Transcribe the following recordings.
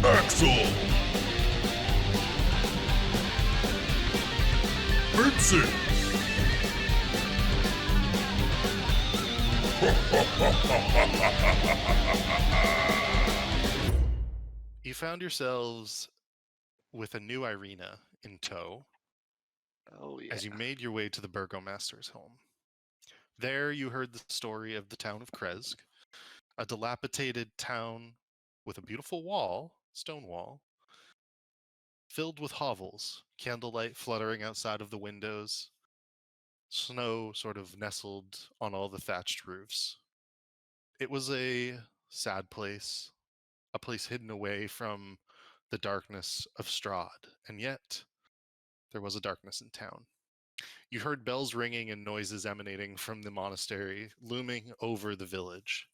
Axel! Vincent! You found yourselves with a new Irina in tow Oh, yeah. as you made your way to the burgomaster's home. There you heard the story of the town of Kresk, a dilapidated town with a beautiful wall, stone wall, filled with hovels, candlelight fluttering outside of the windows, snow sort of nestled on all the thatched roofs. It was a sad place, a place hidden away from the darkness of Strahd, and yet there was a darkness in town. You heard bells ringing and noises emanating from the monastery looming over the village.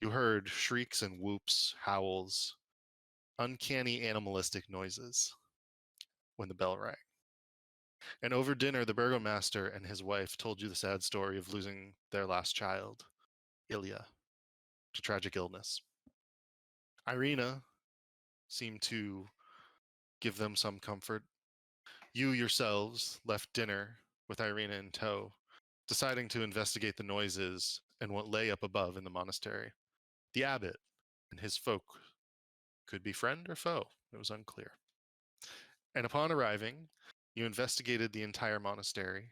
You heard shrieks and whoops, howls, uncanny animalistic noises when the bell rang. And over dinner, the burgomaster and his wife told you the sad story of losing their last child, Ilya, to tragic illness. Irina seemed to give them some comfort. You yourselves left dinner with Irina in tow, deciding to investigate the noises and what lay up above in the monastery. The abbot and his folk could be friend or foe, it was unclear. And upon arriving, you investigated the entire monastery,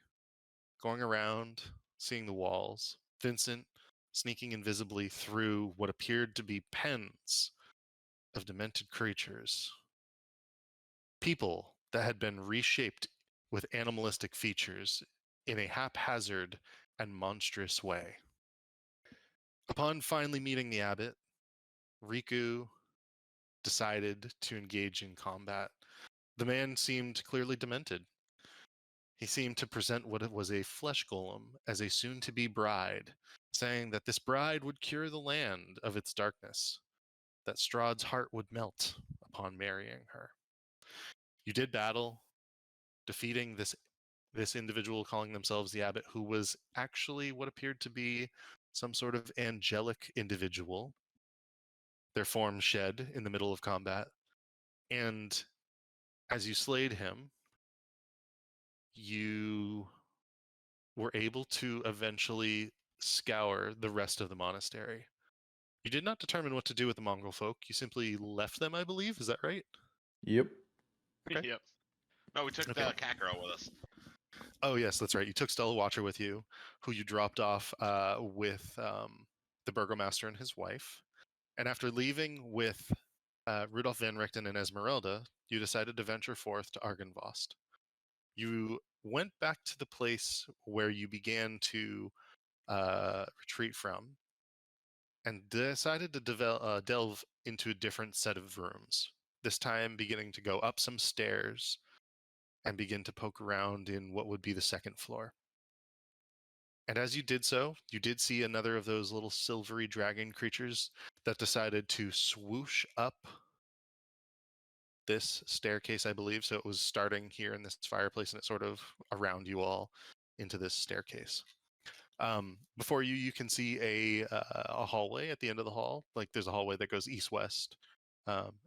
going around, seeing the walls, Vincent sneaking invisibly through what appeared to be pens of demented creatures. People that had been reshaped with animalistic features in a haphazard and monstrous way. Upon finally meeting the abbot, Riku decided to engage in combat. The man seemed clearly demented. He seemed to present what was a flesh golem as a soon-to-be bride, saying that this bride would cure the land of its darkness, that Strahd's heart would melt upon marrying her. You did battle, defeating this individual calling themselves the abbot, who was actually what appeared to be some sort of angelic individual, their form shed in the middle of combat. And as you slayed him, you were able to eventually scour the rest of the monastery. You did not determine what to do with the Mongol folk. You simply left them, I believe. Is that right? Yep. Okay. Yep. No, we took Okay. the cat girl with us. Oh, yes, that's right. You took Stella Watcher with you, who you dropped off with the burgomaster and his wife. And after leaving with Rudolf Van Richten and Esmeralda, you decided to venture forth to Argynvost. You went back to the place where you began to retreat from and decided to delve into a different set of rooms, this time beginning to go up some stairs and begin to poke around in what would be the second floor. And as you did so, you did see another of those little silvery dragon creatures that decided to swoosh up this staircase, I believe. So it was starting here in this fireplace and it sort of around you all into this staircase. Before you, you can see a hallway at the end of the hall. Like there's a hallway that goes east-west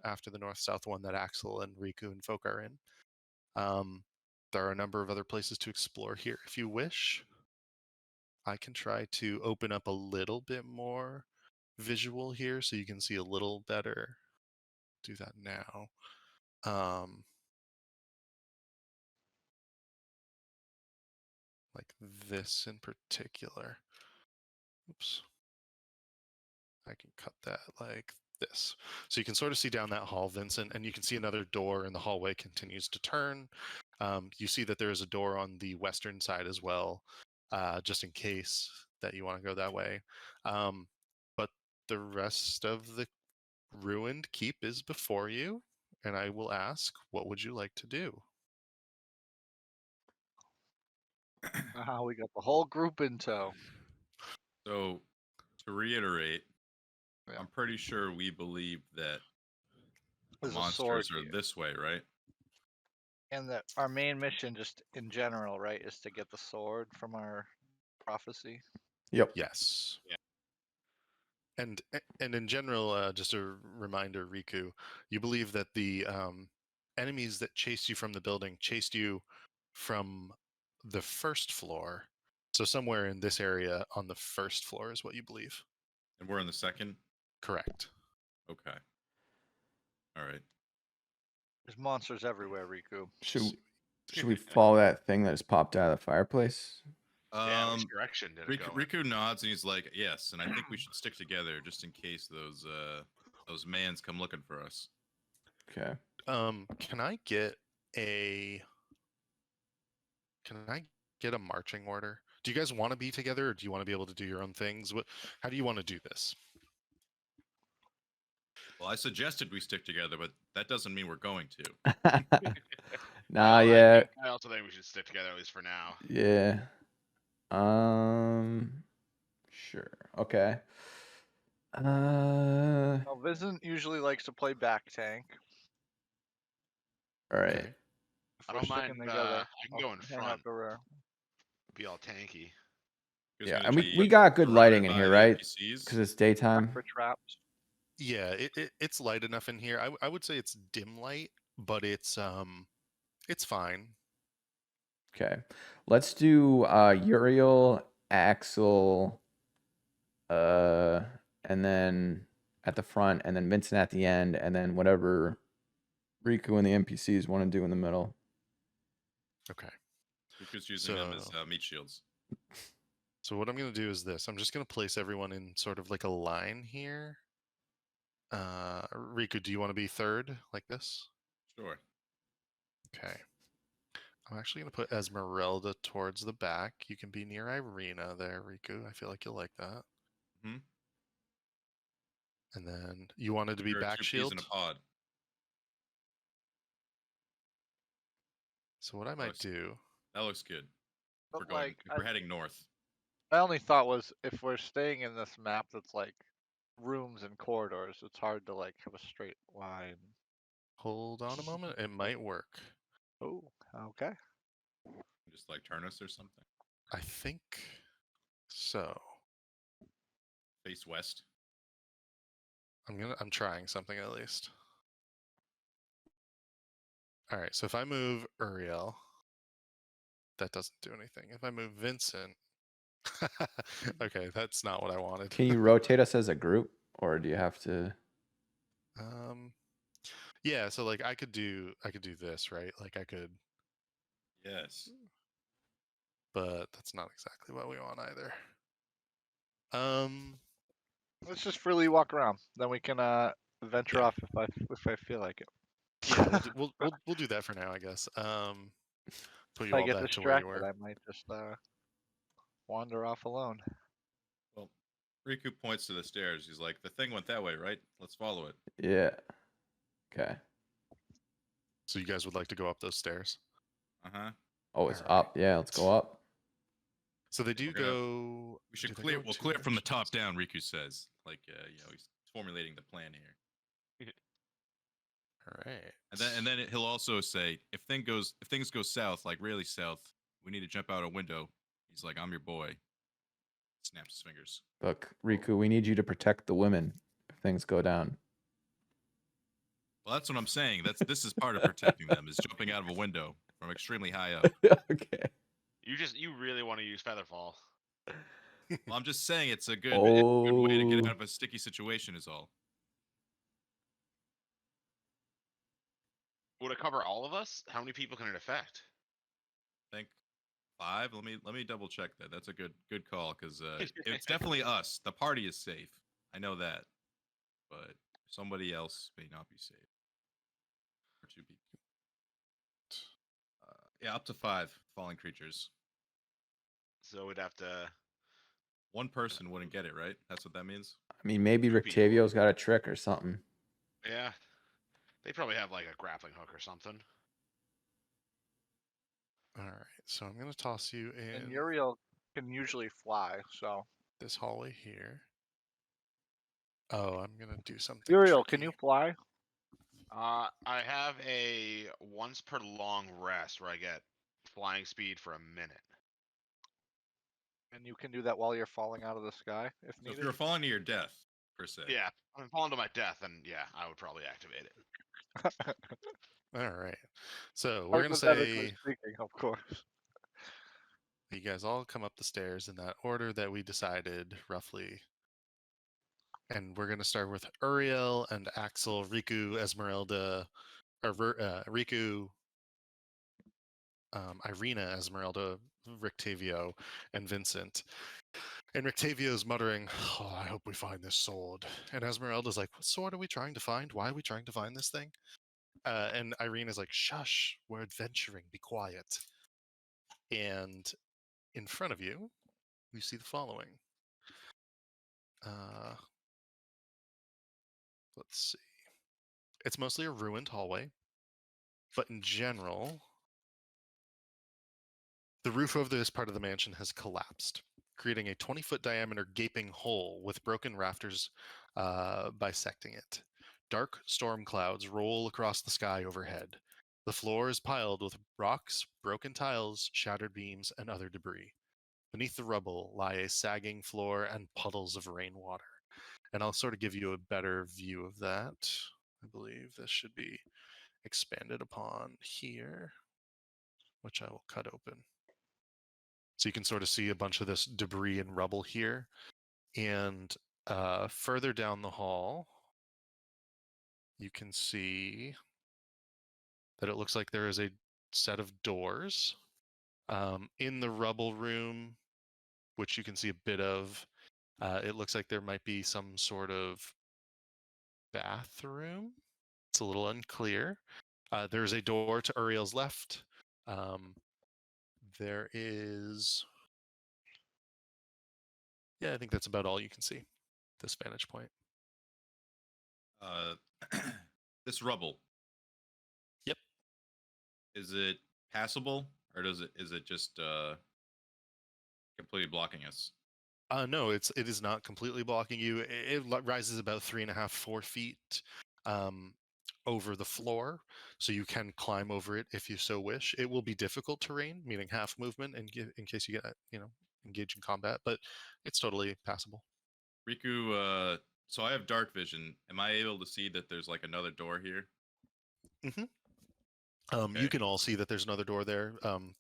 after the north-south one that Axel and Riku and folk are in. There are a number of other places to explore here if you wish. I can try to open up a little bit more visual here so you can see a little better. Do that now. Like this in particular. Oops. I can cut that like this. So you can sort of see down that hall, Vincent, and you can see another door in the hallway continues to turn. You see that there is a door on the western side as well, just in case that you want to go that way. But the rest of the ruined keep is before you, and I will ask, what would you like to do? We got the whole group in tow. So, to reiterate, Yeah. I'm pretty sure we believe that the There's a sword monsters are here. this way, right? And that our main mission, just in general, right, is to get the sword from our prophecy. Yep. Yes. Yeah. And in general, just a reminder, Riku, you believe that the enemies that chased you from the building chased you from the first floor. So somewhere in this area on the first floor is what you believe. And we're on the second. Correct. Okay. All right. There's monsters everywhere, Riku. Should we follow that thing that just popped out of the fireplace? Yeah, which direction did it go? in? Riku nods and he's like, "Yes," and I think we should stick together just in case those mans come looking for us. Okay. Can I get a marching order? Do you guys want to be together, or do you want to be able to do your own things? How do you want to do this? Well, I suggested we stick together, but that doesn't mean we're going to. Nah, Well, yeah, I also think we should stick together at least for now. yeah. Sure. Okay. Now, Vincent usually likes to play back tank. All right. Okay. If I we're don't sticking mind. together, I can I'll go in hang out front, the rear. be all tanky. Who's Yeah, gonna and be we got good lighting in surrounded here, by the right? NPCs? Because it's daytime. For traps. Yeah, it's light enough in here. I would say it's dim light, but it's fine. Okay. Let's do Uriel, Axel, and then at the front, and then Vincent at the end, and then whatever Riku and the NPCs want to do in the middle. Okay. Riku's using them as So- meat shields. So what I'm going to do is this. I'm just going to place everyone in sort of like a line here. Riku, do you want to be third like this? Sure. Okay. I'm actually going to put Esmeralda towards the back. You can be near Irina there, Riku. I feel like you'll like that. Mhm. And then you wanted to be There are back 2 peas shield. in a pod. So what I might do. That looks good. But We're going. like, If we're heading north. my only thought was if we're staying in this map that's like rooms and corridors, it's hard to like have a straight line. Hold on a moment. It might work. Oh, okay. Just like turn us or something. I think so. Face west. I'm trying something at least. All right, so if I move Uriel, that doesn't do anything. If I move Vincent, okay, that's not what I wanted. Can you rotate us as a group, or do you have to? Yeah, so like I could do this, right? Like I could, Yes. but that's not exactly what we want either. Let's just freely walk around. Then we can venture Yeah. off if I feel like it. Yeah, we'll do that for now, I guess. Put If you I all get back to where you distracted, were. I might just wander off alone. Well, Riku points to the stairs. He's like, "The thing went that way, right? Let's follow it." Yeah. Okay. So you guys would like to go up those stairs? Uh huh. Oh, it's Alright. up. Yeah, let's go up. So they do We're gonna- go. We should do they clear. go We'll two clear it from the top directions? down. Riku says, like, he's formulating the plan here. All right. And then he'll also say, if things go south, like really south, we need to jump out a window. He's like, "I'm your boy." Snaps his fingers. Look, Riku, we need you to protect the women if things go down. Well, that's what I'm saying. This is part of protecting them is jumping out of a window from extremely high up. Okay. You really want to use Featherfall. Well, I'm just saying it's a good way to get Oh. out of a sticky situation. Is all. Would it cover all of us? How many people can it affect? I think 5. Let me double check that. That's a good call because it's definitely us. The party is safe. I know that, but somebody else may not be safe. Or 2 people. Yeah, up to 5 falling creatures. So we'd have to. 1 person wouldn't get it, right? That's what that means. I mean, maybe 2 people. Rictavio's got a trick or something. Yeah. They probably have like a grappling hook or something. All right. So I'm gonna toss you And in Uriel can usually fly, so this hallway here. Oh, I'm gonna do something. Uriel, can tricky. you fly? I have a once per long rest where I get flying speed for a minute. And you can do that while you're falling out of the sky if So if needed. you're falling to your death, per se. Yeah, I'm falling to my death, and yeah, I would probably activate it. All right. So we're gonna Hypothetically say speaking, of course. you guys all come up the stairs in that order that we decided roughly. And we're gonna start with Uriel and Axel, Riku, Esmeralda, or Riku, Irina, Esmeralda, Rictavio, and Vincent. And Rictavio's muttering, "Oh, I hope we find this sword." And Esmeralda's like, "What sword are we trying to find? Why are we trying to find this thing?" And Irina's like, "Shush, we're adventuring. Be quiet." And in front of you, you see the following. Let's see. It's mostly a ruined hallway, but in general, the roof of this part of the mansion has collapsed, creating a 20-foot diameter gaping hole with broken rafters bisecting it. Dark storm clouds roll across the sky overhead. The floor is piled with rocks, broken tiles, shattered beams, and other debris. Beneath the rubble lie a sagging floor and puddles of rainwater. And I'll sort of give you a better view of that. I believe this should be expanded upon here, which I will cut open. So you can sort of see a bunch of this debris and rubble here. And further down the hall, you can see that it looks like there is a set of doors. In the rubble room, which you can see a bit of, it looks like there might be some sort of bathroom. It's a little unclear. There's a door to Uriel's left. There is... Yeah, I think that's about all you can see, this vantage point. This rubble. Yep. Is it passable, or is it just completely blocking us? No, it is not completely blocking you. It rises about 3.5, 4 feet over the floor, so you can climb over it if you so wish. It will be difficult terrain, meaning half movement, in case you get engage in combat, but it's totally passable. Riku, so I have dark vision. Am I able to see that there's like another door here? Mm-hmm. Okay. You can all see that there's another door there,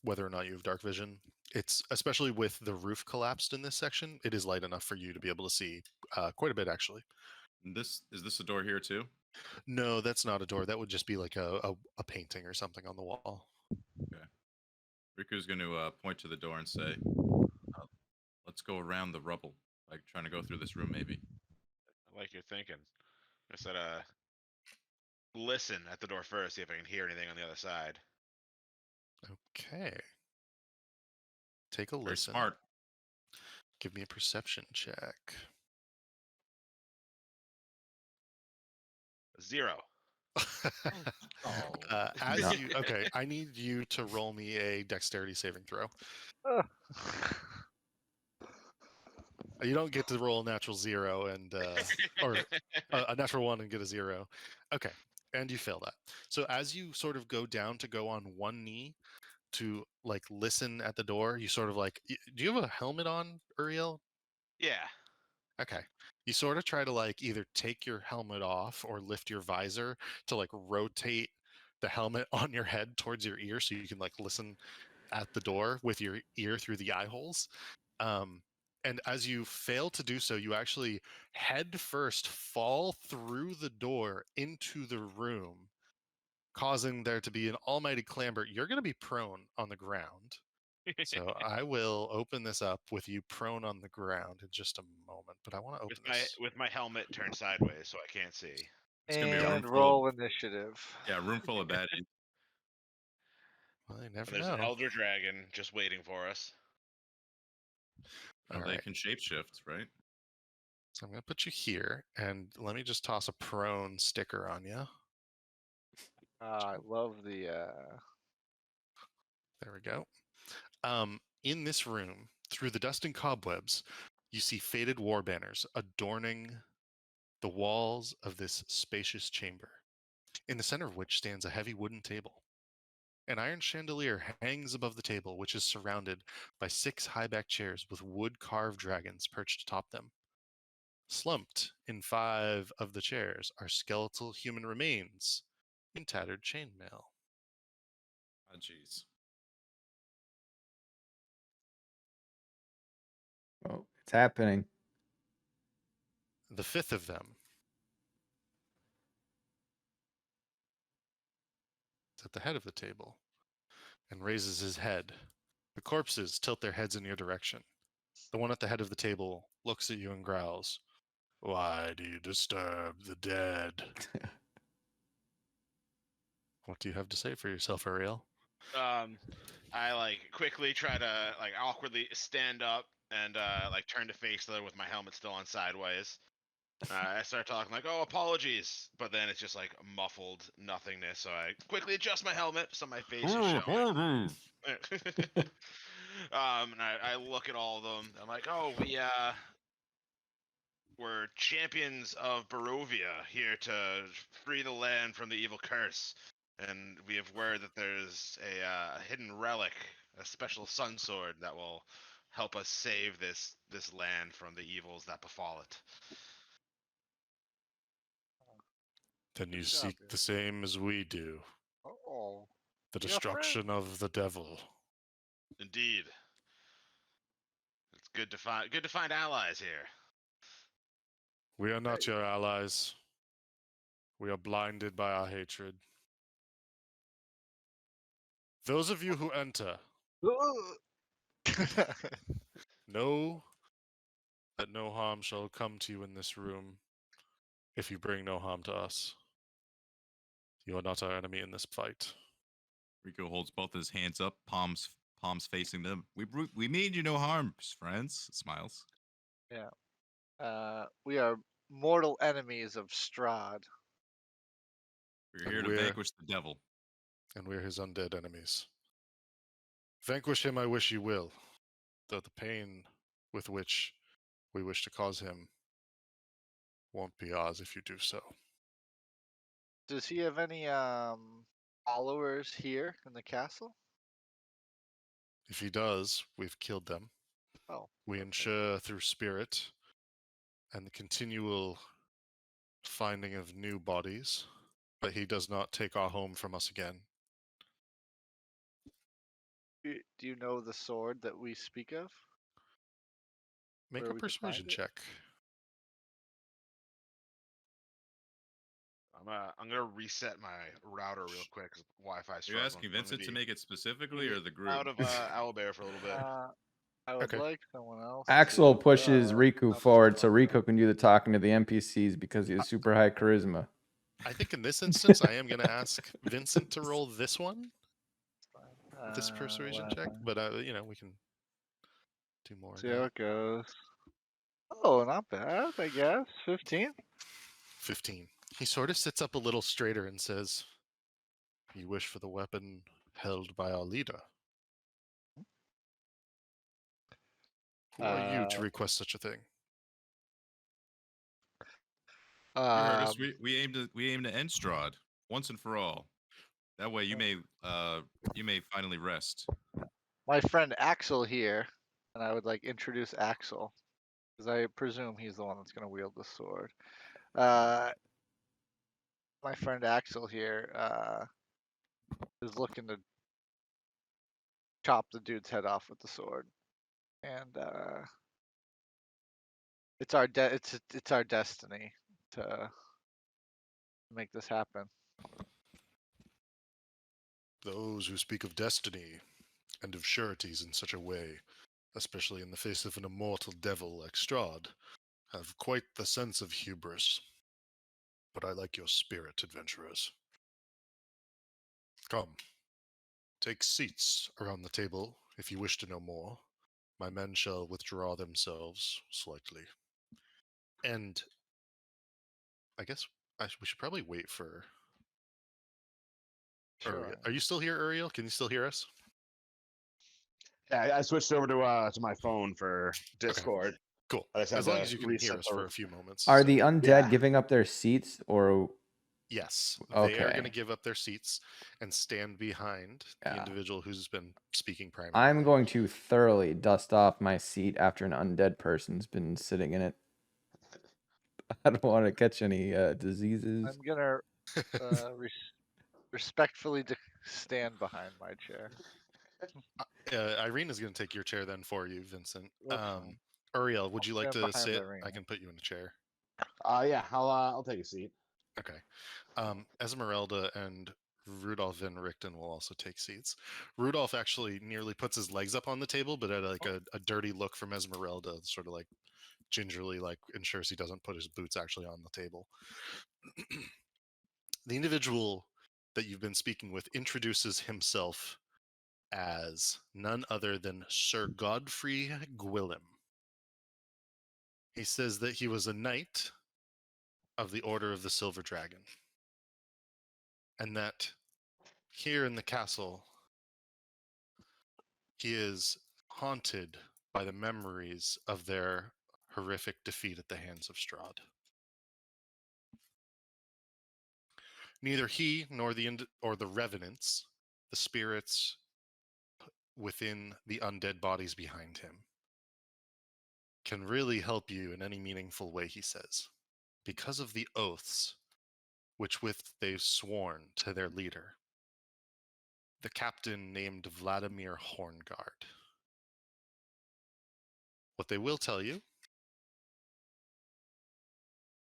whether or not you have dark vision. It's especially with the roof collapsed in this section, it is light enough for you to be able to see quite a bit, actually. And is this a door here too? No, that's not a door. That would just be like a painting or something on the wall. Okay. Riku's going to point to the door and say, "Let's go around the rubble, like trying to go through this room, maybe." I like your thinking. I said, listen at the door first, see if I can hear anything on the other side. Okay. Take a Very listen. smart. Give me a perception check. 0. Okay, I need you to roll me a dexterity saving throw. You don't get to roll a natural 0 and or a natural 1 and get a 0. Okay, and you fail that. So as you sort of go down to go on one knee to like listen at the door, you sort of like, do you have a helmet on, Uriel? Yeah. Okay. You sort of try to like either take your helmet off or lift your visor to like rotate the helmet on your head towards your ear so you can like listen at the door with your ear through the eye holes. And as you fail to do so, you actually head first fall through the door into the room, causing there to be an almighty clamber. You're going to be prone on the ground. So I will open this up with you prone on the ground in just a moment, but I want to open this. With my helmet turned sideways so I can't see. It's gonna be a room And full roll initiative. Yeah, a room full of baddies. Well, you And never there's know. an elder dragon just waiting for us. Well, All they right. can shapeshift, right? So I'm going to put you here, and let me just toss a prone sticker on you. I love the. There we go. In this room, through the dust and cobwebs, you see faded war banners adorning the walls of this spacious chamber, in the center of which stands a heavy wooden table. An iron chandelier hangs above the table, which is surrounded by 6 high-backed chairs with wood-carved dragons perched atop them. Slumped in 5 of the chairs are skeletal human remains in tattered chainmail. Oh, jeez. Oh, it's happening. The 5th of them is at the head of the table and raises his head. The corpses tilt their heads in your direction. The one at the head of the table looks at you and growls, "Why do you disturb the dead?" What do you have to say for yourself, Ariel? I like quickly try to like awkwardly stand up and like turn to face the other with my helmet still on sideways. I start talking like, "Oh, apologies," but then it's just like muffled nothingness. So I quickly adjust my helmet so my face is showing. And I look at all of them. I'm like, "Oh, we're champions of Barovia here to free the land from the evil curse, and we have word that there's a hidden relic, a special sun sword that will help us save this land from the evils that befall it." Then you Good job, seek dude. the same as we do, Oh, the you're a friend. destruction of the devil. Indeed, it's good to find allies here. We are not Hey. your allies. We are blinded by our hatred. Those of you who enter know that no harm shall come to you in this room if you bring no harm to us. You are not our enemy in this fight. Rico holds both his hands up, palms facing them. We mean you no harm, friends. Smiles. We are mortal enemies of Strahd. We're And here to we're- vanquish the devil. And we're his undead enemies. Vanquish him I wish you will, though the pain with which we wish to cause him won't be ours if you do so. Does he have any followers here in the castle? If he does, we've killed them. Oh, We okay. ensure through spirit and the continual finding of new bodies that he does not take our home from us again. Do you know the sword that we speak of? Make Where a we could find persuasion it? check. I'm gonna reset my router real quick. 'Cause Wi-Fi Are you struggling. asking I'm gonna Vincent to be make it specifically or the group? out of Owlbear for a little bit. I would Okay. like someone else. Axel to, pushes Riku help forward us so out. Riku can do the talking to the NPCs because he has super high charisma. I think in this instance, I am going to ask Vincent to roll this one, this persuasion well, check, but we can do more. see now. how it goes. Oh, not bad, I guess. 15. 15. He sort of sits up a little straighter and says, "You wish for the weapon held by our leader. Who are you to request such a thing?" You heard us. Um, We aim to end Strahd once and for all. That way you may finally rest. my friend Axel here, and I would like introduce Axel, because I presume he's the one that's going to wield the sword. My friend Axel here is looking to chop the dude's head off with the sword, and it's our destiny to make this happen. Those who speak of destiny and of sureties in such a way, especially in the face of an immortal devil like Strahd, have quite the sense of hubris. But I like your spirit, adventurers. Come. Take seats around the table if you wish to know more. My men shall withdraw themselves slightly. And I guess we should probably wait for Uriel. Sure. Are you still here, Uriel? Can you still hear us? Yeah, I switched over to my phone for Discord. Cool. I just had As long to as you can hear reset us the- for a few moments. Are so- the undead Yeah. giving up their seats or Yes, they are going to Okay. give up their seats and stand behind the Yeah. individual who's been speaking primarily. I'm going to thoroughly dust off my seat after an undead person's been sitting in it. I don't want to catch any diseases. I'm gonna respectfully stand behind my chair. Irene is going to take your chair then for you, Vincent. That's fine. Uriel, would you like stand to behind sit? Irene. I can put you in a chair. Yeah, I'll take a seat. Okay. Esmeralda and Rudolph Van Richten will also take seats. Rudolph actually nearly puts his legs up on the table, but at like a dirty look from Esmeralda, sort of like gingerly like ensures he doesn't put his boots actually on the table. The individual that you've been speaking with introduces himself as none other than Sir Godfrey Gwillem. He says that he was a knight of the Order of the Silver Dragon, and that here in the castle he is haunted by the memories of their horrific defeat at the hands of Strahd. Neither he nor the revenants, the spirits within the undead bodies behind him, can really help you in any meaningful way, he says, because of the oaths which with they've sworn to their leader, the captain named Vladimir Horngard. What they will tell you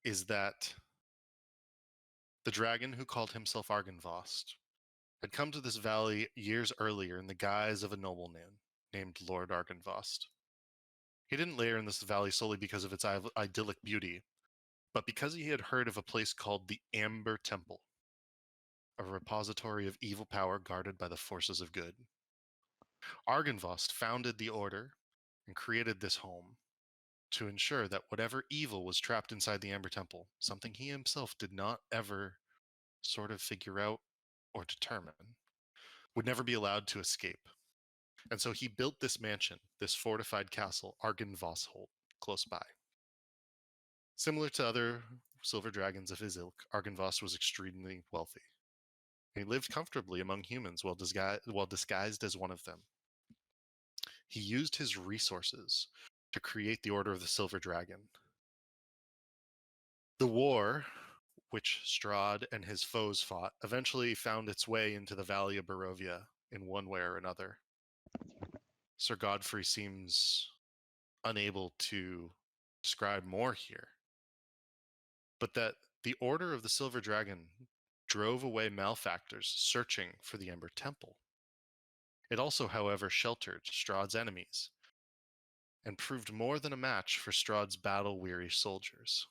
is that the dragon who called himself Argynvost had come to this valley years earlier in the guise of a nobleman named Lord Argynvost. He didn't lair in this valley solely because of its idyllic beauty, but because he had heard of a place called the Amber Temple, a repository of evil power guarded by the forces of good. Argynvost founded the order and created this home to ensure that whatever evil was trapped inside the Amber Temple, something he himself did not ever sort of figure out or determine, would never be allowed to escape. And so he built this mansion, this fortified castle, Argynvostholt, close by. Similar to other silver dragons of his ilk, Argynvost was extremely wealthy. He lived comfortably among humans while disguised as one of them. He used his resources to create the Order of the Silver Dragon. The war, which Strahd and his foes fought, eventually found its way into the Valley of Barovia in one way or another. Sir Godfrey seems unable to describe more here, but that the Order of the Silver Dragon drove away malefactors searching for the Ember Temple. It also, however, sheltered Strahd's enemies and proved more than a match for Strahd's battle-weary soldiers.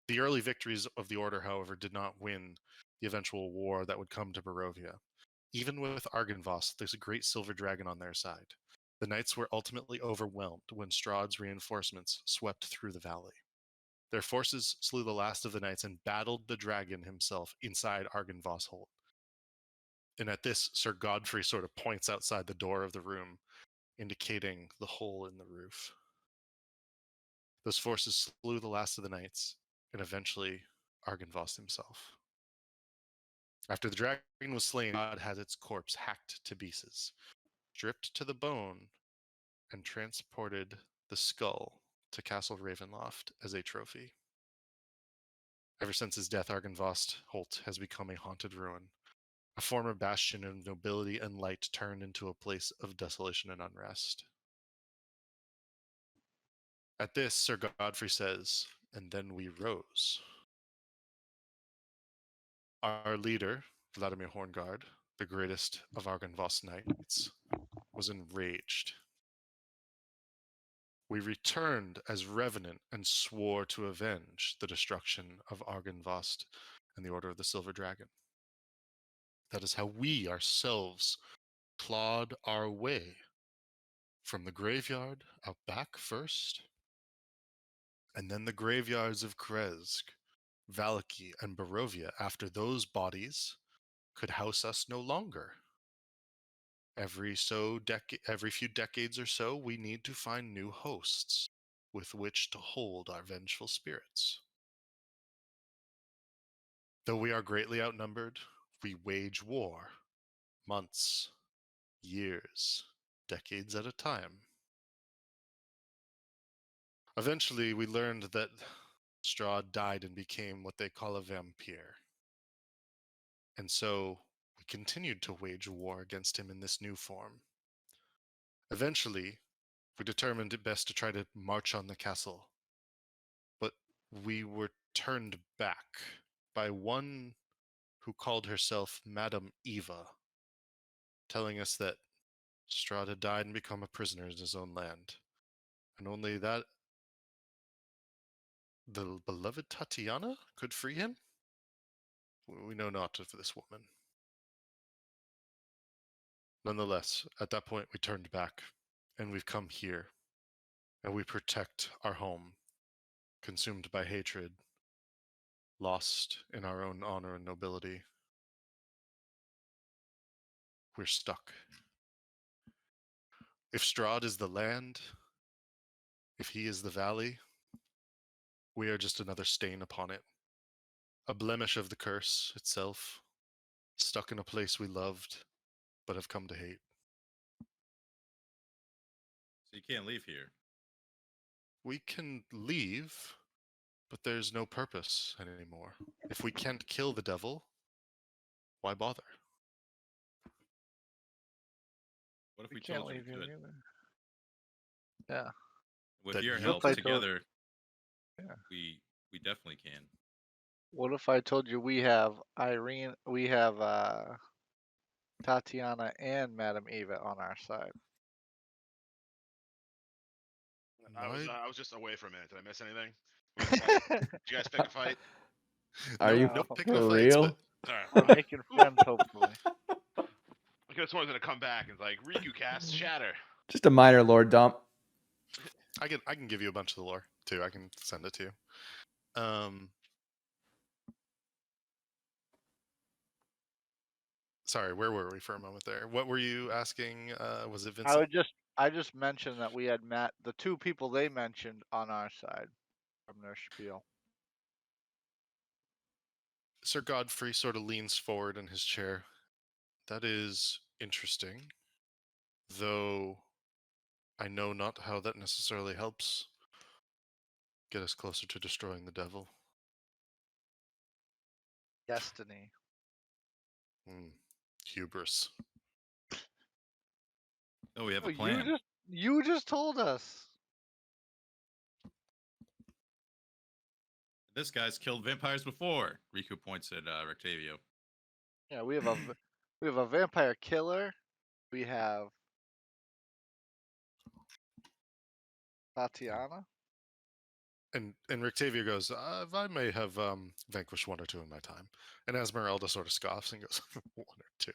The early victories of the Order, however, did not win the eventual war that would come to Barovia. Even with Argynvost, there's a great silver dragon on their side. The knights were ultimately overwhelmed when Strahd's reinforcements swept through the valley. Their forces slew the last of the knights and battled the dragon himself inside Argynvostholt. And at this, Sir Godfrey sort of points outside the door of the room, indicating the hole in the roof. Those forces slew the last of the knights, and eventually Argynvost himself. After the dragon was slain, God had its corpse hacked to pieces, stripped to the bone, and transported the skull to Castle Ravenloft as a trophy. Ever since his death, Argynvost Holt has become a haunted ruin, a former bastion of nobility and light turned into a place of desolation and unrest. At this, Sir Godfrey says, and then we rose. Our leader, Vladimir Horngard, the greatest of Argynvost's knights, was enraged. We returned as revenant and swore to avenge the destruction of Argynvost and the Order of the Silver Dragon. That is how we ourselves clawed our way from the graveyard out back first, and then the graveyards of Krezk, Valaki, and Barovia after those bodies could house us no longer. Every few decades or so, we need to find new hosts with which to hold our vengeful spirits. Though we are greatly outnumbered, we wage war, months, years, decades at a time. Eventually, we learned that Strahd died and became what they call a vampire. And so we continued to wage war against him in this new form. Eventually, we determined it best to try to march on the castle. But we were turned back by one who called herself Madame Eva, telling us that Strahd had died and become a prisoner in his own land. And only that the beloved Tatiana could free him? We know not of this woman. Nonetheless, at that point we turned back, and we've come here, and we protect our home, consumed by hatred, lost in our own honor and nobility. We're stuck. If Strahd is the land, if he is the valley, we are just another stain upon it. A blemish of the curse itself, stuck in a place we loved, but have come to hate. So you can't leave here. We can leave, but there's no purpose anymore. If we can't kill the devil, why bother? What if We we can't told you leave we here could? either. Yeah. With That your you help could. together, Yeah. we definitely can. What if I told you we have Irene, we have Tatiana and Madame Eva on our side? I was Why- I was just away for a minute. Did I miss anything? What was the fight? Did you guys pick a fight? Are no, you no for picking for fights, real? but All We're right. making friends, hopefully. I could have sworn I was gonna come back and like Riku cast shatter. Just a minor lore dump. I can give you a bunch of the lore too. I can send it to you. Sorry, where were we for a moment there? What were you asking? Was it Vincent? I just mentioned that we had the two people they mentioned on our side from their spiel. Sir Godfrey sort of leans forward in his chair. That is interesting, though I know not how that necessarily helps get us closer to destroying the devil. Destiny. Hubris. Oh, we have Oh, a plan. you just told us. This guy's killed vampires before. Riku points at Rectavio. Yeah, we have we have a vampire killer. We have Tatiana. And Rictavia goes, I may have vanquished one or two in my time. And Esmeralda sort of scoffs and goes, one or two.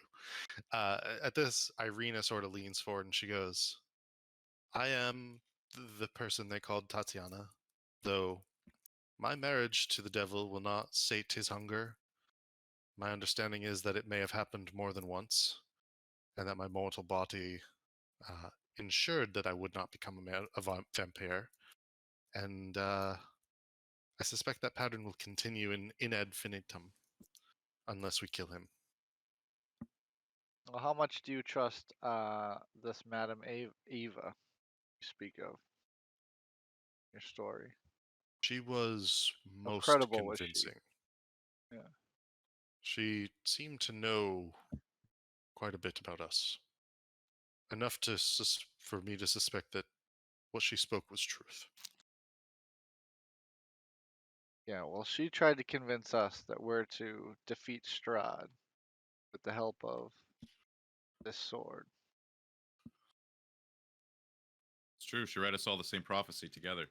At this, Irina sort of leans forward and she goes, I am the person they called Tatiana, though my marriage to the devil will not sate his hunger. My understanding is that it may have happened more than once, and that my mortal body ensured that I would not become a vampire. And I suspect that pattern will continue in ad infinitum, unless we kill him. Well, how much do you trust this Madame Eva you speak of? Your story. She was How most credible was she? convincing. Yeah. She seemed to know quite a bit about us. Enough for me to suspect that what she spoke was truth. Yeah, well, she tried to convince us that we're to defeat Strahd with the help of this sword. It's true. She read us all the same prophecy together.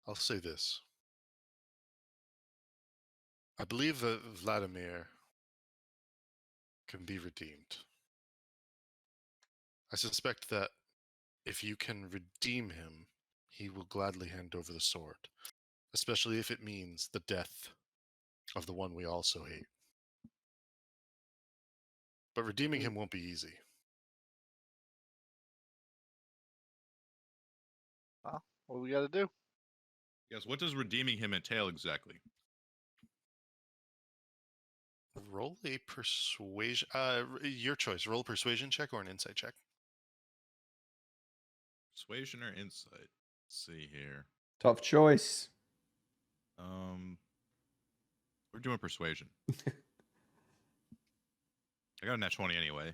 I'll say this. I believe that Vladimir can be redeemed. I suspect that if you can redeem him, he will gladly hand over the sword, especially if it means the death of the one we also hate. But redeeming him won't be easy. Well, what do we got to do? Yes, what does redeeming him entail exactly? Roll a persuasion. Your choice. Roll a persuasion check or an insight check. Persuasion or insight? Let's see here. Tough choice. We're doing persuasion. I got a nat 20 anyway.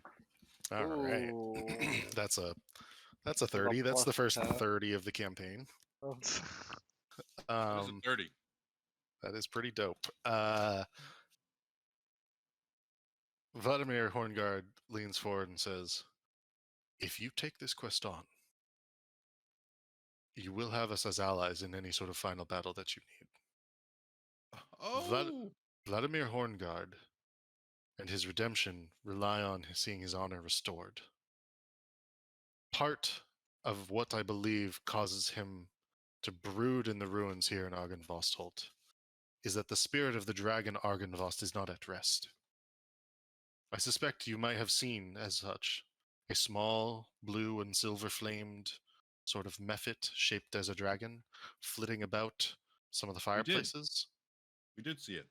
All right. Ooh. That's a With a 30. That's the plus first 10. 30 of the campaign. What is Um, a 30? that is pretty dope. Vladimir Horngard leans forward and says, "If you take this quest on, you will have us as allies in any sort of final battle that you need." Oh, Vladimir Horngard and his redemption rely on seeing his honor restored. Part of what I believe causes him to brood in the ruins here in Argynvostholt is that the spirit of the dragon Argynvost is not at rest. I suspect you might have seen, as such, a small, blue and silver flamed sort of mephit shaped as a dragon flitting about some of the We did. fireplaces. we did see it.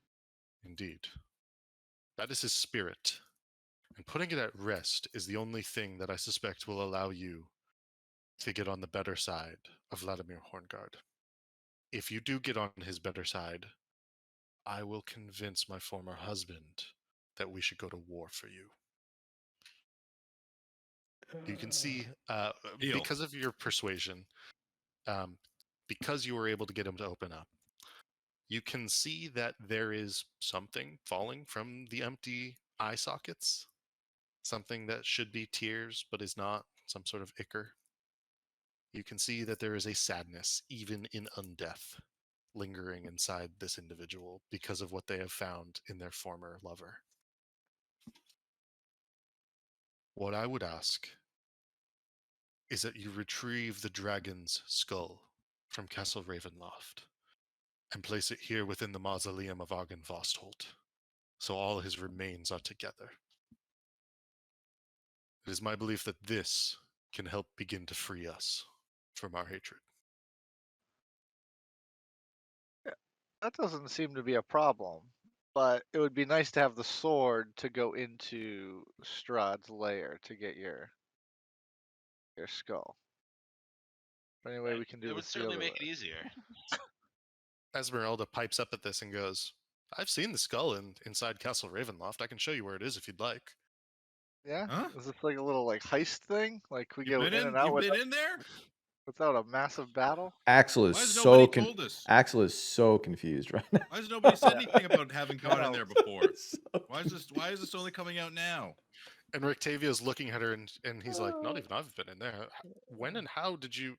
Indeed. That is his spirit. And putting it at rest is the only thing that I suspect will allow you to get on the better side of Vladimir Horngard. If you do get on his better side, I will convince my former husband that we should go to war for you. You can see, Deal. because of your persuasion, because you were able to get him to open up, you can see that there is something falling from the empty eye sockets. Something that should be tears, but is not, some sort of ichor. You can see that there is a sadness, even in undeath, lingering inside this individual because of what they have found in their former lover. What I would ask is that you retrieve the dragon's skull from Castle Ravenloft and place it here within the mausoleum of Argynvostholt, so all his remains are together. It is my belief that this can help begin to free us from our hatred. That doesn't seem to be a problem, but it would be nice to have the sword to go into Strahd's lair to get your skull. Any way we can do It would this the certainly other make way. it easier. Esmeralda pipes up at this and goes, "I've seen the skull inside Castle Ravenloft. I can show you where it is if you'd like." Yeah? Huh? Is this like a little like heist thing? Like we You've go been in and out You've been in there? without a massive battle? Axel is Why has so nobody told us? Axel is so confused right now. Why has nobody said Yeah. anything about having gone in know. there before? So Why is this only coming out now? And Rictavia's looking at her and he's like, "Not even I've been in there. When and how did you?"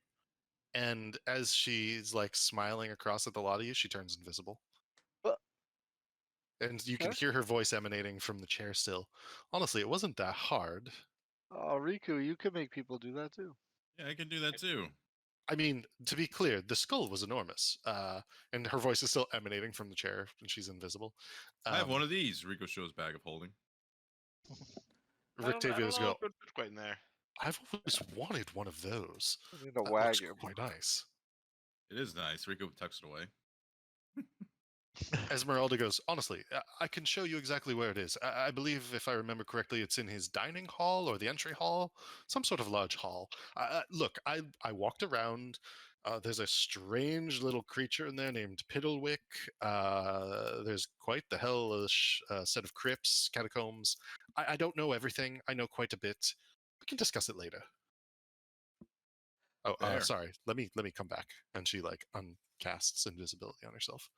And as she's like smiling across at the lot of you, she turns invisible. But- And you can Okay. hear her voice emanating from the chair still. Honestly, it wasn't that hard. Oh, Riku, you can make people do that too. Yeah, I can do that too. I mean, to be clear, the skull was enormous. And her voice is still emanating from the chair and she's invisible. I have one of these. Rico shows bag of holding. I don't Rictavia's know go, if it would fit quite in there. "I've always wanted one of those. You need to That wag looks him. quite nice." It is nice. Rico tucks it away. Esmeralda goes, "Honestly, I can show you exactly where it is. I believe, if I remember correctly, it's in his dining hall or the entry hall, some sort of large hall. Look, I walked around. There's a strange little creature in there named Piddlewick. There's quite the hellish set of crypts, catacombs. I don't know everything. I know quite a bit. We can discuss it later." Oh, Fair. sorry. Let me come back. And she like uncasts invisibility on herself.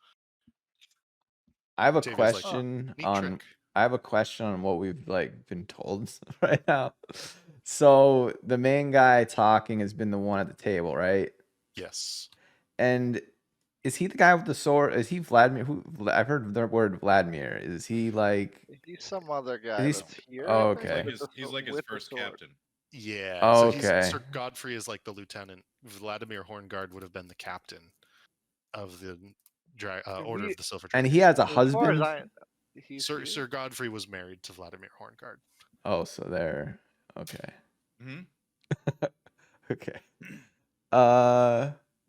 I have a Octavia's like, question "Neat on trick." I have a question on what we've like been told right now. So the main guy talking has been the one at the table, right? Yes. And is he the guy with the sword? Is he Vladimir? Who I've heard the word Vladimir. Is he like? He's some other guy He's- that's here. oh, I think, okay. with the He's sw- like his with the first sword. captain. Yeah. Oh, so he's okay. Sir Godfrey is like the lieutenant. Vladimir Horngard would have been the captain of the Order he- of the Silver And Dragons. he has a As far as husband. I know, he's Sir, here. Sir Godfrey was married to Vladimir Horngard. Oh, so there. Okay. Hmm. Okay.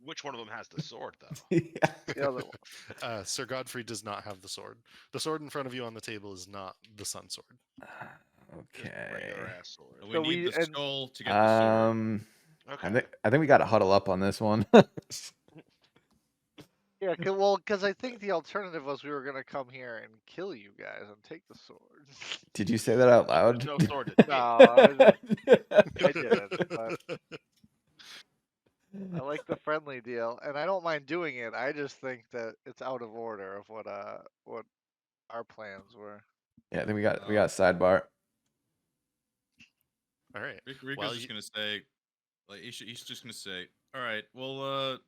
Which one of them has the sword, though? Yeah. The other one. Sir Godfrey does not have the sword. The sword in front of you on the table is not the sun sword. Just regular Okay. ass sword. We So need we- the and- skull to get the sword. Okay. I think we got to huddle up on this one. Yeah, because I think the alternative was we were gonna come here and kill you guys and take the sword. Did you say that out loud? There's no sword to take. No, I didn't. But I like the friendly deal, and I don't mind doing it. I just think that it's out of order of what our plans were. Yeah, I think we got sidebar. All right. Rico's Well, just gonna say, like, he's just gonna say, all right, we'll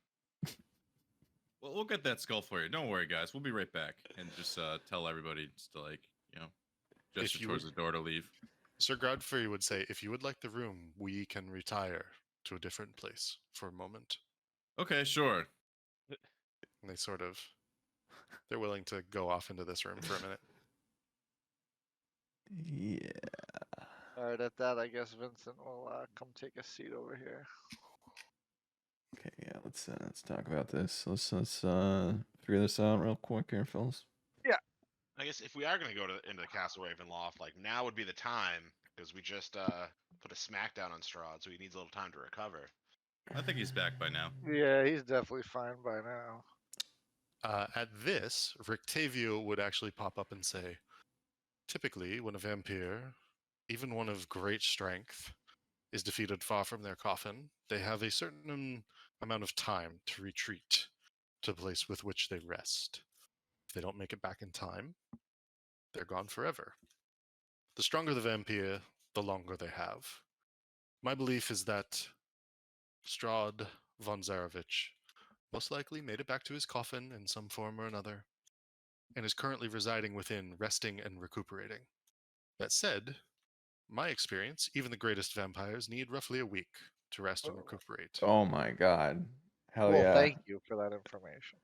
get that skull for you. Don't worry, guys. We'll be right back, and just tell everybody just to, like, gesture you towards would- the door to leave. Sir Godfrey would say, if you would like the room, we can retire to a different place for a moment. Okay, sure. And they're willing to go off into this room for a minute. Yeah. All right, at that, I guess Vincent will come take a seat over here. Okay, yeah, let's talk about this. Let's figure this out real quick here, fellas. I guess if we are going to go into the Castle Ravenloft, like now would be the time because we just put a smackdown on Strahd, so he needs a little time to recover. I think he's back by now. Yeah, he's definitely fine by now. At this, Rictavio would actually pop up and say, typically, when a vampire, even one of great strength, is defeated far from their coffin, they have a certain amount of time to retreat to the place with which they rest. If they don't make it back in time, they're gone forever. The stronger the vampire, the longer they have. My belief is that Strahd von Zarevich most likely made it back to his coffin in some form or another, and is currently residing within, resting and recuperating. That said, my experience, even the greatest vampires need roughly a week to rest and recuperate. Oh my god. Hell Well, yeah. thank you for that information.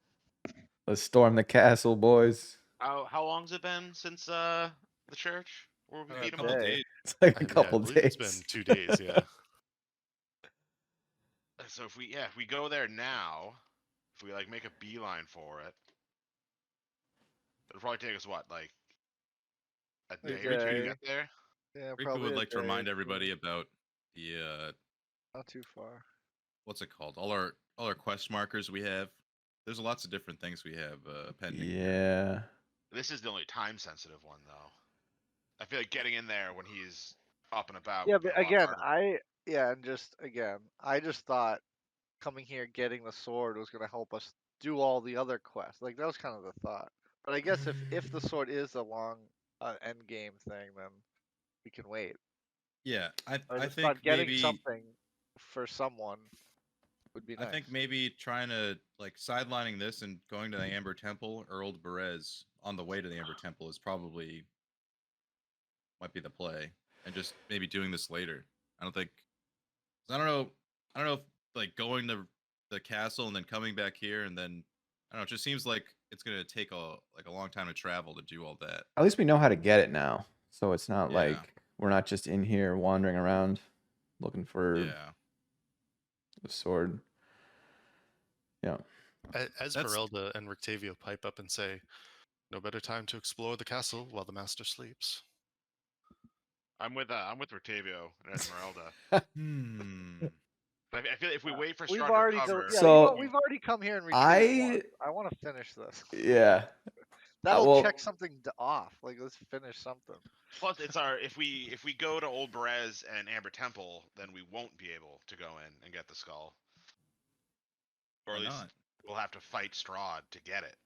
Let's storm the castle, boys. How long's it been since the church? Or we A beat him couple up? days. It's like a I couple believe days. it's been 2 days, yeah. So if we go there now, if we like make a beeline for it, it'll probably take us what, like a A day or two to day. get there? Yeah, Rico probably would a like to day remind or everybody two. about the Not too far. what's it called? All our quest markers we have. There's lots of different things we have pending. here. Yeah. This is the only time sensitive one though. I feel like getting in there when he's up and about. Yeah, would be but a lot again, harder. I just thought coming here getting the sword was gonna help us do all the other quests. Like that was kind of the thought. But I guess if the sword is a long end game thing, then we can wait. Yeah, I I just think thought getting maybe something for someone would be nice. I think maybe trying to like sidelining this and going to the Amber Temple or Old Berez on the way to the Amber Temple is probably might be the play, and just maybe doing this later. I don't think. I don't know. I don't know if like going to the castle and then coming back here and then I don't know. It just seems like it's gonna take a long time to travel to do all that. At least we know how to get it now. So it's not Yeah. like we're not just in here wandering around looking for Yeah. the sword. Yeah. As That's- Merelda and Rictavio pipe up and say, no better time to explore the castle while the master sleeps. I'm with Rotavio and Esmeralda. I feel if we wait for We've Strahd already to go, recover, yeah, So, we've already come here and retreated once. I I want to finish this. yeah. That'll well- check something off. Like let's finish something. plus it's our if we go to Old Berez and Amber Temple, then we won't be able to go in and get the skull. Or Why at least not? we'll have to fight Strahd to get it.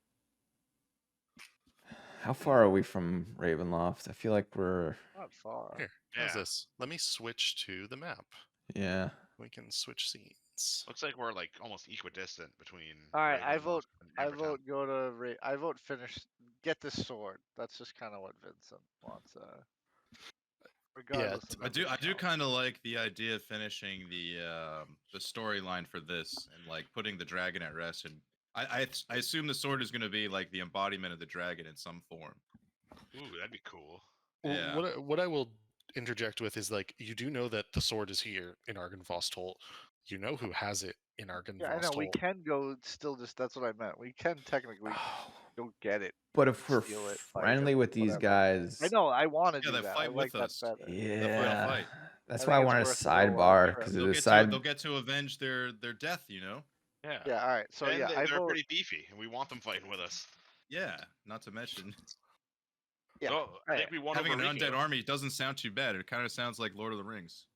How far are we from Ravenloft? I feel like we're Not far. Here, how's Yeah. this? Let me switch to the map. yeah. We can switch scenes. Looks like we're like almost equidistant between. All right, I Ravenloft vote. and I Amber Temple. vote. Go to. I vote. Finish. Get this sword. That's just kind of what Vincent wants. Regardless. of I do everything else. kind of like the idea of finishing the storyline for this and like putting the dragon at rest, and I assume the sword is going to be like the embodiment of the dragon in some form. Ooh, that'd be cool. Well, Yeah. what I will interject with is like you do know that the sword is here in Argynvostholt. You know who has it in Argynvostholt. Yeah, I know. We can go. Still, just that's what I meant. We can technically Oh, go get it. But if we're Steal it, fight friendly him, with these whatever. guys, I know. I want to Yeah, do they that. I fight like with that us. better. yeah, fight. that's I why I think it's wanted a worth the little, sidebar trip. because They'll the get side. to they'll get to avenge their death. You know. Yeah. Yeah. All right. So And yeah, I they're vote. pretty beefy, and we want them fighting with us. Yeah. Not to mention Yeah. So I think we won having over an undead Rico. army doesn't sound too bad. It kind of sounds like Lord of the Rings.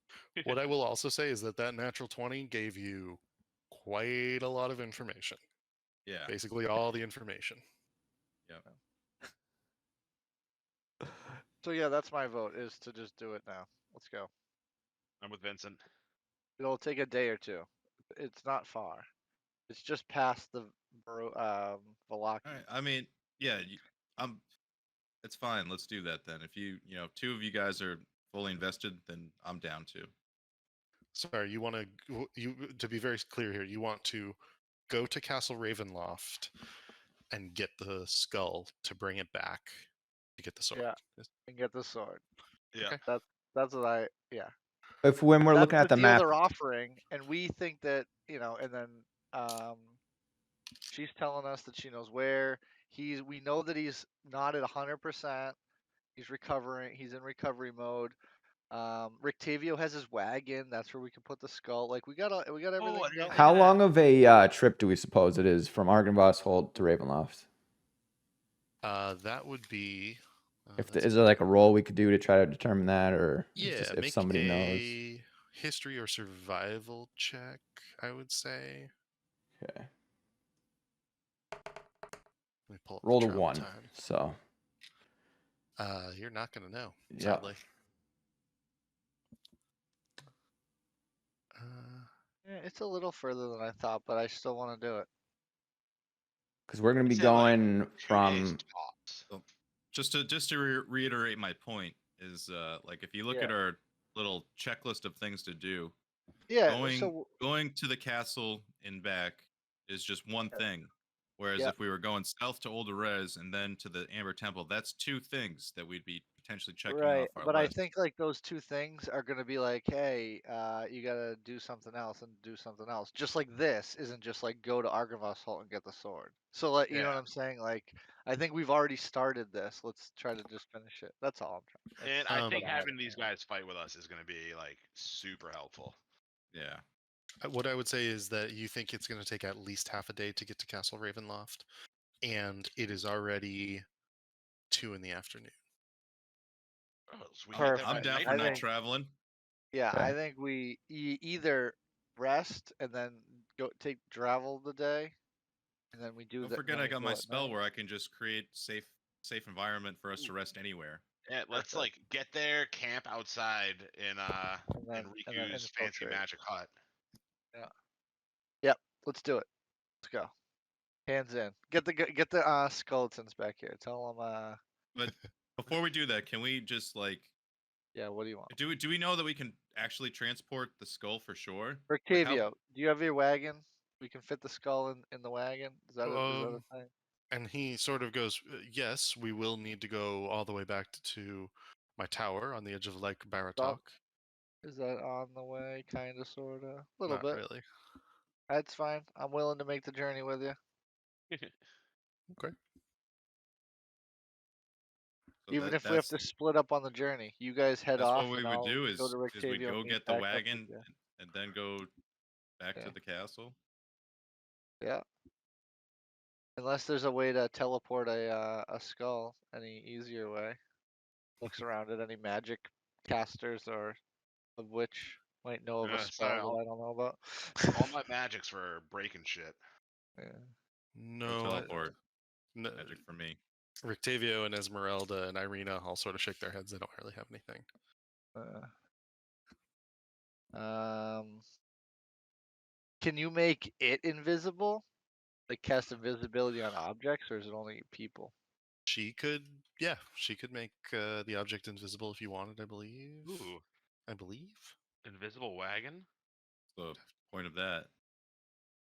What I will also say is that natural 20 gave you quite a lot of information. Yeah. Basically, all the information. So yeah, that's my vote. Is to just do it now. Let's go. I'm with Vincent. It'll take a day or two. It's not far. It's just past the Velaki. All right. I mean, yeah. It's fine. Let's do that then. If two of you guys are fully invested, then I'm down too. Sorry, you want to be very clear here. You want to go to Castle Ravenloft and get the skull to bring it back to get the sword. Yeah. And get the sword. Yeah. Okay. That's what I. Yeah. If when we're That's looking at the deal map, they're offering, and we think that and then she's telling us that she knows where he's. We know that he's not at 100%. He's recovering. He's in recovery mode. Rictavio has his wagon. That's where we can put the skull. Like we got everything. I didn't going. think how of that. long of a trip do we suppose it is from Argynvost Hold to Ravenloft? That would be. Is there like a roll we could do to try to determine that, or Yeah, just if make somebody a knows? history or survival check, I would say. Okay, Let me pull up the rolled a travel 1, time. so You're not gonna know, yeah. sadly. Yeah, it's a little further than I thought, but I still want to do it. Because we're gonna We be said, like, going 2 days from tops. Just to reiterate my point is like if you look at our little checklist of things to do, Yeah. going to the castle and back is just one thing. Whereas Yeah. if we were going south to Olderez and then to the Amber Temple, that's 2 things that we'd be potentially checking Right, off our but list. I think like those 2 things are gonna be like, hey, you gotta do something else and do something else. Just like this isn't just like go to Argynvost Halt and get the sword. So like, you know what I'm saying? Like, I think we've already started this. Let's try to just finish it. That's all I'm trying. And I think what I having had. these guys fight with us is going to be like super helpful. Yeah. What I would say is that you think it's going to take at least half a day to get to Castle Ravenloft, and it is already 2 in the afternoon. Oh, so we can get there I'm by down night. for I not think- traveling. Yeah, Okay. I think we either rest and then go travel the day, and then we do Don't that. forget then I we got go my at spell night. where I can just create safe environment for us to rest anywhere. Yeah, let's Perfect. like get there, camp outside in then Riku's fancy infiltrate. magic hut. Yep, let's do it. Let's go. Hands in. Get the skeletons back here. Tell them. But before we do that, can we just like Yeah. What do you want? do we know that we can actually transport the skull for sure? Like, how- Rictavio, do you have your wagon? We can fit the skull in the wagon. Is that a thing? And he sort of goes, yes, we will need to go all the way back to my tower on the edge of Lake Baratok. Is that on the way? Kinda, sorta, a little Not bit. really. That's fine. I'm willing to make the journey with you. Okay. so Even that- if we have that's- to split up on the journey, you guys head That's off. what we and would I'll do go is to we'd Rictavio go and get meet the back up with wagon you. and then go back Okay. to the castle. Yeah. Unless there's a way to teleport a skull any easier way. Looks around at any magic casters or of which might know of a spell sorry, that I don't know about. All my magics for breaking shit. Yeah. No No, teleport no, magic for me. Rictavio and Esmeralda and Irina all sort of shake their heads. They don't really have anything. Can you make it invisible? Like cast invisibility on objects, or is it only people? She could make the object invisible if you wanted, I believe. Ooh, I believe. invisible wagon. The point of that.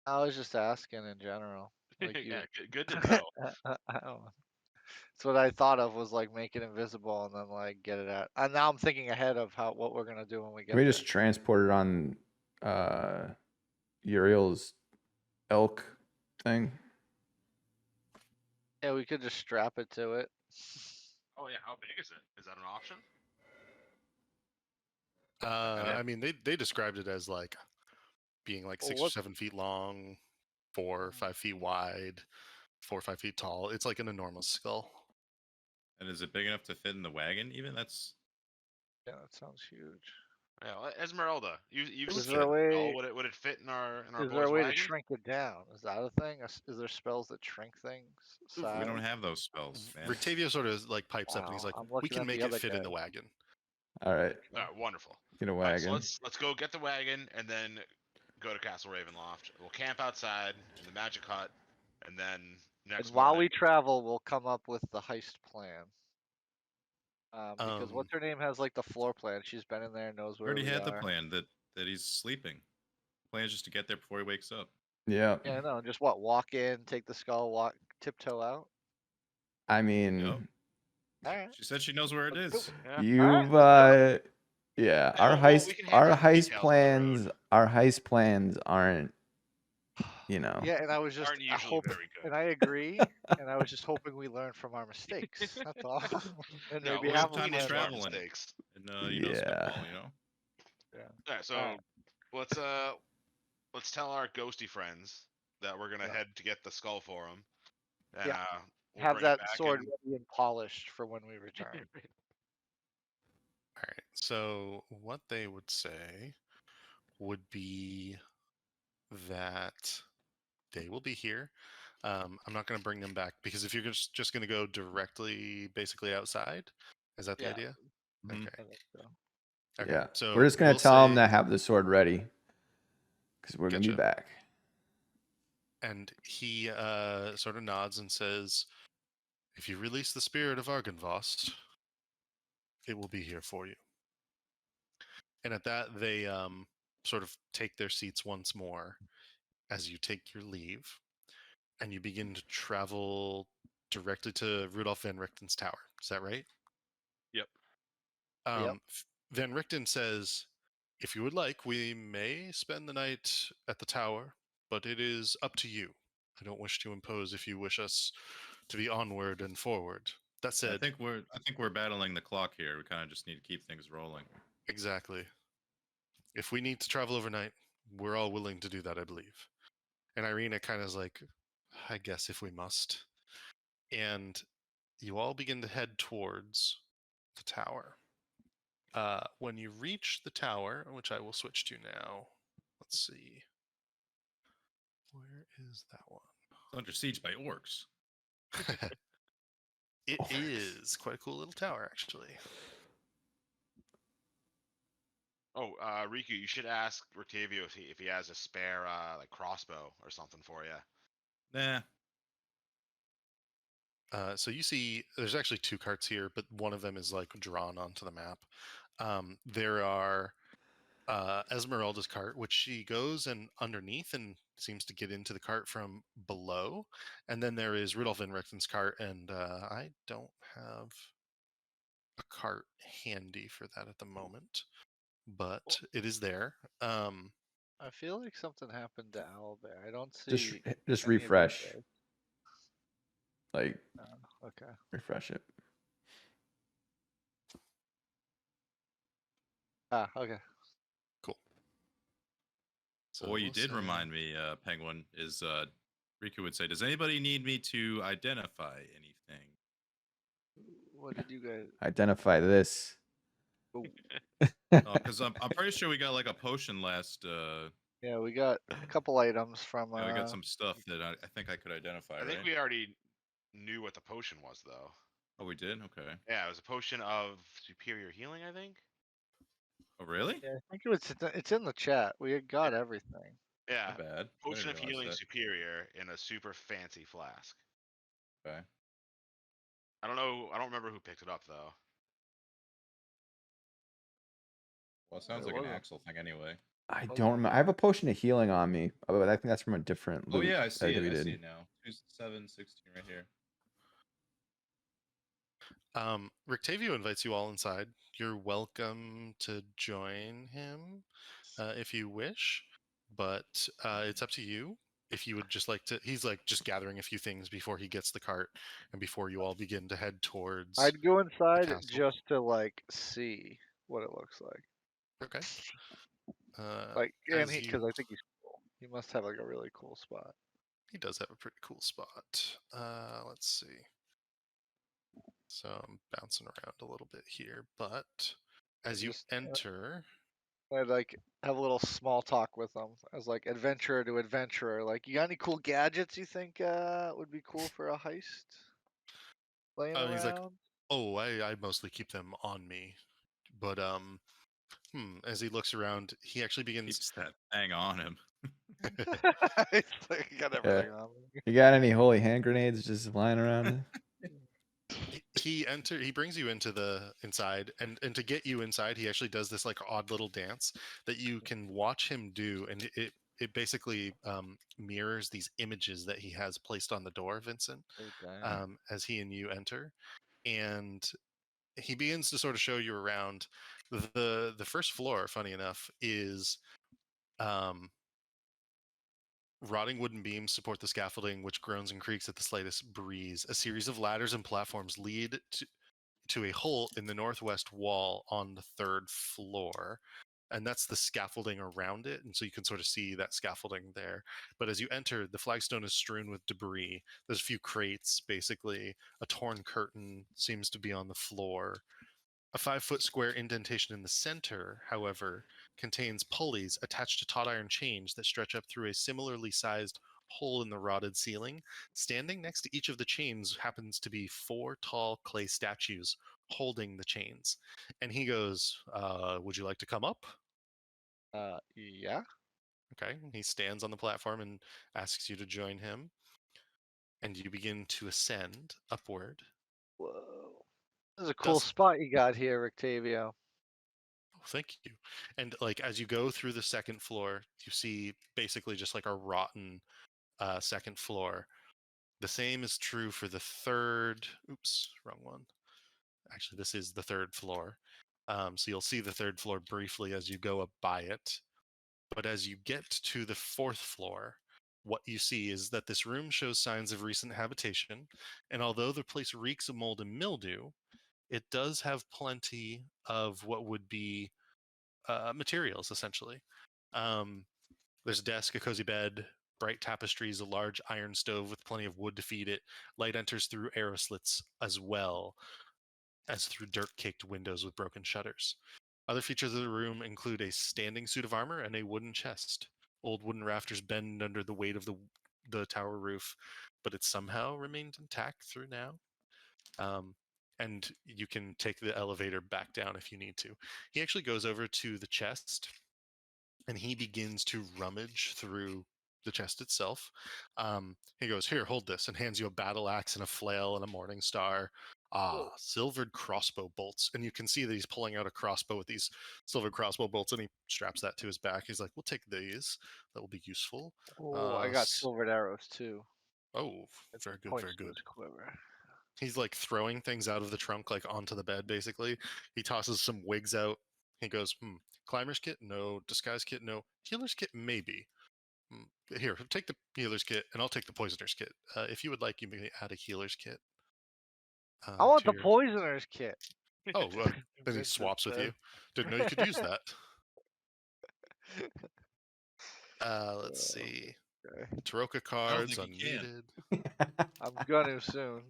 I was just asking in general. Like you, Yeah, good to know. I don't know. That's what I thought of was like make it invisible and then like get it out. And now I'm thinking ahead of what we're gonna do when we get can we there. just transport it on Uriel's elk thing? Yeah, we could just strap it to it. Oh yeah, how big is it? Is that an option? I mean, they described it as like being like Well, 6 or 7 feet long, 4 or 5 feet wide, 4 or 5 feet tall. It's like an enormous skull. And is it big enough to fit in the wagon? Even that's Yeah, that sounds huge. Yeah, well, Esmeralda, you've Is seen there a it. way? Would it fit in our Is there a boy's way to wagon? shrink it down? Is that a thing? Is there spells that shrink things? we Size? don't have those spells, man. Rictavio sort of like pipes up and he's Wow, like, I'm "We looking can at the make it other fit in the guy. wagon." All right, Wonderful. get a All right, so wagon. let's go get the wagon and then go to Castle Ravenloft. We'll camp outside in the Magic Hut, and then And next while morning. we travel, we'll come up with the heist plan. Because Um, what's her name has like the floor plan. She's been in there, knows We where already we had the are. plan that he's sleeping. The plan is just to get there before he wakes up. Yeah. Yeah, I know. And just walk in, take the skull, walk tiptoe out. I mean, Yep. All right. She said she knows where it Let's do is. it. Yeah. you've yeah, our well, we heist can our hammer out the heist details on the road. plans our heist plans aren't, you know. Yeah, and I was just Aren't usually hoping, very good. and I agree, and I was just hoping we learn from our mistakes. That's all. And No, maybe we'll have a time clean to into plan. our travel in it. mistakes. And you know, Yeah. spitball, you know. Yeah. All right, so Alright. let's tell our ghosty friends that we're gonna Yeah. head to get the skull for them, and Yeah. we'll Have bring it that back sword and ready and polished for when we return. all right. So what they would say would be that they will be here. I'm not going to bring them back because if you're just going to go directly, basically outside, is that the Yeah. idea? Mhm. Okay. I think so. Okay. Yeah. So We're just gonna we'll tell them say- to have the sword ready, because we're gonna be Gotcha. back. And he sort of nods and says, "If you release the spirit of Argynvost, it will be here for you." And at that, they sort of take their seats once more as you take your leave, and you begin to travel directly to Rudolf van Richten's tower. Is that right? Yep. Van Richten says, "If you would like, we may spend the night at the tower, but it is up to you. I don't wish to impose if you wish us to be onward and forward." That I said, think we're battling the clock here. We kind of just need to keep things rolling. exactly. If we need to travel overnight, we're all willing to do that, I believe. And Irina kind of is like, "I guess if we must." And you all begin to head towards the tower. When you reach the tower, which I will switch to now, let's see. Where is that one? It's under siege by orcs. It Oh, is quite a cool little tower, actually. Oh, Riku, you should ask Rictavio if he has a spare like crossbow or something for you. Nah. So you see, there's actually two carts here, but one of them is like drawn onto the map. There are Esmeralda's cart, which she goes and underneath and seems to get into the cart from below. And then there is Rudolf van Richten's cart, and I don't have a cart handy for that at the moment, but it is there. I feel like something happened to Owlbear. I don't Just see. just any of you refresh. guys. Like Okay. refresh it. Okay. Cool. So What you we'll did say- remind me, Penguin, is Riku would say, "Does anybody need me to identify anything?" What did you guys? Identify this. Because I'm pretty sure we got like a potion last. Yeah, we got a couple items from. Yeah, we got some stuff that I think I could identify. I Right? think we already knew what the potion was, though. Oh, we did. Okay. Yeah, it was a potion of superior healing, I think. Oh, really? Yeah, I think it's in the chat. We had got everything. Yeah, Not bad. I potion didn't of realize healing that. superior in a super fancy flask. Okay. I don't know. I don't remember who picked it up though. Well, it sounds There like an was a- Axel thing anyway. I Was don't it? remember. I have a potion of healing on me, but I think that's from a different Oh loot yeah, I see that we it. I did. see it now. 2, 7, 16 right here. Rictavio invites you all inside. You're welcome to join him if you wish, but it's up to you. if you would just like to, he's like just gathering a few things before he gets the cart and before you all begin to head towards. I'd go inside castle. just to like see what it looks like. Okay. Like, and as you- because I think he's cool. He must have like a really cool spot. He does have a pretty cool spot. Let's see. So I'm bouncing around a little bit here, but as you Just, enter, I'd like have a little small talk with them as like adventurer to adventurer. Like, you got any cool gadgets you think would be cool for a heist? Laying he's like, around. oh, I mostly keep them on me, but as he looks around, he actually begins. Keeps that thing on him. It's like, I got everything on me. You got any holy hand grenades just lying around? He brings you into the inside, and to get you inside, he actually does this like odd little dance that you can watch him do, and it basically mirrors these images that he has placed on the door, Vincent, as he and you enter, and he begins to sort of show you around. The first floor, funny enough, is rotting wooden beams support the scaffolding, which groans and creaks at the slightest breeze. A series of ladders and platforms lead to a hole in the northwest wall on the third floor. And that's the scaffolding around it. And so you can sort of see that scaffolding there. But as you enter, the flagstone is strewn with debris. There's a few crates, basically. A torn curtain seems to be on the floor. A 5-foot square indentation in the center, however, contains pulleys attached to taut iron chains that stretch up through a similarly sized hole in the rotted ceiling. Standing next to each of the chains happens to be 4 tall clay statues holding the chains. And he goes, would you like to come up? Yeah. Okay. He stands on the platform and asks you to join him. And you begin to ascend upward. Whoa. This is a cool Dust- spot you got here, Octavio. Oh, thank you. And like as you go through the second floor, you see basically just like a rotten second floor. The same is true for the third. Oops, wrong one. Actually, this is the third floor. So you'll see the third floor briefly as you go up by it. But as you get to the fourth floor, what you see is that this room shows signs of recent habitation. And although the place reeks of mold and mildew, it does have plenty of what would be materials, essentially. There's a desk, a cozy bed, bright tapestries, a large iron stove with plenty of wood to feed it. Light enters through arrow slits as well as through dirt-caked windows with broken shutters. Other features of the room include a standing suit of armor and a wooden chest. Old wooden rafters bend under the weight of the tower roof, but it somehow remained intact through now. And you can take the elevator back down if you need to. He actually goes over to the chest and he begins to rummage through the chest itself. He goes, "Here, hold this," and hands you a battle axe and a flail and a morning star. Silvered crossbow bolts. And you can see that he's pulling out a crossbow with these silver crossbow bolts, and he straps that to his back. He's like, "We'll take these. That will be useful." Oh, I got silvered arrows too. Oh, very good, very good. Quiver. He's like throwing things out of the trunk, like onto the bed, basically. He tosses some wigs out. He goes, climber's kit? No. Disguise kit? No. Healer's kit? Maybe. Here, take the healer's kit, and I'll take the poisoner's kit. If you would like, you may add a healer's kit. I want the poisoner's kit. Oh, then he swaps with you. Didn't know you could use that. Let's see. Okay. Taroka cards unneeded. I'm gonna soon.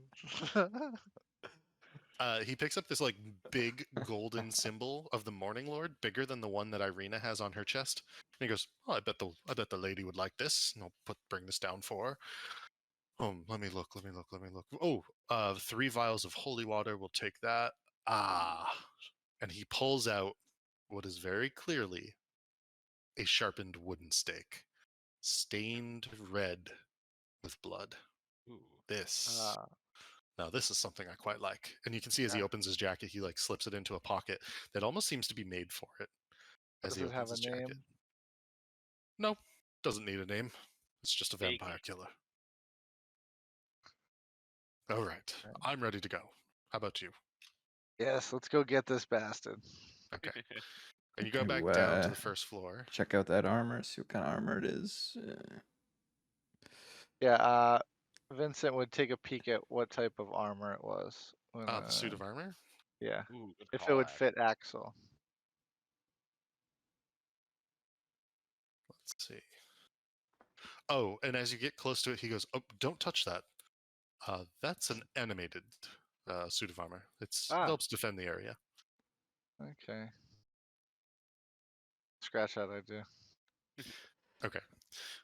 He picks up this like big golden symbol of the Morning Lord, bigger than the one that Irina has on her chest. And he goes, "Oh, I bet the lady would like this." And I'll bring this down for her. Oh, let me look. Oh, 3 vials of holy water. We'll take that. And he pulls out what is very clearly a sharpened wooden stake, stained red with blood. This. Now, this is something I quite like. And you can see as he opens his jacket, he like slips it into a pocket that almost seems to be made for it. As he opens his jacket. No, doesn't need a name. It's just a vampire killer. All right, I'm ready to go. How about you? Yes, let's go get this bastard. Okay. And you go back down to the first floor. Check out that armor. See what kind of armor it is. Yeah. Vincent would take a peek at what type of armor it was. The suit of armor. Yeah. Ooh, good If it call, would Ash. fit Axel. Let's see. Oh, and as you get close to it, he goes, "Oh, don't touch that. That's an animated suit of armor. It helps defend the area." Okay. Scratch that idea. Okay.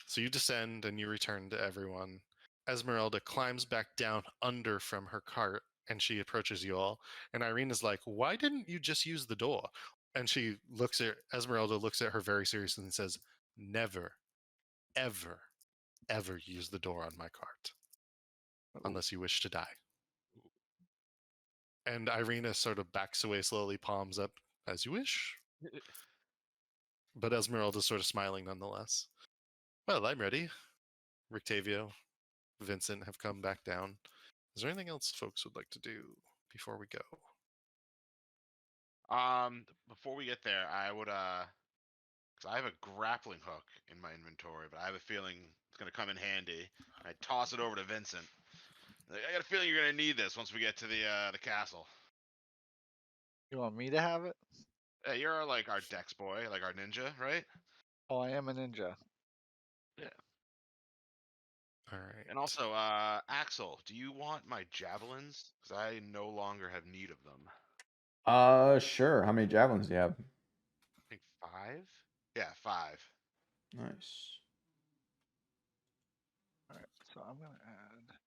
So you descend and you return to everyone. Esmeralda climbs back down under from her cart and she approaches you all. And Irene is like, "Why didn't you just use the door?" And Esmeralda looks at her very seriously and says, "Never, ever, ever use the door on my cart unless you wish to die." And Irina sort of backs away slowly, palms up, "As you wish." But Esmeralda's sort of smiling nonetheless. "Well, I'm ready." Rictavio, Vincent have come back down. Is there anything else folks would like to do before we go? Before we get there, I would because I have a grappling hook in my inventory, but I have a feeling it's gonna come in handy. I toss it over to Vincent. Like, I got a feeling you're gonna need this once we get to the castle. You want me to have it? Hey, you're like our dex boy, like our ninja, right? Oh, I am a ninja. Yeah. All right. And also, Axel, do you want my javelins? Because I no longer have need of them. Sure. How many javelins do you have? I think 5. Yeah, 5. Nice. All right. So I'm gonna add.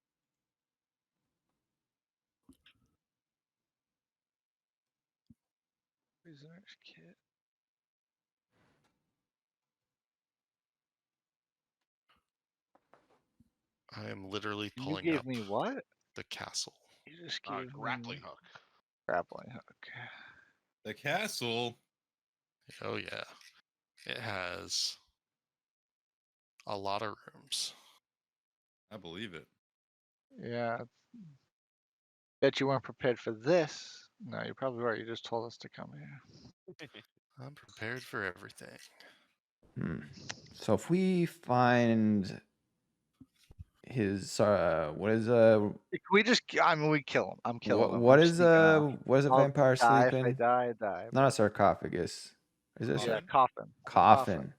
Prisoner's kit. I am literally You pulling gave up me what? the castle. You just gave Grappling me hook. grappling hook. The castle. Oh, yeah. It has a lot of rooms. I believe it. Yeah. Bet you weren't prepared for this. No, you probably were. You just told us to come here. I'm prepared for everything. So if we find his what is If we just, I mean, we kill him. I'm killing him. what I'm is sneaking out. what is a I'll vampire die if I sleeping? die, I die. Not a sarcophagus. Is this Yeah, Coffin? coffin. coffin?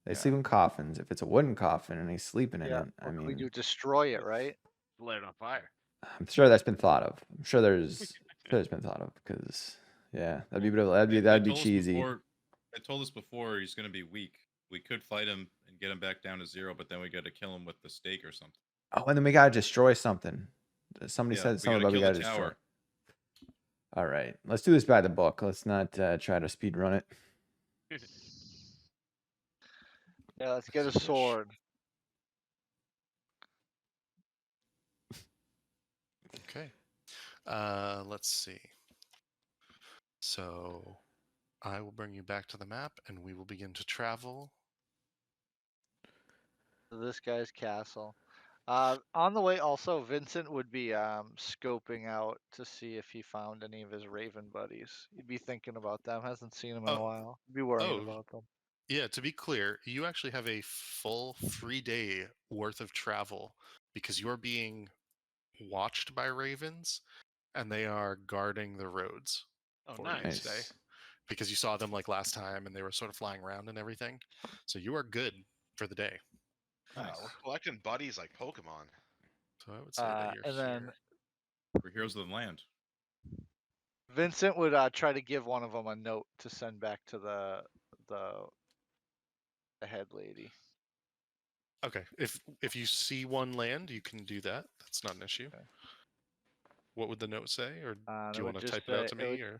They Yeah. sleep in coffins. If it's a wooden coffin and he's sleeping in Yeah. it, I What can we mean, do? Destroy it, right? Light it on fire. I'm sure that's been thought of. I'm sure there's been thought of because yeah, that'd be cheesy. They told us before he's going to be weak. We could fight him and get him back down to 0, but then we got to kill him with the stake or something. Oh, and then we gotta destroy something. Somebody said we something gotta about we kill the gotta destroy. tower. All right, let's do this by the book. Let's not try to speed run it. Yeah, let's get a As you wish. sword. Okay. Let's see. So I will bring you back to the map and we will begin to travel. To this guy's castle. On the way, also, Vincent would be scoping out to see if he found any of his Raven buddies. He'd be thinking about them. Hasn't seen them in a while. He'd be worrying about them. Yeah, to be clear, you actually have a full 3-day worth of travel because you're being watched by ravens and they are guarding the roads Oh, for nice. you today. Because you saw them like last time and they were sort of flying around and everything. So you are good for the day. Nice. We're collecting buddies like Pokemon. So I would say that you're And then here. We're heroes of the land. Vincent would try to give one of them a note to send back to the head lady. Okay. If you see one land, you can do that. That's not an issue. Okay. What would the note say? Or do It you would want to just type it out say- to it me? would- Or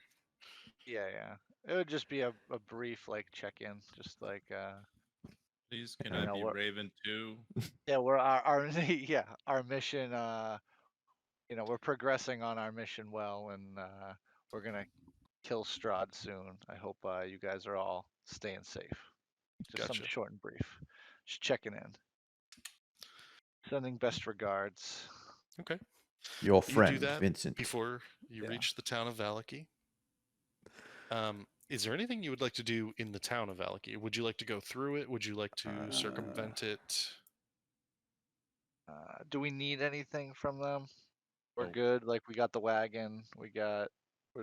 Yeah. It would just be a brief like check-in, just like Please, can You I know be what- Raven too? yeah, we're our yeah, our mission we're progressing on our mission well, and we're gonna kill Strahd soon. I hope you guys are all staying safe. Just something Gotcha. short and brief. Just checking in. Sending best regards. Okay. Your You friend do that Vincent. before you Yeah. reach the town of Valaki. Is there anything you would like to do in the town of Valaki? Would you like to go through it? Would you like to circumvent it? Do we need anything from them? We're Nope. good. Like we got the wagon. We're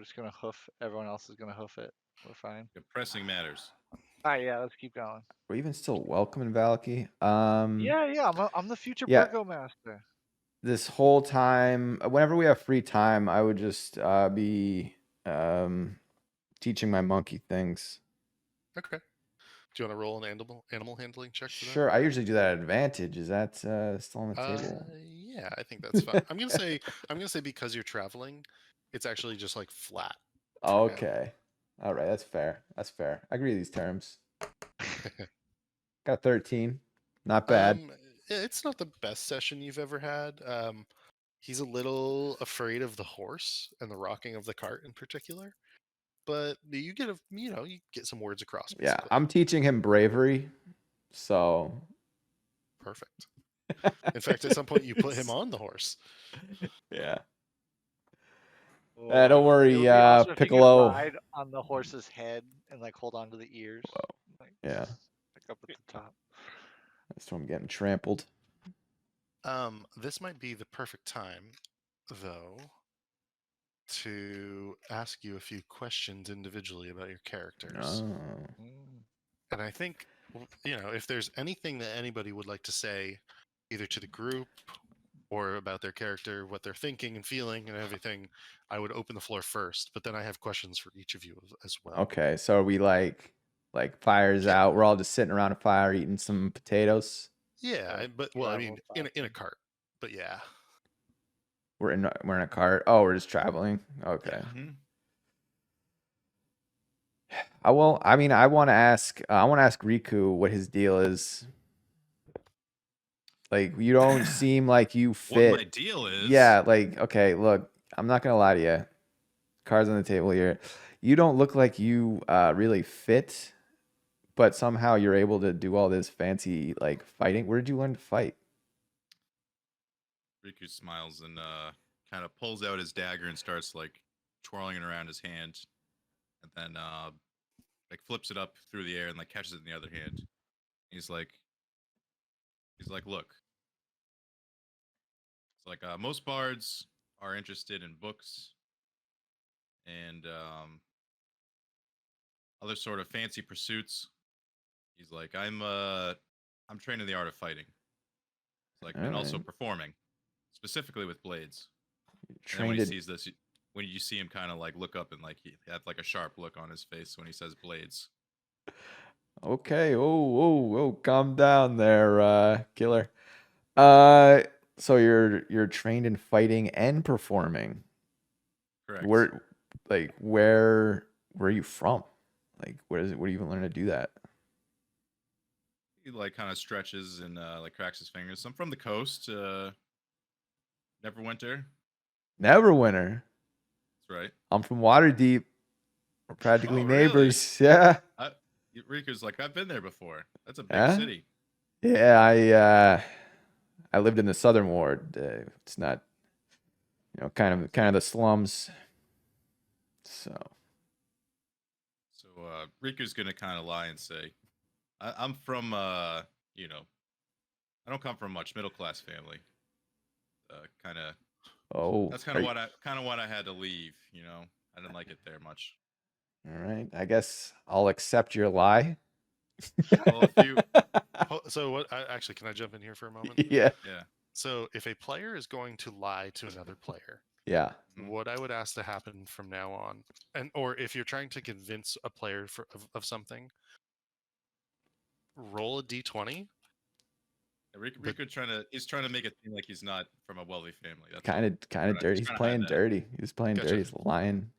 just gonna hoof. Everyone else is gonna hoof it. We're fine. The pressing matters. All right, yeah. Let's keep going. We're even still welcome in Valky. Yeah. I'm the future yeah. burgomaster. This whole time, whenever we have free time, I would just be teaching my monkey things. Okay. Do you want to roll an animal handling check for that? Sure, I usually do that at advantage. Is that still on the table? Yeah, I think that's fine. I'm gonna say because you're traveling, it's actually just like flat. for him. Okay. All right, that's fair. That's fair. I agree with these terms. Got 13. Not bad. It's not the best session you've ever had. He's a little afraid of the horse and the rocking of the cart in particular, but you get some words across. Yeah, Basically. I'm teaching him bravery. So Perfect. In fact, at some point you put him on the horse. yeah. Or don't worry, it would be awesome if you could Piccolo. ride on the horse's head and like hold on to the ears. Like, Yeah. Like up at the top. That's why I'm getting trampled. This might be the perfect time, though, to ask you a few questions individually about your characters. Oh. And I think, if there's anything that anybody would like to say, either to the group or about their character, what they're thinking and feeling and everything, I would open the floor first. But then I have questions for each of you as well. Okay, so are we like fires out? We're all just sitting around a fire eating some potatoes. Yeah, but I mean, travel in a cart. But yeah. We're in a cart. Oh, we're just traveling. Okay. Yeah. Mm-hmm. I want to ask Riku what his deal is. Like, you don't seem like you fit. What my deal is? Yeah, like, okay, look, I'm not gonna lie to you. Cards on the table here. You don't look like you really fit, but somehow you're able to do all this fancy like fighting. Where did you learn to fight? Riku smiles and kind of pulls out his dagger and starts like twirling it around his hand, and then like flips it up through the air and like catches it in the other hand. He's like, look. It's like most bards are interested in books and other sort of fancy pursuits. He's like, I'm trained in the art of fighting. It's like, and also performing, specifically with blades. And then when he sees this, when you see him kind of like look up and like he had like a sharp look on his face when he says blades. Okay. Oh, calm down there, killer. So you're trained in fighting and performing. Correct. Where are you from? Like, where do you even learn to do that? He like kind of stretches and like cracks his fingers. I'm from the coast, Neverwinter. Neverwinter. That's right. I'm from Waterdeep. We're practically Oh, really? neighbors. Yeah. Riku's like, I've been there before. That's a big Yeah? city. Yeah, I lived in the southern ward. It's not, kind of the slums. So Riku's gonna kind of lie and say, I'm from, I don't come from much middle class family. Kind of. Oh, That's kind of what I had to leave. I didn't like it there much. All right, I guess I'll accept your lie. Well, if you, So what? Actually, can I jump in here for a moment? Yeah. So if a player is going to lie to another player, Yeah. what I would ask to happen from now on, or if you're trying to convince a player of something, roll a d20. Riku he's trying to make it seem like he's not from a wealthy family. That's Kind of dirty. He's playing dirty. He was playing dirty. He's lying.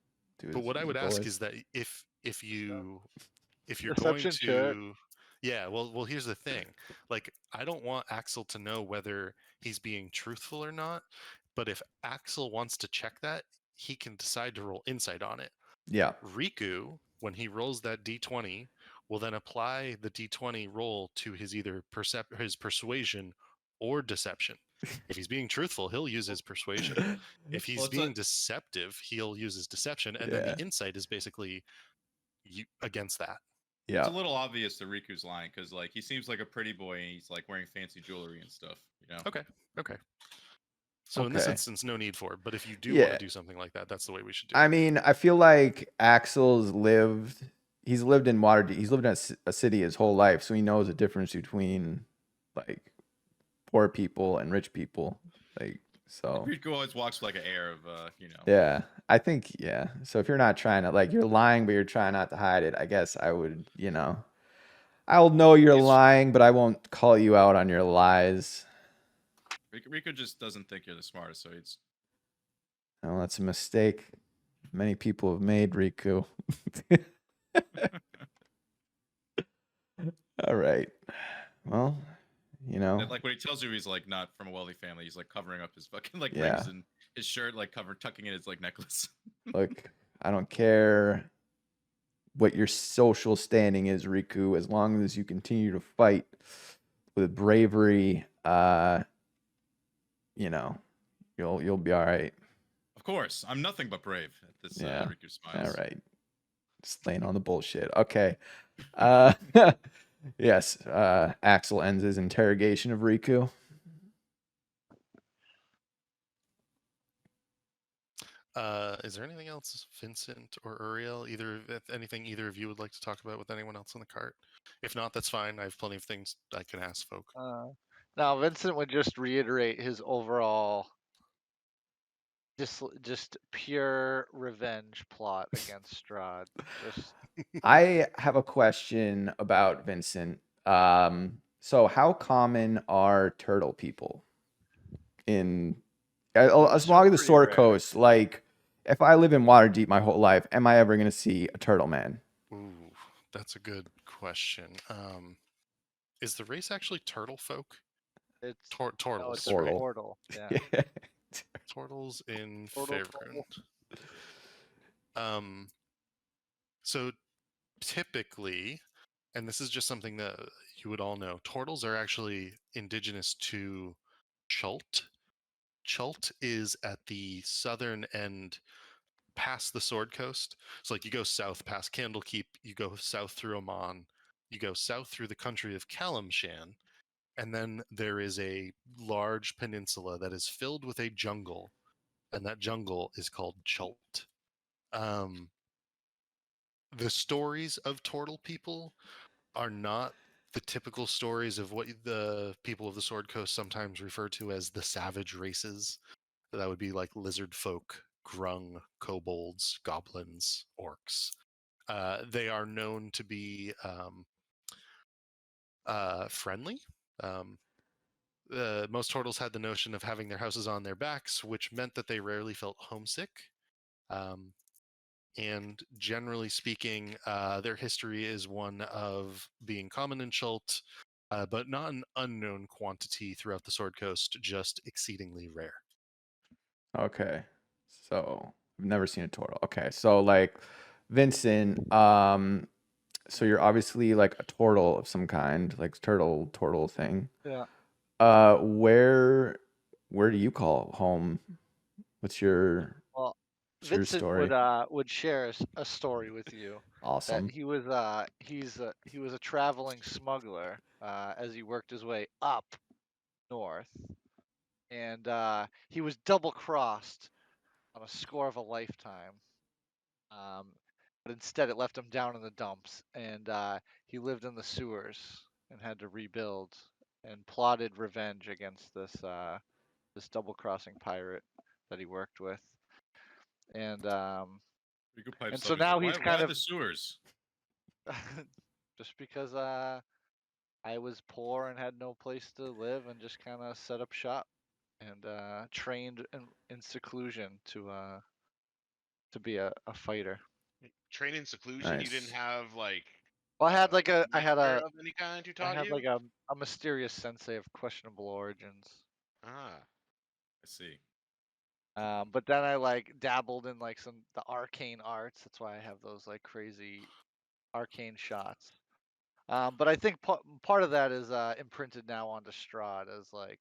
But what I would ask is that if you're Deception going check. to, yeah, well, here's the thing. Like, I don't want Axel to know whether he's being truthful or not. But if Axel wants to check that, he can decide to roll insight on it. Yeah. Riku, when he rolls that d20, will then apply the d20 roll to his either his persuasion or deception. If he's being truthful, he'll use his persuasion. If he's being deceptive, he'll use his deception, and then the insight is basically against that. Yeah. It's a little obvious that Riku's lying because like he seems like a pretty boy and he's like wearing fancy jewelry and stuff. Okay. So in this Okay. instance, no need for it. But if you do want Yeah. to do something like that, that's the way we should do I it. mean, I feel like Axel's lived. He's lived in Waterdeep. He's lived in a city his whole life, so he knows the difference between like poor people and rich people. Like so. Rico always walks with like an air of, you know. Yeah, I think yeah. So if you're not trying to like you're lying, but you're trying not to hide it, I guess I would, I'll know you're He's- lying, but I won't call you out on your lies. Rico just doesn't think you're the smartest, so it's No, that's a mistake many people have made, Riku. All right. Well, like when he tells you he's like not from a wealthy family, he's like covering up his fucking like Yeah. rings and his shirt, like tucking in his like necklace. look, I don't care what your social standing is, Riku, as long as you continue to fight with bravery, you'll be all right. Of course, I'm nothing but brave. This Yeah. Rico smiles. All right. Just laying on the bullshit. Okay. Yes. Axel ends his interrogation of Riku. Is there anything else, Vincent or Uriel? Anything either of you would like to talk about with anyone else in the cart? If not, that's fine. I have plenty of things I can ask folk. Now Vincent would just reiterate his overall just pure revenge plot against Strahd. Just I have a question about Vincent. So how common are turtle people in as long as the pretty Sword rare. Coast? Like, if I live in Waterdeep my whole life, am I ever going to see a turtle man? Ooh, that's a good question. Is the race actually turtle folk? it's Tortles. no, it's Turtle. a portal. Yeah. Turtles in Turtle. Faerun. So typically, and this is just something that you would all know, turtles are actually indigenous to Chult. Chult is at the southern end past the Sword Coast. So like you go south past Candlekeep, you go south through Oman, you go south through the country of Kalimshan, and then there is a large peninsula that is filled with a jungle, and that jungle is called Chult. The stories of turtle people are not the typical stories of what the people of the Sword Coast sometimes refer to as the savage races. That would be like lizard folk, grung, kobolds, goblins, orcs. They are known to be friendly. Most turtles had the notion of having their houses on their backs, which meant that they rarely felt homesick. And generally speaking, their history is one of being common in Chult, but not an unknown quantity throughout the Sword Coast, just exceedingly rare. Okay. So I've never seen a turtle. Okay. So like Vincent, so you're obviously like a turtle of some kind, like turtle thing. Yeah. Where do you call home? What's your Well, your Vincent story? would share a story with you that Awesome. he was he was a traveling smuggler as he worked his way up north, and he was double crossed on a score of a lifetime. Um, but instead, it left him down in the dumps, and he lived in the sewers and had to rebuild and plotted revenge against this double crossing pirate that he worked with, and Rico pipes and up. so He's like, now he's kind why of the sewers? just because I was poor and had no place to live and just kind of set up shop and trained in seclusion to be a fighter. Train in seclusion. You didn't Nice. have like Well, I had like a mentor of any kind who I taught had you. like a mysterious sensei of questionable origins. Ah, I see. But then I like dabbled in like the arcane arts. That's why I have those like crazy arcane shots. But I think part of that is imprinted now onto Strahd as like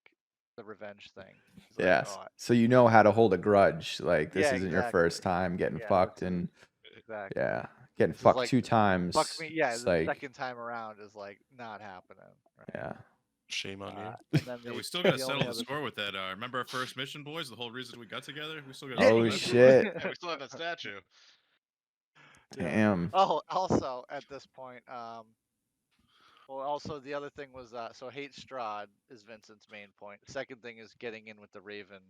the revenge thing. He's like, Yes. oh, So you know how to hold a grudge. Like this yeah, isn't your exactly. first time getting Yeah, fucked this is and exactly. yeah, getting This is fucked like 2 times. fuck me. Yeah, It's the like second time around is like not happening. Right? yeah. Shame on you. And then Yeah, the, we still got to the settle only the other score with that. Remember our first mission, boys? The whole reason we got together? We still got to Yeah, settle Oh that score. shit! Yeah, we still have that statue. Yeah. Damn. Oh, also at this point, well, also the other thing was so hate Strahd is Vincent's main point. The second thing is getting in with the Raven,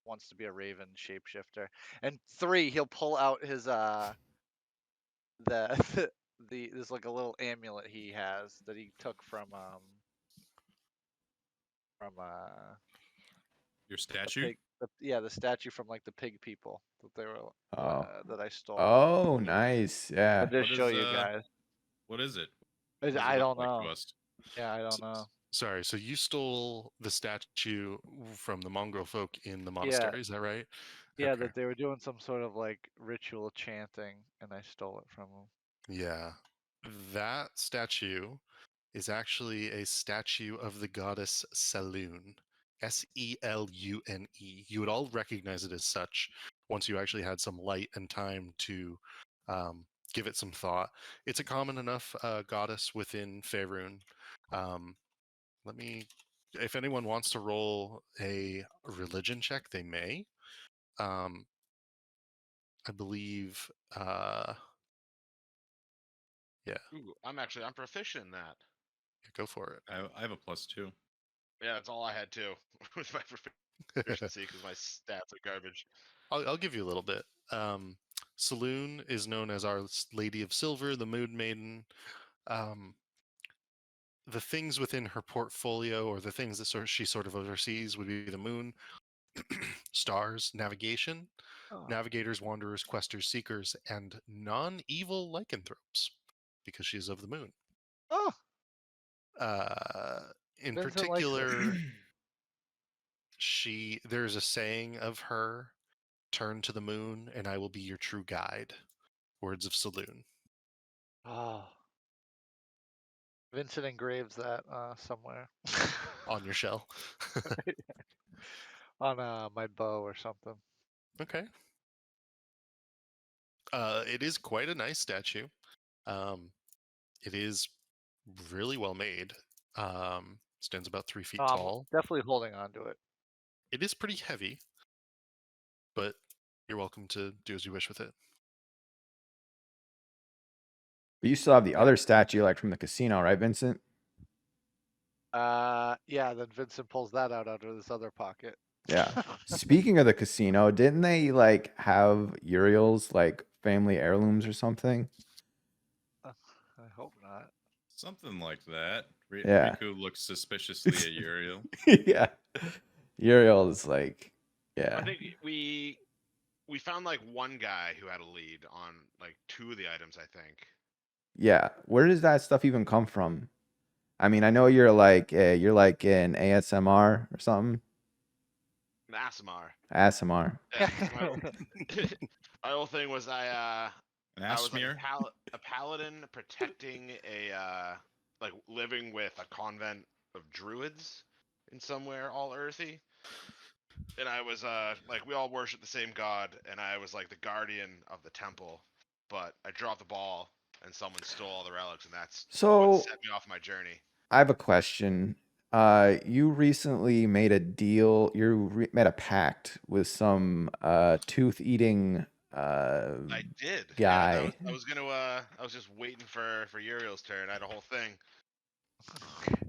wants to be a Raven shapeshifter, and 3, he'll pull out his the there's like a little amulet he has that he took from Your the statue? pig, the statue from like the pig people that they were Oh. that I stole. Oh, nice. Yeah. I'll just What show is you guys. what is it? What does it I look don't like to know. us? Yeah, I don't S- know. Sorry, so you stole the statue from the mongrel folk in the Yeah. monastery, is that right? Yeah, Okay. that they were doing some sort of like ritual chanting, and I stole it from them. Yeah. That statue is actually a statue of the goddess Selune. Selune. You would all recognize it as such once you actually had some light and time to give it some thought. It's a common enough goddess within Faerun. Um, let me, if anyone wants to roll a religion check, they may. I believe, yeah, Ooh, I'm proficient in that. go for it. I have a +2. Yeah, that's all I had too with my proficiency because my stats are garbage. I'll give you a little bit. Saloon is known as Our Lady of Silver, the Moon Maiden. Um, the things within her portfolio, or the things that she sort of oversees, would be the moon, stars, navigation, Oh. navigators, wanderers, questers, seekers, and non-evil lycanthropes, because she's of the moon. Oh, In Vincent likes it. particular, there's a saying of her: "Turn to the moon, and I will be your true guide." Words of Saloon. Oh. Vincent engraves that somewhere On your shell. on my bow or something. Okay. It is quite a nice statue. It is really well made. Stands about 3 feet I'm tall. definitely holding on to it. It is pretty heavy, but you're welcome to do as you wish with it. But you still have the other statue, like from the casino, right, Vincent? Yeah, then Vincent pulls that out of his other pocket. Yeah. Speaking of the casino, didn't they like have Uriel's like family heirlooms or something? I hope not. Something like that. Yeah. Riku looks suspiciously at Uriel. Yeah. Uriel is like, I yeah. think we found like one guy who had a lead on like 2 of the items. I think. Yeah. Where does that stuff even come from? I mean, I know you're like an ASMR or something. Asimar. ASMR. Yeah, 'cause my whole thing was I was like Asmir? a paladin protecting a like living with a convent of druids in somewhere all earthy. And I was like we all worship the same god and I was like the guardian of the temple, but I dropped the ball and someone stole all the relics and that's what So set me off my journey. I have a question. You recently made a deal. Made a pact with some tooth-eating I did. Yeah, guy. I was gonna I was just waiting for Uriel's turn. I had a whole thing.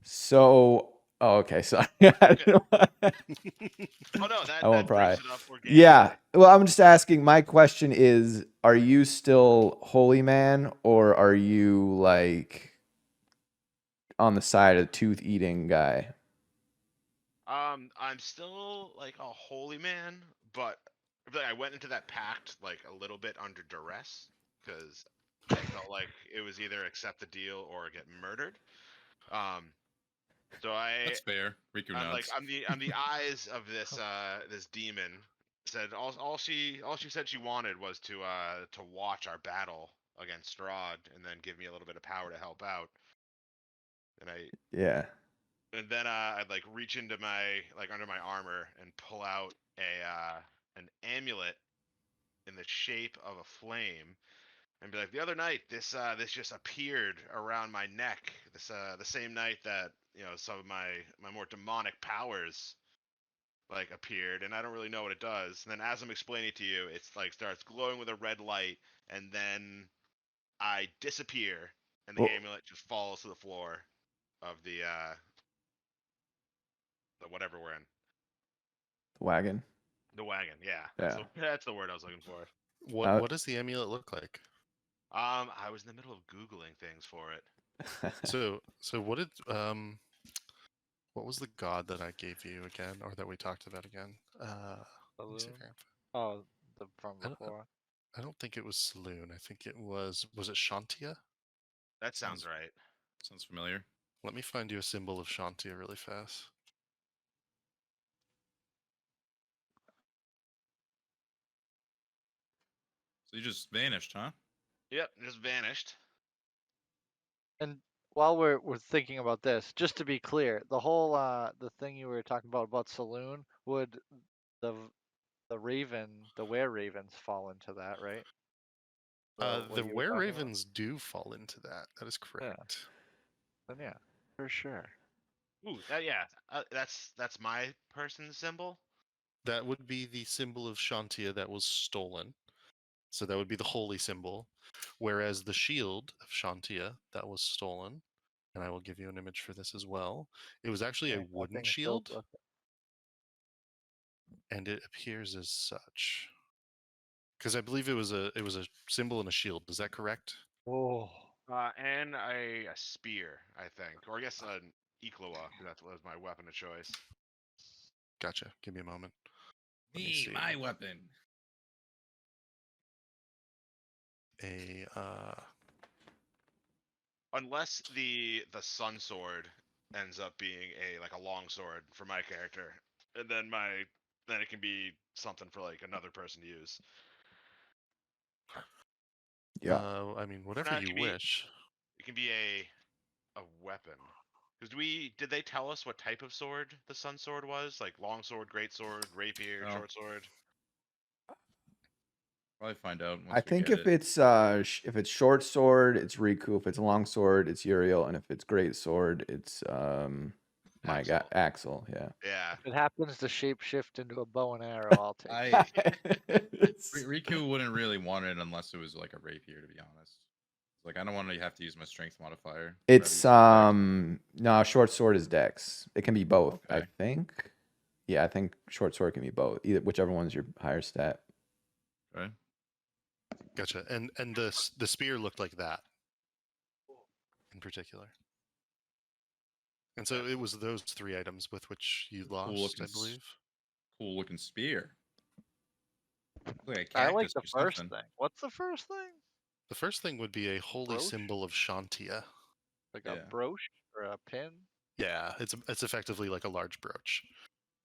So, oh, okay. Sorry. I didn't know- Oh no, I won't that brings pry. it up organically. Yeah. Well, I'm just asking. My question is: are you still holy man, or are you like on the side of the tooth-eating guy? I'm still like a holy man, but I feel like I went into that pact like a little bit under duress because I felt like it was either accept the deal or get murdered. Um, so That's fair. Riku I'm like nods. I'm the eyes of this this demon. Said all she said she wanted was to watch our battle against Strahd and then give me a little bit of power to help out. And Yeah. I'd like reach into my like under my armor and pull out an amulet in the shape of a flame and be like, the other night this just appeared around my neck. The same night that some of my more demonic powers like appeared, and I don't really know what it does. And then as I'm explaining it to you, it's like starts glowing with a red light, and then I disappear, and the Whoa. amulet just falls to the floor of the whatever we're in. The wagon. The wagon, yeah. Yeah. That's the word I was looking for. What does the amulet look like? I was in the middle of Googling things for it. So what was the god that I gave you again, or that we talked about again? Let me see if I Saloon? can Oh, from I don't- before. I don't think it was Saloon. I think it was it Shantia? That sounds right. Sounds familiar. Let me find you a symbol of Shantia really fast. So you just vanished, huh? Yep, just vanished. And while we're thinking about this, just to be clear, the whole the thing you were talking about Saloon, would the the were ravens fall into that, right? The what you were were talking about? ravens do fall into that. That is correct. Then yeah, for sure. Ooh, that's my person's symbol. That would be the symbol of Shantia that was stolen. So that would be the holy symbol. Whereas the shield of Shantia that was stolen, and I will give you an image for this as well. It was actually a That wooden thing is still shield, and it appears as such. Because I believe it was a symbol and a shield. Is that correct? Oh, And a spear, I think, or I guess an Ikloa, because that was my weapon of choice. Gotcha. Give me a moment. Let me Me, see. my weapon. Unless the sun sword ends up being a long sword for my character, and then it can be something for like another person to use. Yeah. I mean, whatever No, you wish. It can be a weapon. Because did they tell us what type of sword the sun sword was? Like long sword, great sword, rapier, No. short sword. Probably find out I once we think get if it. it's short sword, it's Riku. If it's long sword, it's Uriel, and if it's great sword, it's my guy Axel. Axel. Yeah. Yeah. if it happens to shapeshift into a bow and arrow, I'll take it. Riku wouldn't really want it unless it was like a rapier, to be honest. Like I don't want to have to use my strength modifier. I'd rather It's use my dex. no, short sword is Dex. It can be both, I Okay. think. Yeah, I think short sword can be both. Either whichever one's your higher stat. Okay. Gotcha. And the spear looked like that in particular. And so it was those three items with which you lost, I believe. Cool looking spear. Looks like a I like cactus the or first something. thing. What's the first thing? The first thing would be a holy Brooch? symbol of Shantia. Like a Yeah. brooch or a pin? Yeah, it's effectively like a large brooch.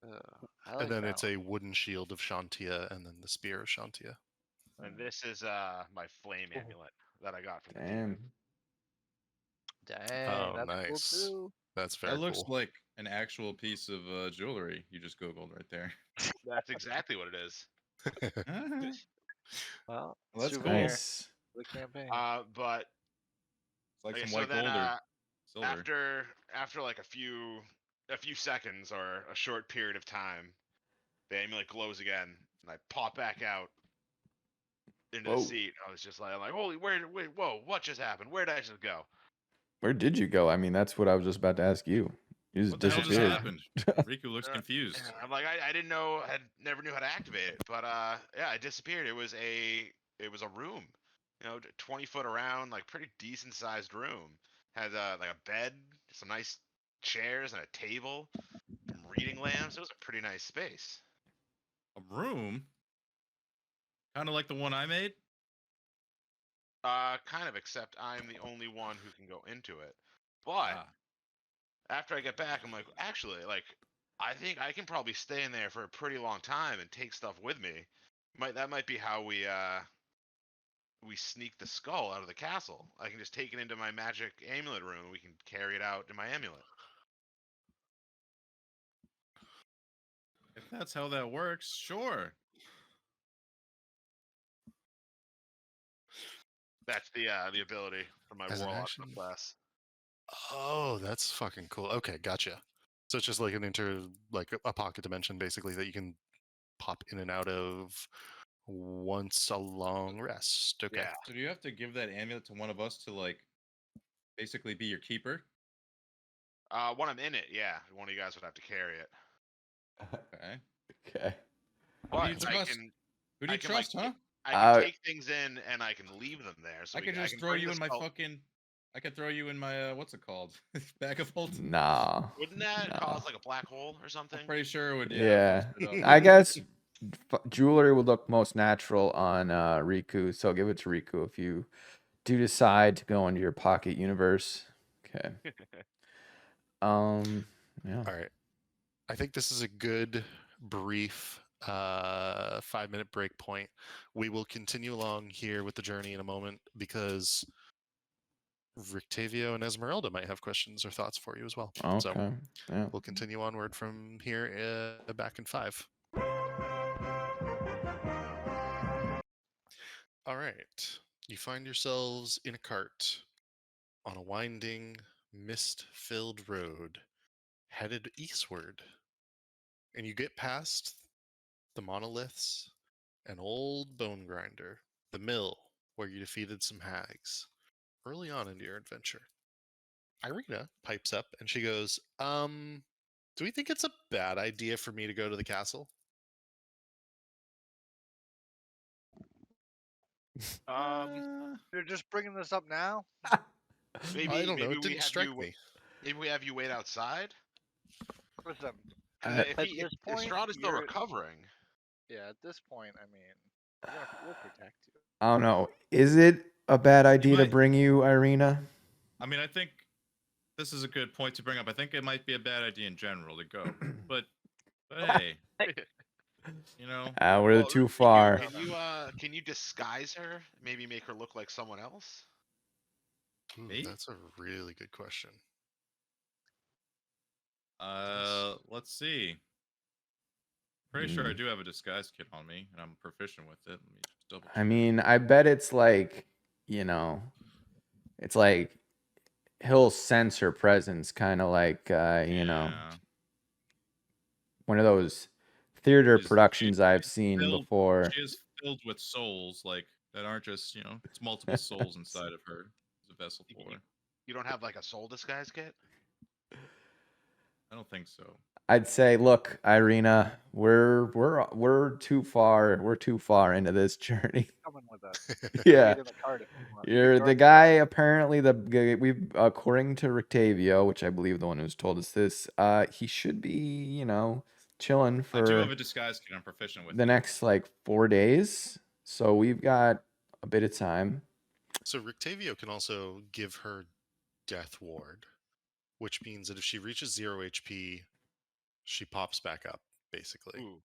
I like And then that it's a wooden shield of Shantia, and then the spear of Shantia. And this is my flame amulet that I got from the demon. Damn. Dang, Oh, that's cool nice. too. That's very That looks cool. like an actual piece of jewelry you just googled right there. That's exactly what it is. Well, Well, that's cool. souvenir Nice. for the campaign. But It's like okay, some so white then gold or silver. after like a few seconds or a short period of time, the amulet glows again, and I pop back out into the Whoa. seat. I was just like, holy, wait, whoa, what just happened? Where did I just go? Where did you go? I mean, that's what I was just about to ask you. You just What the hell just disappeared. happened? Riku looks confused. Yeah, I'm like, I didn't know, I never knew how to activate it, but yeah, I disappeared. It was a room, 20 foot around, like pretty decent sized room. Had like a bed, some nice chairs, and a table, some reading lamps. It was a pretty nice space. A room? Kind of like the one I made? Kind of, except I'm the only one who can go into it. But Ah. after I get back, I'm like, actually, like, I think I can probably stay in there for a pretty long time and take stuff with me. That might be how we sneak the skull out of the castle. I can just take it into my magic amulet room. We can carry it out in my amulet. If that's how that works, sure. That's the ability for my As an warlock action? class. Oh, that's fucking cool. Okay, gotcha. So it's just like a pocket dimension basically that you can pop in and out of once a long rest. Okay. Yeah. So do you have to give that amulet to one of us to like basically be your keeper? When I'm in it, yeah, one of you guys would have to carry it. Okay. Okay. Who do But you trust? Who do I you can like trust, huh? I can take things in and I can leave them there. So I could I just can throw bring you the in my spell. fucking. I could throw you in my what's it called? Bag of holding. No. Wouldn't that No. cause like a black hole or I'm something? pretty sure it would. Yeah. Fuck it up. I guess jewelry would look most natural on Riku, so give it to Riku if you do decide to go into your pocket universe. Okay. Yeah. All right. I think this is a good brief 5-minute break point. We will continue along here with the journey in a moment because Rictavio and Esmeralda might have questions or thoughts for you as well. So Okay. Yeah. we'll continue onward from here back in 5. All right. You find yourselves in a cart on a winding, mist-filled road headed eastward. And you get past the monoliths, an old bone grinder, the mill where you defeated some hags early on into your adventure. Irina pipes up and she goes, do we think it's a bad idea for me to go to the castle? You're just bringing this up now? Maybe I don't know. maybe It we didn't have strike you me. maybe we have you wait outside. Listen, Because Uh, if at he this if point, Strahd is still you're recovering, yeah. At this point, I mean, we'll protect you. I don't know. Is it a bad idea to might- bring you, Irina? I mean, I think this is a good point to bring up. I think it might be a bad idea in general to go, but hey, you know, We're well, too Riku, far. can you disguise her? Maybe make her look like someone else? Me? That's a really good question. let's see. Pretty sure I Mm. do have a disguise kit on me, and I'm proficient with it. Let me just double check. I mean, I bet it's like, it's like he'll sense her presence, kind of like, Yeah. one of those theater She's productions I've seen filled. before. She is filled with souls, like that aren't just it's multiple souls inside of her. There's a vessel You, for you, her. you don't have like a soul disguise kit? I don't think so. I'd say, look, Irina, we're too far. We're too far into this journey. Coming with us. Yeah. Wait in the cart if you want. You're You're the guy. Apparently, we've according to Rictavio, which I believe the one who's told us this. He should be, chilling I do have for a disguise kit. I'm proficient with the it. next like 4 days. So we've got a bit of time. So Rictavio can also give her death ward, which means that if she reaches 0 HP, she pops back up, basically. Ooh,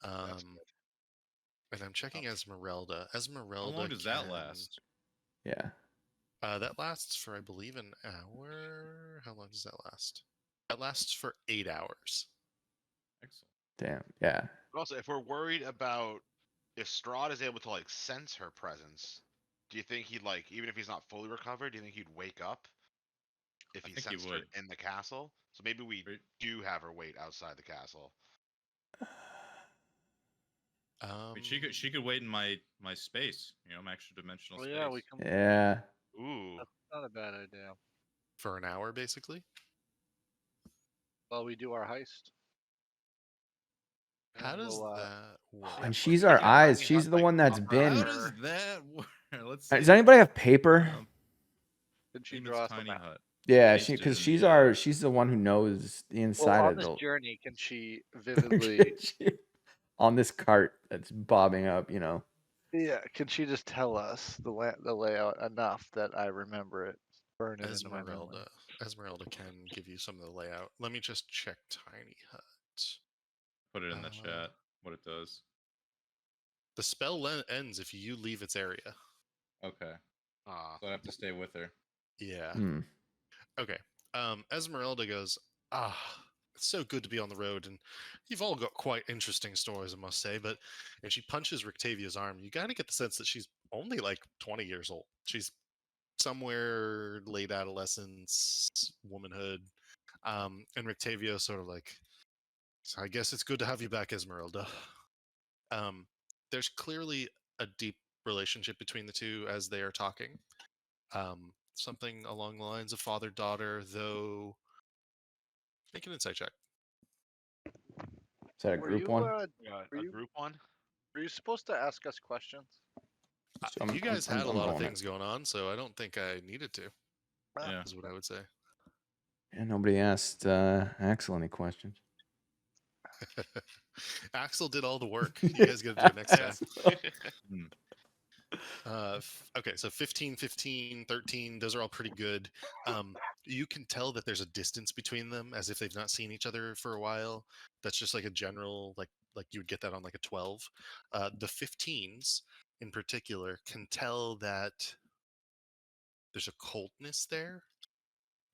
that's Um, good. and I'm checking Esmeralda. How Esmeralda long does that can- last? Yeah. That lasts for, I believe, an hour. How long does that last? That lasts for 8 hours. Excellent. Damn. Yeah. But also, if we're worried about if Strahd is able to like sense her presence, do you think he'd like even if he's not fully recovered, do you think he'd wake up if I E he think he sensed her would. in the castle? So maybe we Right. do have her wait outside the castle. I mean, she could wait in my space. My extra dimensional Well, space. yeah, we can. Yeah. Ooh, That's not a bad idea. for an hour, basically. While we do our heist. How And does we'll, that work? And We're she's our taking a eyes. tiny She's hut, the like, one that's upper been. How upper- does that work? Let's see. Does anybody have paper? Did she Damon's draw us a tiny map? hut. Yeah, pasted because in she's the, she's the one who knows the Well, inside on of this the journey, can she vividly? on this cart that's bobbing up. Yeah, can she just tell us the layout enough that I remember it burning into my memory? Esmeralda can give you some of the layout. Let me just check Tiny Hut. put it in the Uh, chat. What it does. The spell ends if you leave its area. Okay. Ah, So I have to stay with her. Yeah. Hmm. Okay. Esmeralda goes, it's so good to be on the road, and you've all got quite interesting stories, I must say. And she punches Rictavio's arm. You kind of get the sense that she's only like 20 years old. She's somewhere late adolescence, womanhood. And Rictavio sort of like, so I guess it's good to have you back, Esmeralda. There's clearly a deep relationship between the two as they are talking. Something along the lines of father-daughter, though. Make an insight check. Is that a Were group you one? Yeah, were a you group one. were you supposed to ask us questions? So I'm- You guys I'm had a lot of going it. things going on, so I don't think I needed to. Yeah. Is what I would say. And nobody asked Axel any questions. Axel did all the work. You guys got to do it next time. Hmm. Okay, so 15, 15, 13, those are all pretty good. You can tell that there's a distance between them as if they've not seen each other for a while. That's just like a general, like you would get that on like a 12. The 15s in particular can tell that there's a coldness there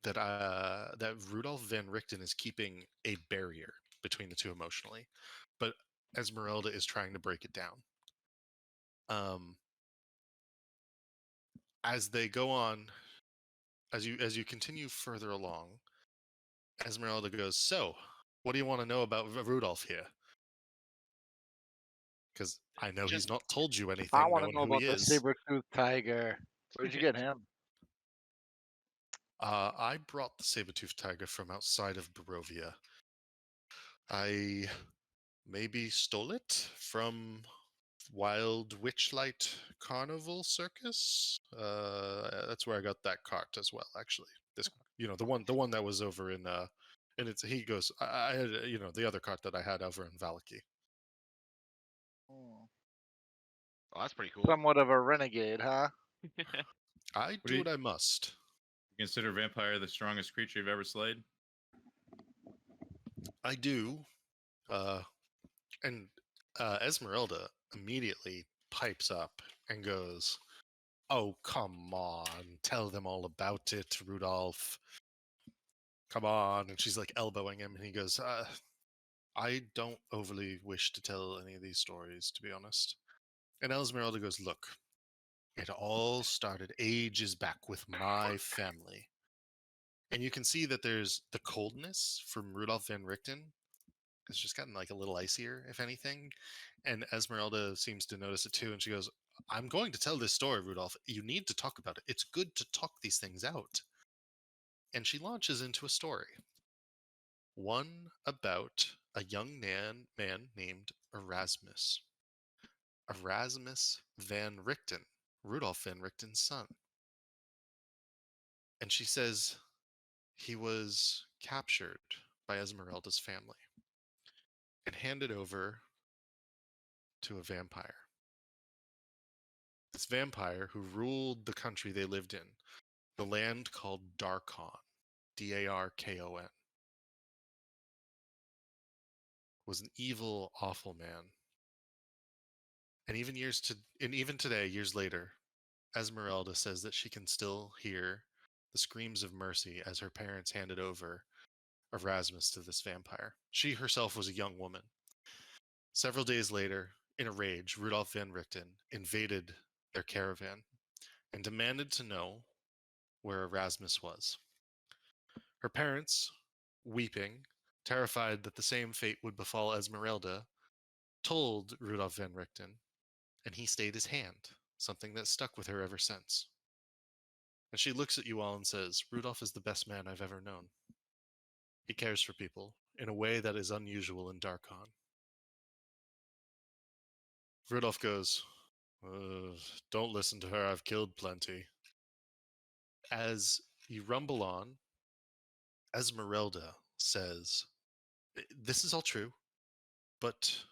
that Rudolph Van Richten is keeping a barrier between the two emotionally, but Esmeralda is trying to break it down. As they go on, as you continue further along, Esmeralda goes, "So, what do you want to know about Rudolph here? Because I know he's Just not told you I anything, want to knowing know who about he the is." saber-toothed tiger. Where'd you get him? I brought the saber-toothed tiger from outside of Barovia. I maybe stole it from Wild Witchlight Carnival Circus. That's where I got that cart as well. Actually, this, the one that was over in and he goes, I had, the other cart that I had over in Valaki. Hmm. oh, that's pretty cool. Somewhat of a renegade, huh? I do do you- what I must. You consider vampire the strongest creature you've ever slayed? I do. And Esmeralda immediately pipes up and goes, "Oh, come on, tell them all about it, Rudolph. Come on." And she's like elbowing him, and he goes, "I don't overly wish to tell any of these stories, to be honest." And Esmeralda goes, "Look, it all started ages back with my family." And you can see that there's the coldness from Rudolph Van Richten. It's just gotten like a little icier, if anything. And Esmeralda seems to notice it too. And she goes, "I'm going to tell this story, Rudolph. You need to talk about it. It's good to talk these things out." And she launches into a story. One about a young man named Erasmus. Erasmus Van Richten, Rudolph Van Richten's son. And she says he was captured by Esmeralda's family and handed over to a vampire. This vampire who ruled the country they lived in, the land called Darkon, Darkon, was an evil, awful man. And even today, years later, Esmeralda says that she can still hear the screams of mercy as her parents handed over Erasmus to this vampire. She herself was a young woman. Several days later, in a rage, Rudolf van Richten invaded their caravan and demanded to know where Erasmus was. Her parents, weeping, terrified that the same fate would befall Esmeralda, told Rudolf van Richten, and he stayed his hand, something that stuck with her ever since. And she looks at you all and says, "Rudolph is the best man I've ever known. He cares for people in a way that is unusual in Darkon." Rudolph goes, "Don't listen to her, I've killed plenty." As you rumble on, Esmeralda says, "This is all true, but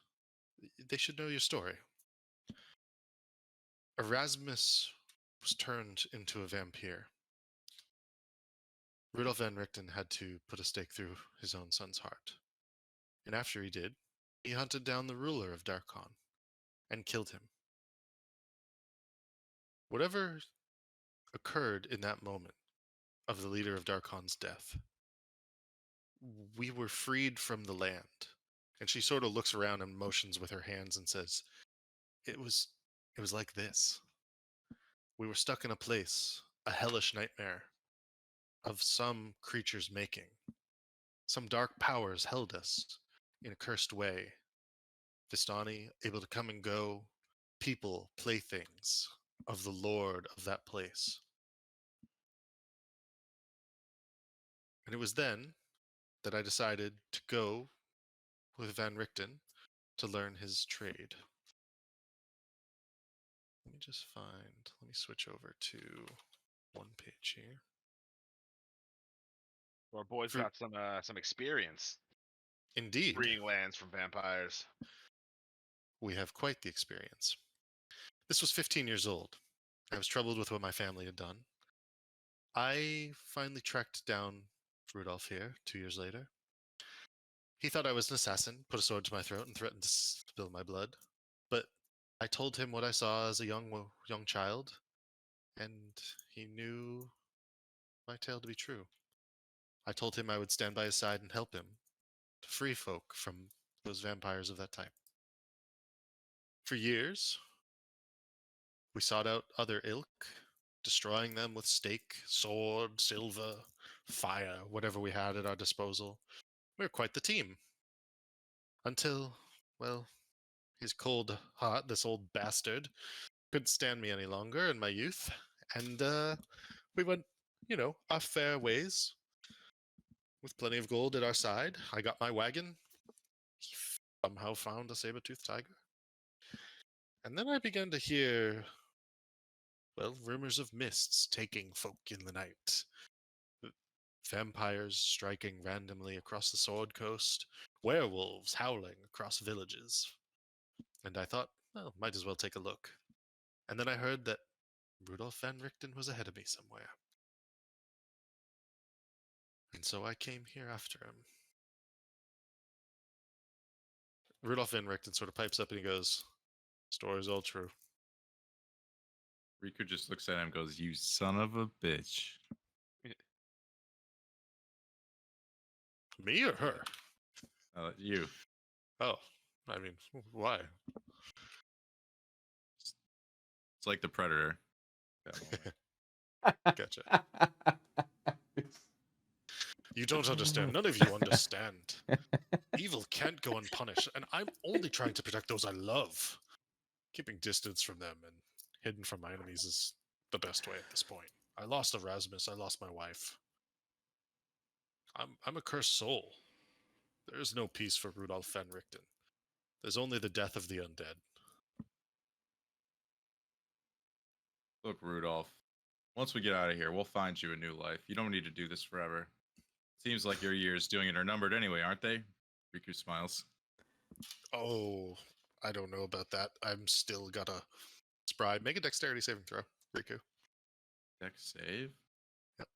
they should know your story. Erasmus was turned into a vampire. Rudolf van Richten had to put a stake through his own son's heart. And after he did, he hunted down the ruler of Darkon and killed him. Whatever occurred in that moment of the leader of Darkon's death, we were freed from the land." And she sort of looks around and motions with her hands and says, it was like this. We were stuck in a place a hellish nightmare of some creature's making. Some dark powers held us in a cursed way. Vistani able to come and go, people, playthings of the lord of that place. And it was then that I decided to go with Van Richten to learn his trade. Let me just find, let me switch over to one page here. Our boy's For- got some experience Indeed, freeing lands from vampires. we have quite the experience. This was 15 years old. I was troubled with what my family had done. I finally tracked down Rudolph here 2 years later. He thought I was an assassin, put a sword to my throat, and threatened to spill my blood. But I told him what I saw as a young child, and he knew my tale to be true. I told him I would stand by his side and help him to free folk from those vampires of that type. For years, we sought out other ilk, destroying them with stake, sword, silver, fire, whatever we had at our disposal. We were quite the team. Until, well, his cold heart, this old bastard, couldn't stand me any longer in my youth, and we went, our fair ways. With plenty of gold at our side, I got my wagon. He somehow found a saber-toothed tiger. And then I began to hear, well, rumors of mists taking folk in the night. Vampires striking randomly across the Sword Coast, werewolves howling across villages. And I thought, well, might as well take a look. And then I heard that Rudolf van Richten was ahead of me somewhere. And so I came here after him. Rudolf van Richten sort of pipes up and he goes, story's all true. Riku just looks at him and goes, "You son of a bitch." Me or her? You. Oh, I mean, why? It's like the Predator. That moment. Gotcha. You don't understand. None of you understand. Evil can't go unpunished, and I'm only trying to protect those I love. Keeping distance from them and hidden from my enemies is the best way at this point. I lost Erasmus. I lost my wife. I'm a cursed soul. There is no peace for Rudolf van Richten. There's only the death of the undead. Look, Rudolph. Once we get out of here, we'll find you a new life. You don't need to do this forever. Seems like your years doing it are numbered anyway, aren't they? Riku smiles. Oh, I don't know about that. I'm still got a spry. Make a dexterity saving throw, Riku. Dex save. Yep.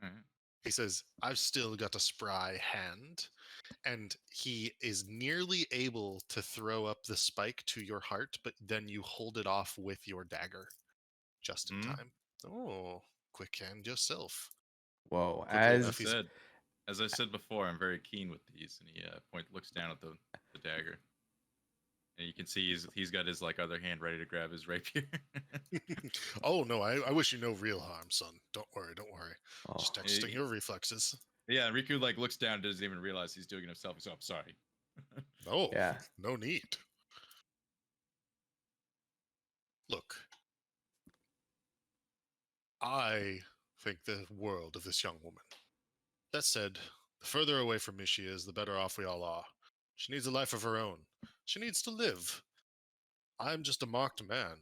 All right. He says, I've still got a spry hand. And he is nearly able to throw up the spike to your heart, but then you hold it off with your dagger just in time. Oh, quick hand yourself. Whoa. Quickly As enough, I said before, I'm very keen with these, and he looks down at the dagger, and you can see he's got his other hand ready to grab his rapier. Oh no, I wish you no real harm, son. Don't worry. Oh. Just texting your reflexes. Yeah, Riku looks down, and doesn't even realize he's doing it himself. So I'm sorry. No, Yeah. no need. Look, I think the world of this young woman. That said, the further away from me she is, the better off we all are. She needs a life of her own. She needs to live. I'm just a marked man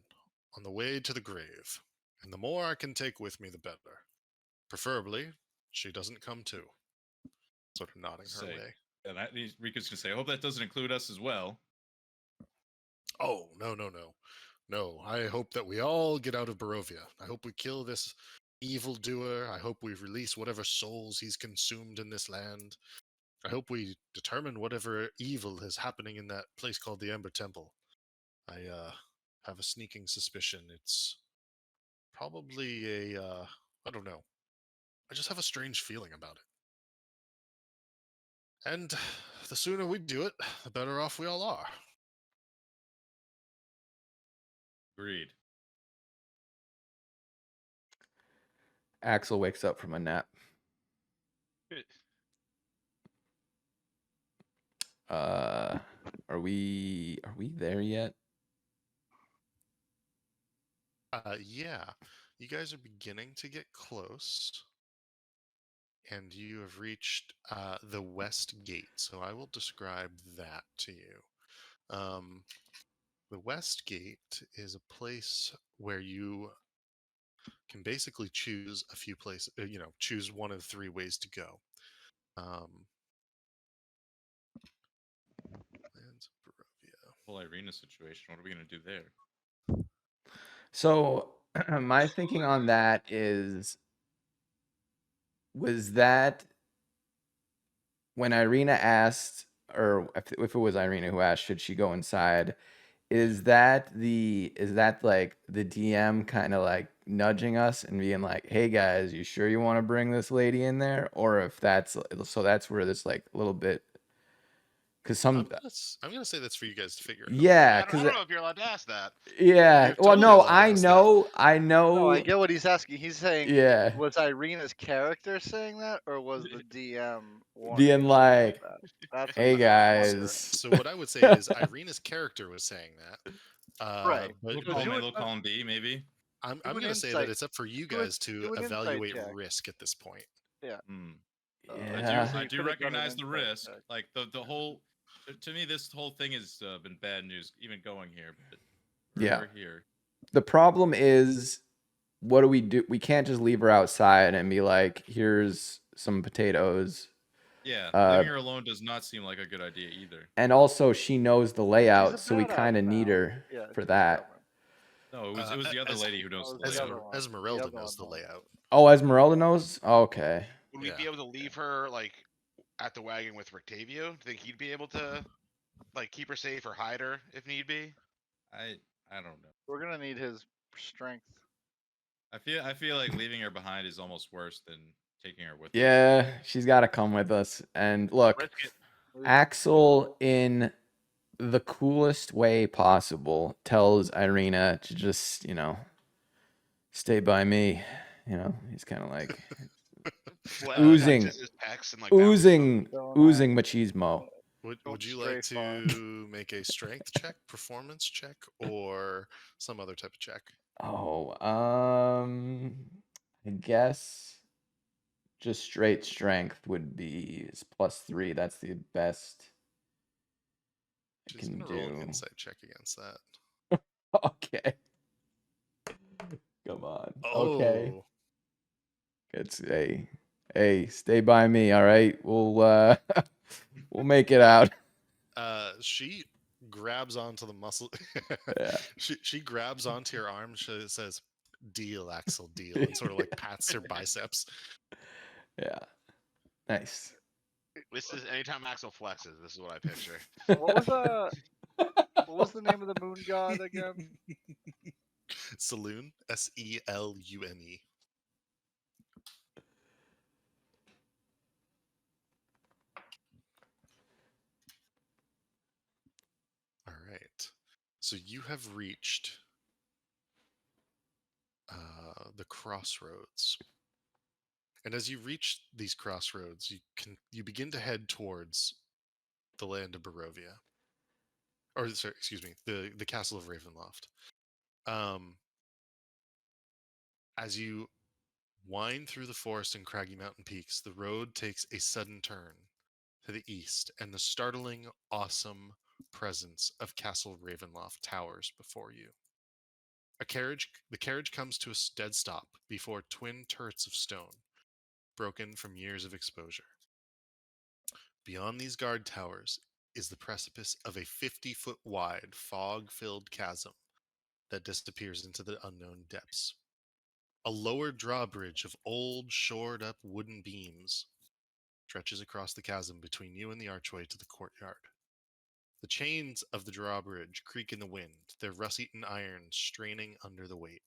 on the way to the grave, and the more I can take with me, the better. Preferably, she doesn't come too. Sort of nodding her way. And Riku's gonna say, "I hope that doesn't include us as well." Oh, no. No, I hope that we all get out of Barovia. I hope we kill this evildoer. I hope we release whatever souls he's consumed in this land. I hope we determine whatever evil is happening in that place called the Ember Temple. I have a sneaking suspicion it's probably I don't know. I just have a strange feeling about it. And the sooner we do it, the better off we all are. Agreed. Axel wakes up from a nap. Are we there yet? Yeah, you guys are beginning to get close, and you have reached the west gate. So I will describe that to you. The west gate is a place where you can basically choose a few places. Choose one of 3 ways to go. Lands of Barovia. Whole Irina situation. What are we gonna do there? So my thinking on that was that when Irina asked, or if it was Irina who asked, should she go inside? Is that like the DM kind of like nudging us and being like, "Hey guys, you sure you want to bring this lady in there?" Or if that's where this like a little bit, because I'm gonna say that's for you guys to figure out. yeah, I don't know if you're allowed to ask that. yeah. You're Well, totally no, allowed to I ask that. know, No, I get what he's asking. He's saying, yeah, was Irina's character saying that, or was the DM warning being her like, about that? That's "Hey what I'm wondering. guys." So what I would say is Irina's character was saying that. Right. But So do Little column B, maybe. I'm do an gonna say that insight. it's up for you Do a- guys to do an insight evaluate check. risk at this point. Yeah. Hmm. Yeah. So I you do could have done an recognize the insight risk. check. Like the whole. To me, this whole thing has been bad news, even going here. But Yeah. we're here. The problem is, what do we do? We can't just leave her outside and be like, "Here's some potatoes." Yeah, Uh, leaving her alone does not seem like a good idea either. And also, she knows the She's layout, a so we badass kind of need now. her Yeah, for she's that. stubborn. No, it was the other As- lady who knows Oh, the it's the layout. other one. Esmeralda The other knows the one. layout. Oh, Esmeralda knows? Okay. Would we be Yeah. able to leave her like at the wagon with Rictavio? Do you think he'd be able to like keep her safe or hide her if need be? I don't know. We're gonna need his strength. I feel like leaving her behind is almost worse than taking her with us. Yeah, she's got to come with us. And look, Risk it. Axel, in the coolest way possible, tells Irina to just, stay by me. He's kind of like Oozing. Touches his pecs and like bounces off. oozing machismo. Would you stray like far. to make a strength check, performance check, or some other type of check? Oh, I guess just straight strength would be +3. That's the best I She's can gonna roll an do. insight check against that. Okay. Come on. Okay. Oh, It's hey, stay by me, all right? We'll make it out. she grabs onto the muscle. Yeah. She grabs onto your arm. She says, "Deal, Axel, deal," and sort of like pats her biceps. Yeah. Nice. This is anytime Axel flexes. This is what I picture. What was the name of the moon god again? Saloon, Selune. All right. So you have reached the crossroads, and as you reach these crossroads, you begin to head towards the land of Barovia, or sorry, excuse me, the castle of Ravenloft. As you wind through the forest and craggy mountain peaks, the road takes a sudden turn to the east, and the startling, awesome presence of Castle Ravenloft towers before you. The carriage comes to a dead stop before twin turrets of stone, broken from years of exposure. Beyond these guard towers is the precipice of a 50-foot wide, fog-filled chasm that disappears into the unknown depths. A lower drawbridge of old, shored-up wooden beams stretches across the chasm between you and the archway to the courtyard. The chains of the drawbridge creak in the wind, their rust-eaten iron straining under the weight.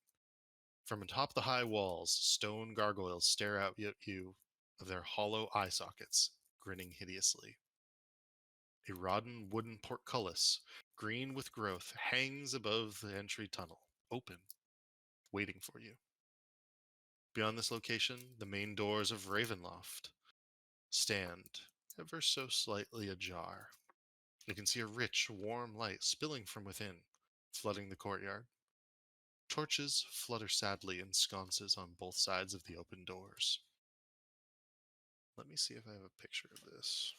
From atop the high walls, stone gargoyles stare out at you of their hollow eye sockets, grinning hideously. A rodden wooden portcullis, green with growth, hangs above the entry tunnel, open, waiting for you. Beyond this location, the main doors of Ravenloft stand ever so slightly ajar. You can see a rich, warm light spilling from within, flooding the courtyard. Torches flutter sadly in sconces on both sides of the open doors. Let me see if I have a picture of this.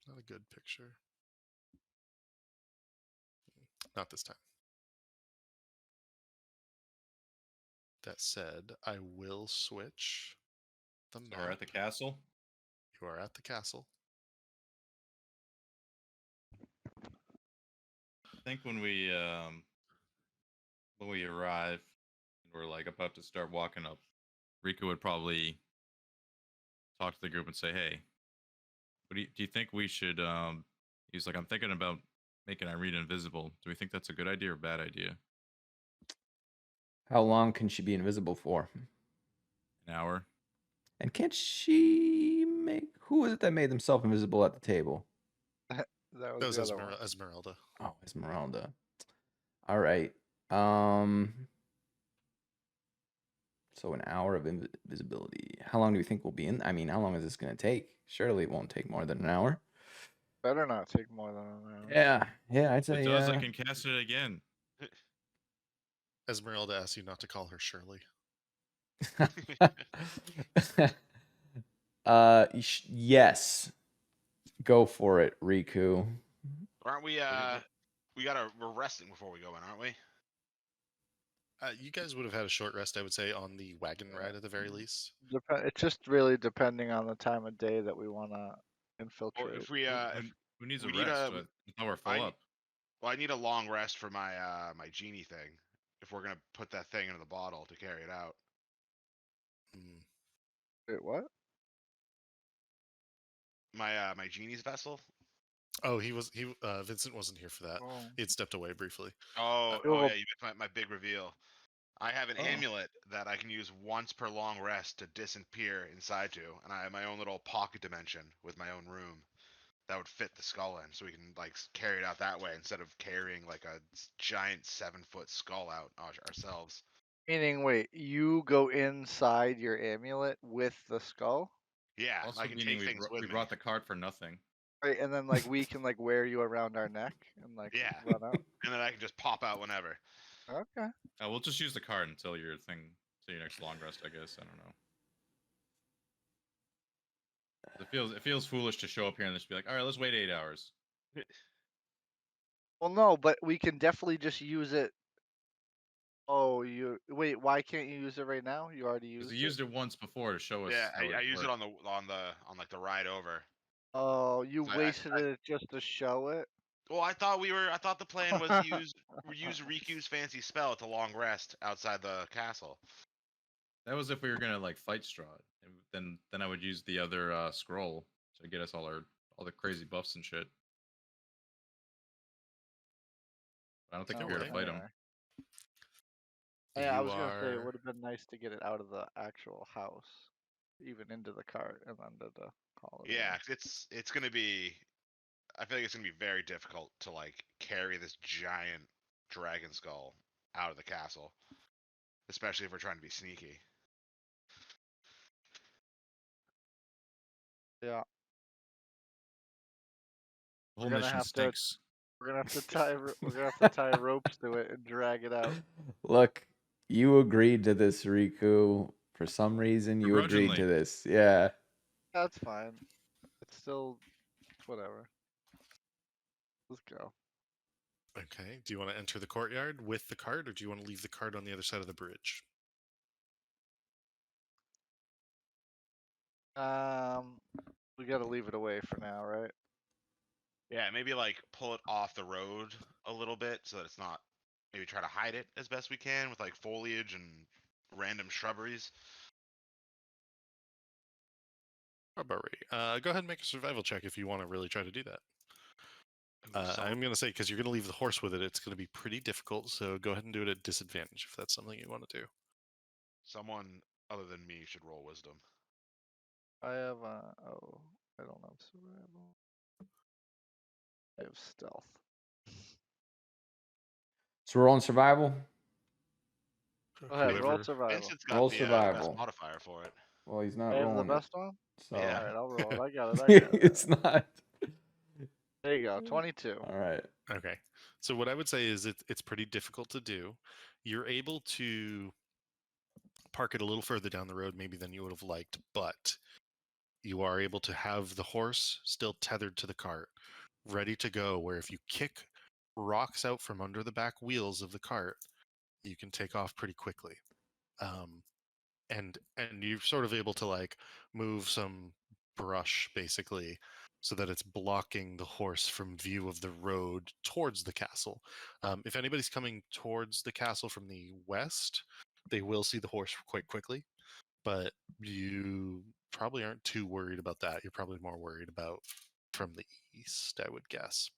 Not a good picture. Not this time. That said, I will switch the So map. we're at the castle. You are at the castle. I think when we arrive and we're like about to start walking up, Riku would probably talk to the group and say, "Hey, what do you think we should?" He's like, "I'm thinking about making Irene invisible. Do we think that's a good idea or bad idea?" How long can she be invisible for? An hour. And can't she make? Who was it that made themselves invisible at the table? That That was was the other one. Esmeralda. Oh, Esmeralda. All right. So an hour of invisibility. How long do we think we'll be in? I mean, how long is this going to take? Surely it won't take more than an hour. Better not take more than an hour. Yeah, I'd If say. it does, I can cast it again. Esmeralda asks you not to call her Shirley. Yes. Go for it, Riku. Aren't we? We're resting before we go in, aren't we? You guys would have had a short rest, I would say, on the wagon ride at the very least. It's just really depending on the time of day that we want to Or infiltrate. if we Who needs a we need rest? a- Now we're full I- up. well, I need a long rest for my my genie thing. If we're gonna put that thing into the bottle to carry it out. Hmm. Wait, what? My genie's vessel. Oh, Vincent wasn't here for that. Oh. He had stepped away briefly. Oh, you have yeah, you missed my big reveal. I have an Oh. amulet that I can use once per long rest to disappear inside to, and I have my own little pocket dimension with my own room that would fit the skull in, so we can like carry it out that way instead of carrying like a giant 7-foot skull out ourselves. Meaning, wait, you go inside your amulet with the skull? Yeah, Also I can meaning take things with we me. brought the card for nothing. Right, and then like we can like wear you around our neck and like Yeah. run out. And then I can just pop out whenever. Okay. We'll just use the card until your next long rest, I guess. I don't know. It feels foolish to show up here and just be like, all right, let's wait 8 hours. Well, no, but we can definitely just use it. Oh, wait. Why can't you use it right now? You already Because used he it. used it once before to show us. Yeah, how I use it worked. on like the ride over. Oh, you I- wasted it just to show it. Well, I thought the plan was use Riku's fancy spell to long rest outside the castle. That was if we were gonna like fight Strahd, and then I would use the other scroll to get us all the crazy buffs and shit. I don't think Okay. we're here to fight him. Anyway. Yeah, I You was gonna say it are would have been nice to get it out of the actual house, even into the cart, and then to call it. Yeah, 'cause it's gonna be. I feel like it's gonna be very difficult to like carry this giant dragon skull out of the castle, especially if we're trying to be sneaky. Yeah, The whole We're gonna mission have to- stinks. we're gonna have to tie. We're gonna have to tie ropes to it and drag it out. Look, you agreed to this, Riku. For some reason, you agreed to Begrudgingly. this. Yeah. That's fine. It's still whatever. Let's go. okay. Do you want to enter the courtyard with the cart, or do you want to leave the cart on the other side of the bridge? We gotta leave it away for now, right? Yeah, maybe like pull it off the road a little bit so that it's not. Maybe try to hide it as best we can with like foliage and random shrubberies. Shrubbery. Go ahead and make a survival check if you want to really try to do that. I'm going to say, because you're going to leave the horse with it, it's going to be pretty difficult. So go ahead and do it at disadvantage if that's something you want to do. Someone other than me should roll wisdom. I have I don't have survival. I have stealth. So we're on survival. Go ahead, roll Whoever. survival. Vincent's got Roll the best survival. modifier for it. Well, he's not I have the rolling it, best one? so Yeah. Alright, I'll roll it. I got it. I got it. it's not. There you go. 22. All right. Okay. So what I would say is it's pretty difficult to do. You're able to park it a little further down the road maybe than you would have liked, but you are able to have the horse still tethered to the cart, ready to go, where if you kick rocks out from under the back wheels of the cart, you can take off pretty quickly. And you're sort of able to like move some brush basically so that it's blocking the horse from view of the road towards the castle. If anybody's coming towards the castle from the west, they will see the horse quite quickly, but you probably aren't too worried about that. You're probably more worried about from the east, I would guess.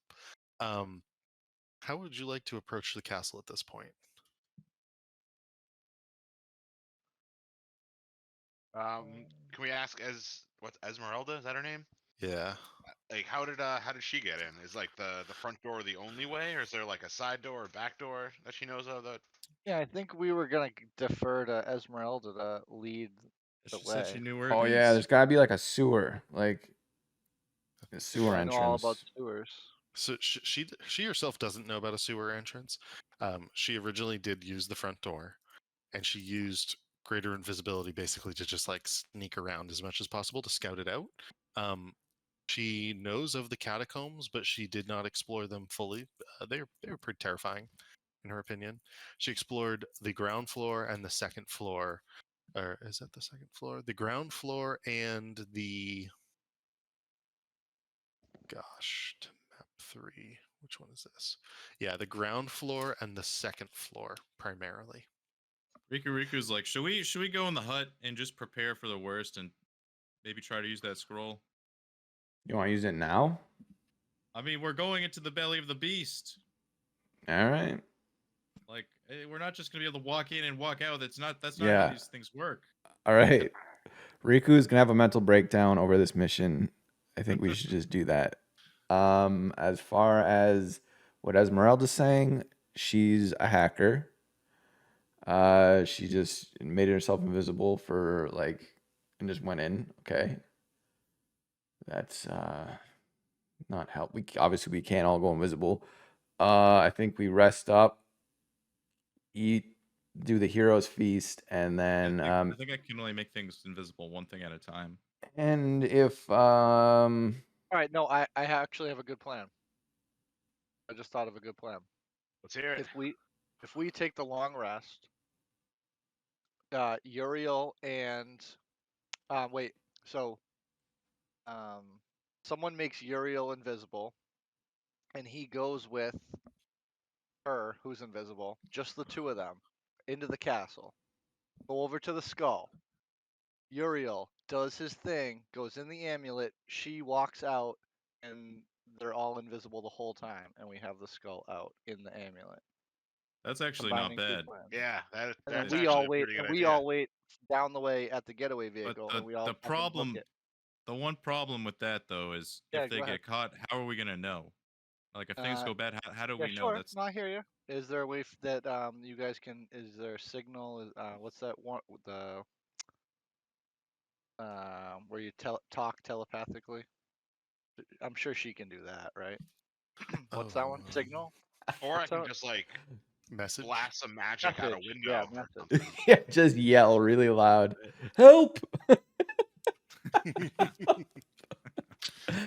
How would you like to approach the castle at this point? Can we ask what's Esmeralda? Is that her name? Yeah. Like, how did she get in? Is like the front door the only way, or is there like a side door or back door that she knows of? That Yeah, I think we were gonna defer to Esmeralda to lead the She said way. she knew where Oh it yeah, is. there's gotta be like a sewer, like a sewer I know all about entrance. sewers. So she herself doesn't know about a sewer entrance. She originally did use the front door, and she used greater invisibility basically to just like sneak around as much as possible to scout it out. She knows of the catacombs, but she did not explore them fully. They were pretty terrifying, in her opinion. She explored the ground floor and the second floor, or is that the second floor? The ground floor and the gosh, to map 3. Which one is this? Yeah, the ground floor and the second floor primarily. Riku's like, should we go in the hut and just prepare for the worst and maybe try to use that scroll? You want to use it now? I mean, we're going into the belly of the beast. All right. Like, we're not just gonna be able to walk in and walk out. That's not how Yeah. these things work. All right. Riku's gonna have a mental breakdown over this mission. I think we should just do that. As far as what Esmeralda's saying, she's a hacker. She just made herself invisible for like and just went in. Okay. That's not help. We can't all go invisible. I think we rest up, eat, do the hero's feast, and then I think I can only make things invisible one thing at a time. and if Alright, no, I actually have a good plan. I just thought of a good plan. let's hear it. If we take the long rest, Uriel and wait, so someone makes Uriel invisible, and he goes with her, who's invisible, just the two of them, into the castle. Go over to the skull. Uriel does his thing, goes in the amulet, she walks out, and they're all invisible the whole time, and we have the skull out in the amulet. That's actually Combining not two bad. plans. Yeah, And that's then we actually all a wait, pretty good and we idea. all wait down the way at the getaway vehicle, But and we all the fucking book problem, it. the one problem with that though is Yeah, if they go ahead. get caught, how are we gonna know? Like if things go bad, how do Yeah, we know? sure. That's No, I hear you. Is there a way that you guys can? Is there a signal? What's that one? The where you talk telepathically? I'm sure she can do that, right? What's that one? Signal? Or I What's can that? just like Message. blast some magic out a Message. window. Yeah, or message. something. yeah, just yell really loud, help! Yeah.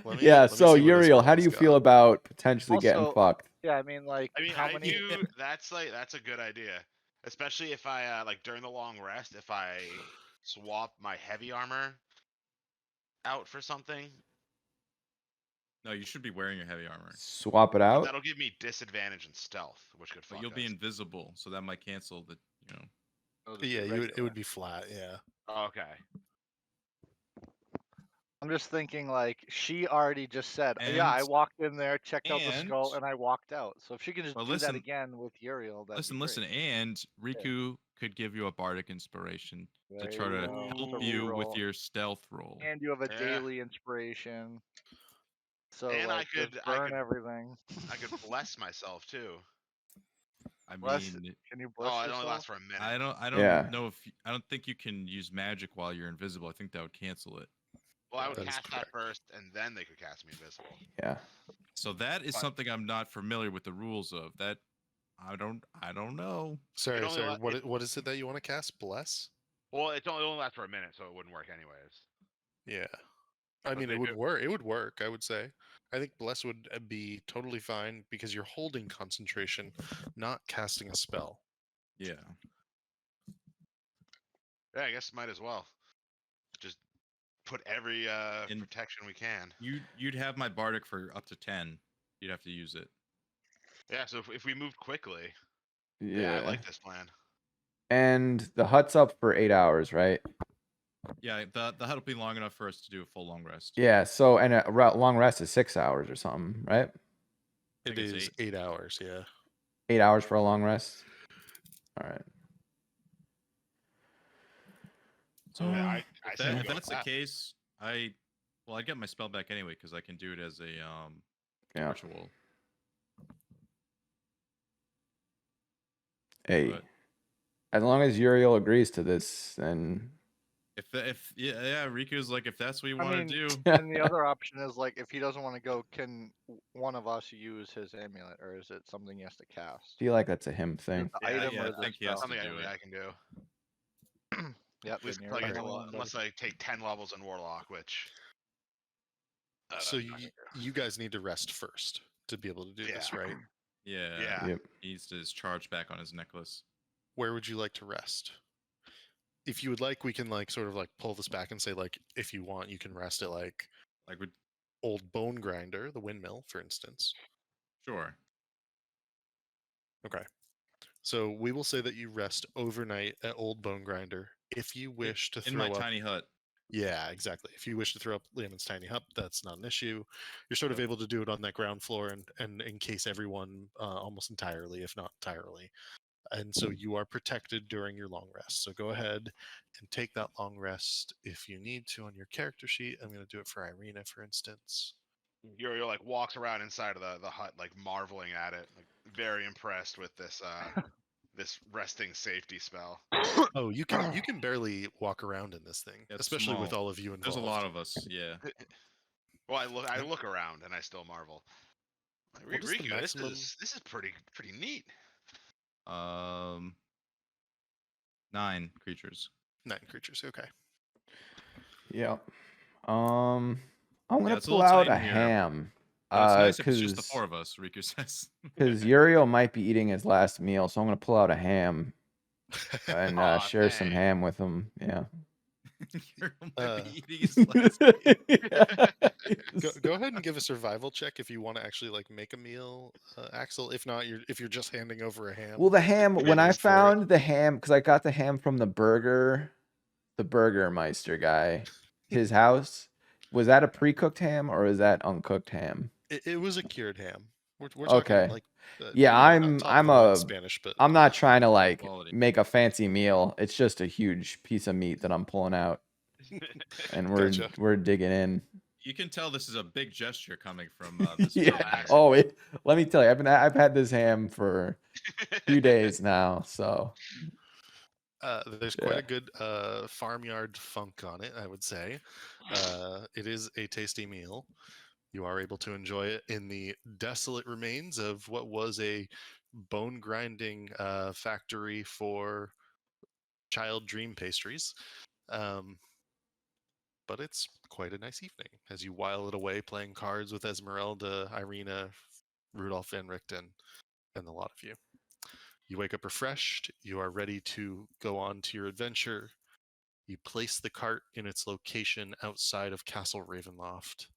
let me So see what Uriel, how do you Esmeralda's feel got. about potentially getting Also, fucked? yeah, I mean, like, I mean, how many? that's a good idea, especially if I like during the long rest, if I swap my heavy armor out for something, no, you should be wearing your heavy armor, Swap it but out. that'll give me disadvantage in stealth, which could but fuck you'll be us. invisible, so that might cancel the. Oh, just Yeah, the it would regular. be flat. Yeah. Okay. I'm just thinking, like, she already just said, yeah, I And- walked in there, checked out the and- skull, and I walked out. So if she can just But do that listen- again with Uriel, that'd be Listen, great. and Riku could give you a bardic inspiration to There try you to go. help It's a you with reroll. your stealth roll. And you have a Yeah. daily inspiration. So And like just burn everything. I could bless myself too. I Bless. mean, Can you bless Oh, it yourself? only lasts for a minute. I don't Yeah. know if I don't think you can use magic while you're invisible. I think that would cancel it. Well, I would That is cast that correct. first, and then they could cast me invisible. Yeah. So that is But- something I'm not familiar with the rules of. That I don't know. Sorry, only sorry. la- What is it that you want to cast? Bless? Well, it only lasts for a minute, so it wouldn't work anyways. Yeah. I But mean, it if would work. It would work, I would say. I think Bless would be totally fine because you're holding concentration, not casting a spell. Yeah. Yeah, I guess might as well. Just put every And- protection we can. You'd have my bardic for up to 10. You'd have to use it. Yeah, so if we moved quickly, Yeah. I like this plan. And the hut's up for 8 hours, right? Yeah, the hut will be long enough for us to do a full long rest. Yeah. So, and a long rest is 6 hours or something, right? It think it's is 8. 8 hours, yeah. 8 hours for a long rest. All right. So I if, say we if go that's with the that. case, I get my spell back anyway because I can do it as a Yeah. ritual. Hey, But as long as Uriel agrees to this, then if Riku's like, if that's what you I want mean, to do, and the other option is like if he doesn't want to go, can one of us use his amulet, or is it something he has to cast? feel like that's a him thing. The Yeah, item yeah, or I the think he has spell? to Something do only it. I can do. Yep. At least then until I you're get to the le- one, unless I take 10 levels in Warlock, which. So you guys need to rest first to be able to do this, Yeah. right? Yeah, Yeah. Yep. he needs his charge back on his necklace. Where would you like to rest? If you would like, we can like sort of like pull this back and say like if you want, you can rest at like Like, would Old Bone Grinder, the windmill, for instance. sure. Okay. So we will say that you rest overnight at Old Bone Grinder. If you wish to In throw my up, tiny hut. yeah, exactly. If you wish to throw up Leonin's tiny hut, that's not an issue. You're sort of able to do it on that ground floor and encase everyone almost entirely, if not entirely. And so you are protected during your long rest. So go ahead and take that long rest if you need to on your character sheet. I'm going to do it for Irina, for instance. You're like walks around inside of the hut, like marveling at it, like very impressed with this this resting safety spell. Oh, you can barely walk around in this thing, It's especially with small. all of you involved. There's a lot of us. Yeah. Well, I look around and I still marvel. Like, What is the Riku, maximum- this is pretty neat. 9 creatures. 9 creatures. Okay. Yep. I'm gonna it's a pull little out tight a in here. ham. But it's nice if it's just the Cause 4 of us, Riku says. Uriel might be eating his last meal, so I'm gonna pull out a ham and Aw, share some dang. ham with him. Yeah. You're Uh, eating his last. Go ahead and give a survival check if you want to actually like make a meal, Axel. If not, if you're just handing over a ham. Well, the ham, Maybe when I roll for it. found the ham, because I got the ham from the Burgermeister guy, his house, was that a pre-cooked ham or is that uncooked ham? It was a cured ham. We're Okay. talking like Yeah, maybe not top I'm of the line a Spanish, but I'm not trying to like Quality. make a fancy meal. It's just a huge piece of meat that I'm pulling out, and Gotcha. we're digging in. You can tell this is a big gesture coming from this. Yeah. man. Oh, let me tell you, I've had this ham for a few days now, so there's quite Yeah. a good farmyard funk on it, I would say. It is a tasty meal. You are able to enjoy it in the desolate remains of what was a bone grinding factory for child dream pastries. But it's quite a nice evening as you while it away playing cards with Esmeralda, Irina, Rudolph Van Richten, and the lot of you. You wake up refreshed. You are ready to go on to your adventure. You place the cart in its location outside of Castle Ravenloft.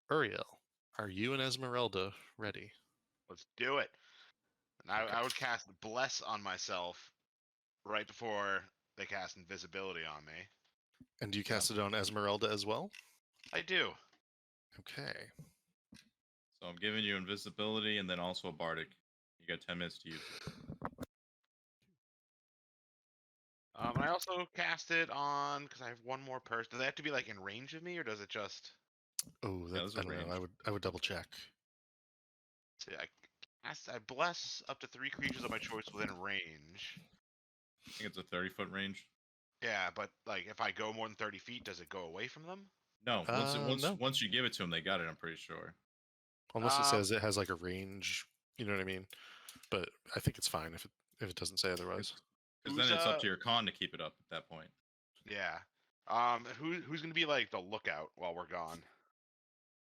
Uriel, are you and Esmeralda ready? Let's do it. And I would cast Bless on myself right before they cast Invisibility on me. And you cast it on Esmeralda as well? I do. Okay. So I'm giving you invisibility and then also a bardic. You got 10 minutes to use it. And I also cast it on because I have one more person. Do they have to be like in range of me, or does it just? Oh, Yeah, there's I a don't know. range. I would double check. See, I bless up to 3 creatures of my choice within range. I think it's a 30-foot range. Yeah, but like if I go more than 30 feet, does it go away from them? No, No. once you give it to them, they got it. I'm pretty sure. Unless it Um, says it has like a range, you know what I mean? But I think it's fine if it doesn't say otherwise. Because Who's then it's up to your con to keep it up at that point. yeah. Who's gonna be like the lookout while we're gone?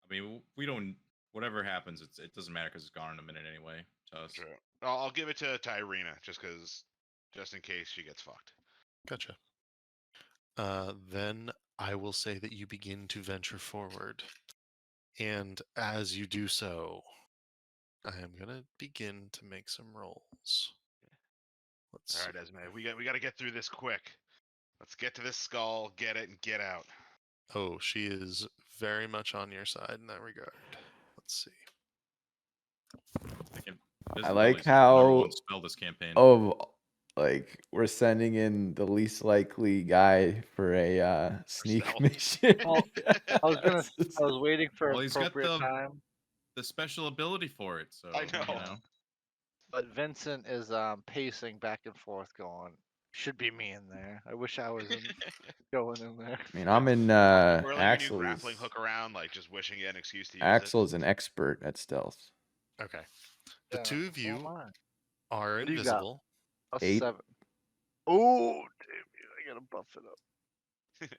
I mean, we don't. Whatever happens, it doesn't matter because it's gone in a minute anyway to us. Sure. I'll give it to Irina just in case she gets fucked. Gotcha. Then I will say that you begin to venture forward. And as you do so, I am going to begin to make some rolls. Let's All see. right, Esme, we got to get through this quick. Let's get to this skull, get it, and get out. Oh, she is very much on your side in that regard. Let's see. I can I like visibility's the number one how spell this campaign. like we're sending in the least likely guy for a sneak stealth. mission. Well, I It's just- was waiting for Well, he's got appropriate time, the special ability for it, so I know. you know. but Vincent is pacing back and forth, going, "Should be me in there. I wish I was going in there." I mean, I'm in Whirling your new grappling hook around, like just wishing you had an excuse to use Axel is an expert at stealth. Okay. The Yeah, two of so you am I. are What do you got? invisible. A 8. 7. Oh, damn you! I gotta buff it up.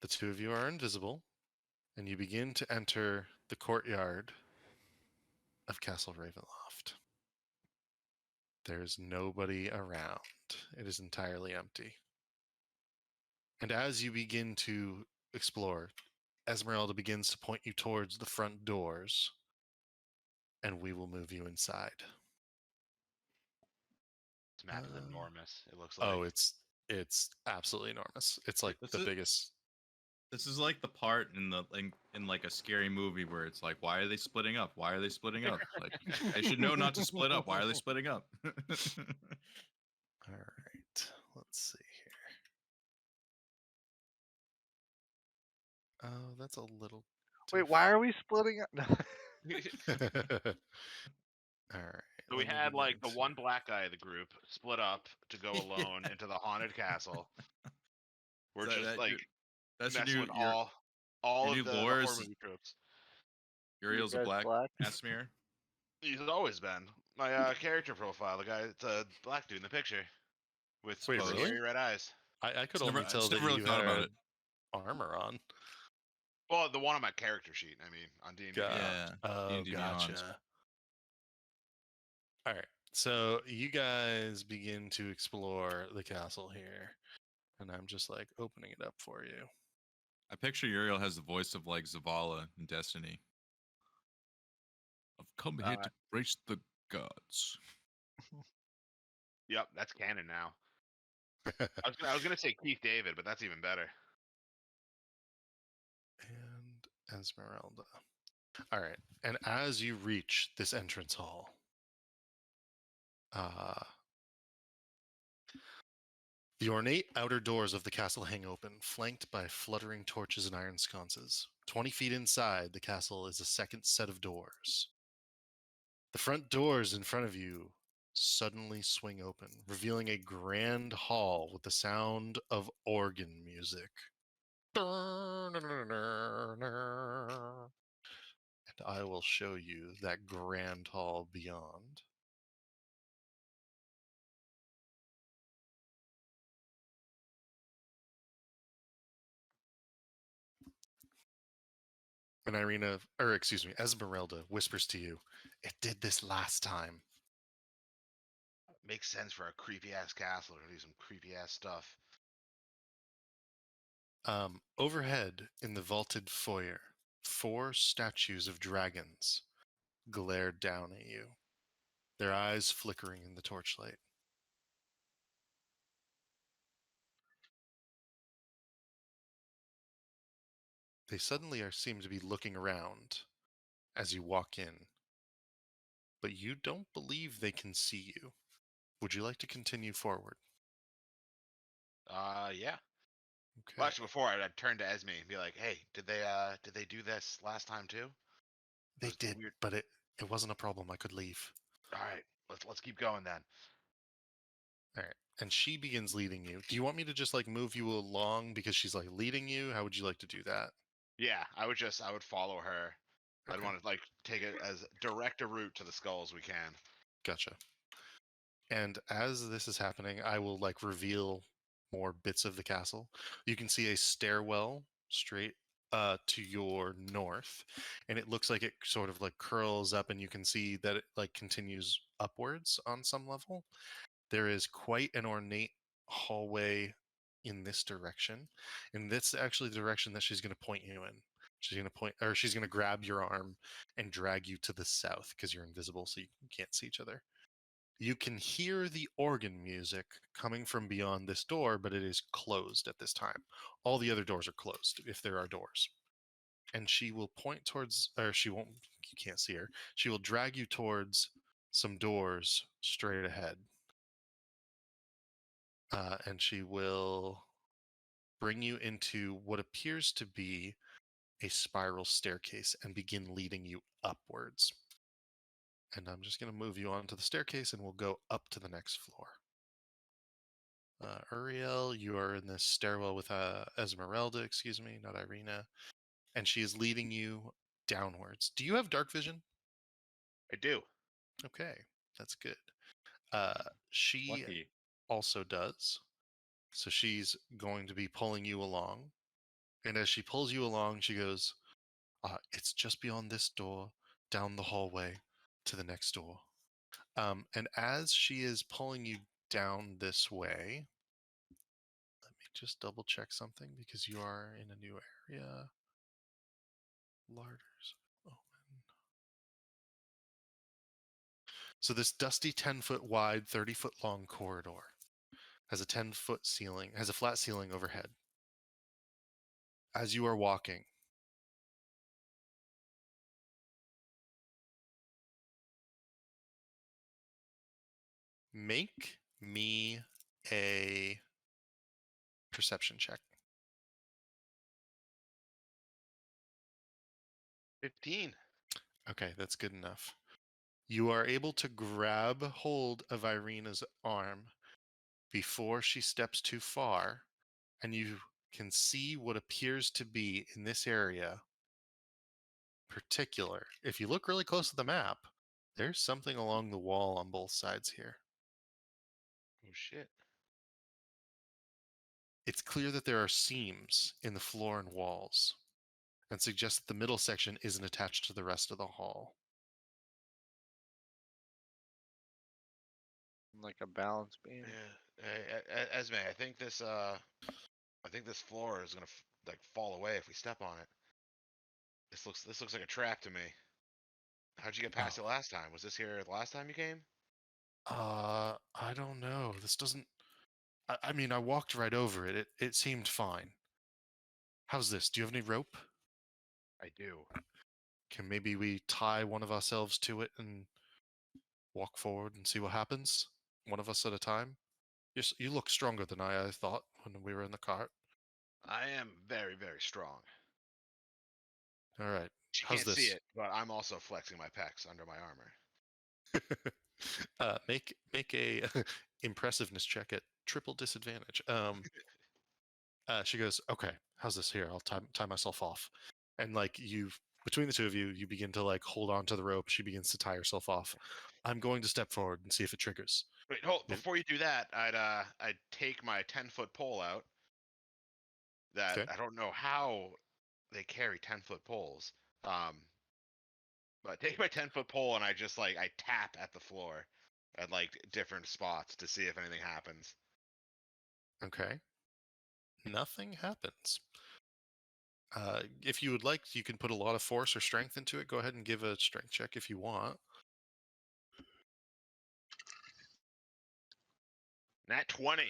The two of you are invisible, and you begin to enter the courtyard of Castle Ravenloft. There's nobody around. It is entirely empty. And as you begin to explore, Esmeralda begins to point you towards the front doors, and we will move you inside. This map is enormous. It looks like. Oh, it's absolutely enormous. It's like This the is- biggest. This is like the part in like a scary movie where it's like, why are they splitting up? Why are they splitting up? Like, I should know not to split up. Why are they splitting up? All right, let's see here. Oh, that's a little. Wait, why are we splitting up? All right. So we let me had like begin the to- one black guy of the group split up to go alone into the haunted castle. We're That- just that like your- that's messing your with new all your of new the lore horror is movie tropes. Uriel's a guys black black? Asmir. He's always been my character profile. The guy, it's a black dude in the picture with Wait, really? scary red eyes. I could Just never- only I tell just that never really you thought about had it. armor on. Well, the one on my character sheet. I mean, on D&D. Yeah. Oh, D&D Beyond. gotcha. All right. So you guys begin to explore the castle here, and I'm just like opening it up for you. I picture Uriel has the voice of like Zavala in Destiny. I've come here to brace the gods. Yep, that's canon now. I was gonna say Keith David, but that's even better. And Esmeralda. All right. And as you reach this entrance hall, the ornate outer doors of the castle hang open, flanked by fluttering torches and iron sconces. 20 feet inside, the castle is a second set of doors. The front doors in front of you suddenly swing open, revealing a grand hall with the sound of organ music. And I will show you that grand hall beyond. And Esmeralda whispers to you, "It did this last time." Makes sense for a creepy ass castle to do some creepy ass stuff. Overhead in the vaulted foyer, 4 statues of dragons glare down at you, their eyes flickering in the torchlight. They suddenly seem to be looking around as you walk in, but you don't believe they can see you. Would you like to continue forward? Yeah. Okay. Well, actually, before I'd turn to Esme and be like, "Hey, did they do this last time too?" They Those did, weird. but it wasn't a problem. I could leave. All right, let's keep going then. All right. And she begins leading you. Do you want me to just like move you along because she's like leading you? How would you like to do that? Yeah, I would follow her. I'd Okay. want to like take it as direct a route to the skull as we can. Gotcha. And as this is happening, I will like reveal more bits of the castle. You can see a stairwell straight to your north, and it looks like it sort of like curls up, and you can see that it like continues upwards on some level. There is quite an ornate hallway in this direction, and that's actually the direction that she's going to point you in. She's going to point, or she's going to grab your arm and drag you to the south because you're invisible, so you can't see each other. You can hear the organ music coming from beyond this door, but it is closed at this time. All the other doors are closed, if there are doors. And she will point towards, or she won't, you can't see her. She will drag you towards some doors straight ahead. And she will bring you into what appears to be a spiral staircase and begin leading you upwards. And I'm just going to move you onto the staircase and we'll go up to the next floor. Uriel, you are in this stairwell with Esmeralda, excuse me, not Irina. And she is leading you downwards. Do you have dark vision? I do. Okay, that's good. She Lucky. also does. So she's going to be pulling you along. And as she pulls you along, she goes, it's just beyond this door, down the hallway to the next door. And as she is pulling you down this way, let me just double check something because you are in a new area. Larders open. So this dusty 10-foot wide, 30-foot long corridor has a 10-foot ceiling, has a flat ceiling overhead. As you are walking, make me a perception check. 15. Okay, that's good enough. You are able to grab hold of Irina's arm before she steps too far, and you can see what appears to be in this area particular. If you look really close at the map, there's something along the wall on both sides here. Oh shit. It's clear that there are seams in the floor and walls, and suggests that the middle section isn't attached to the rest of the hall. Like a balance beam. Yeah. Hey, Esme, I think this floor is gonna like fall away if we step on it. This looks like a trap to me. How'd you get past it last time? Was this here the last time you came? I don't know. This doesn't. I mean, I walked right over it. It seemed fine. How's this? Do you have any rope? I do. Can maybe we tie one of ourselves to it and walk forward and see what happens? One of us at a time? You look stronger than I thought when we were in the cart. I am very, very strong. All right. She How's can't see this? it, but I'm also flexing my pecs under my armor. Make a impressiveness check at triple disadvantage. She goes, okay, how's this here? I'll tie myself off. And like between the two of you, you begin to like hold on to the rope. She begins to tie herself off. I'm going to step forward and see if it triggers. Wait, hold. If- Before you do that, I'd take my 10-foot pole out. That Okay. I don't know how they carry 10-foot poles. But I take my 10-foot pole and I just like I tap at the floor at like different spots to see if anything happens. Okay. Nothing happens. If you would like, you can put a lot of force or strength into it. Go ahead and give a strength check if you want. Nat 20.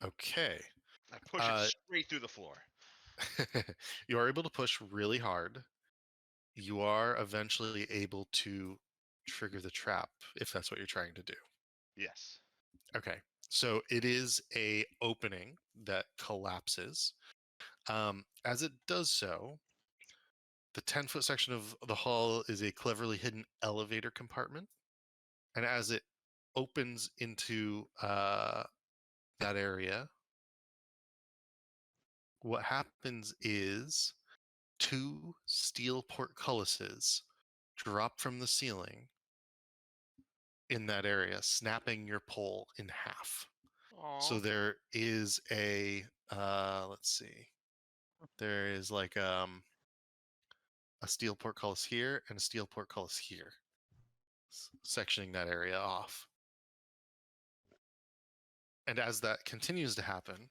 Okay. I push it straight through the floor. You are able to push really hard. You are eventually able to trigger the trap if that's what you're trying to do. Yes. Okay. So it is a opening that collapses. As it does so, the 10-foot section of the hall is a cleverly hidden elevator compartment. And as it opens into that area, what happens is two steel portcullises drop from the ceiling in that area, snapping your pole in half. So Aw. there is a let's see. There is like a steel portcullis here and a steel portcullis here, sectioning that area off. And as that continues to happen,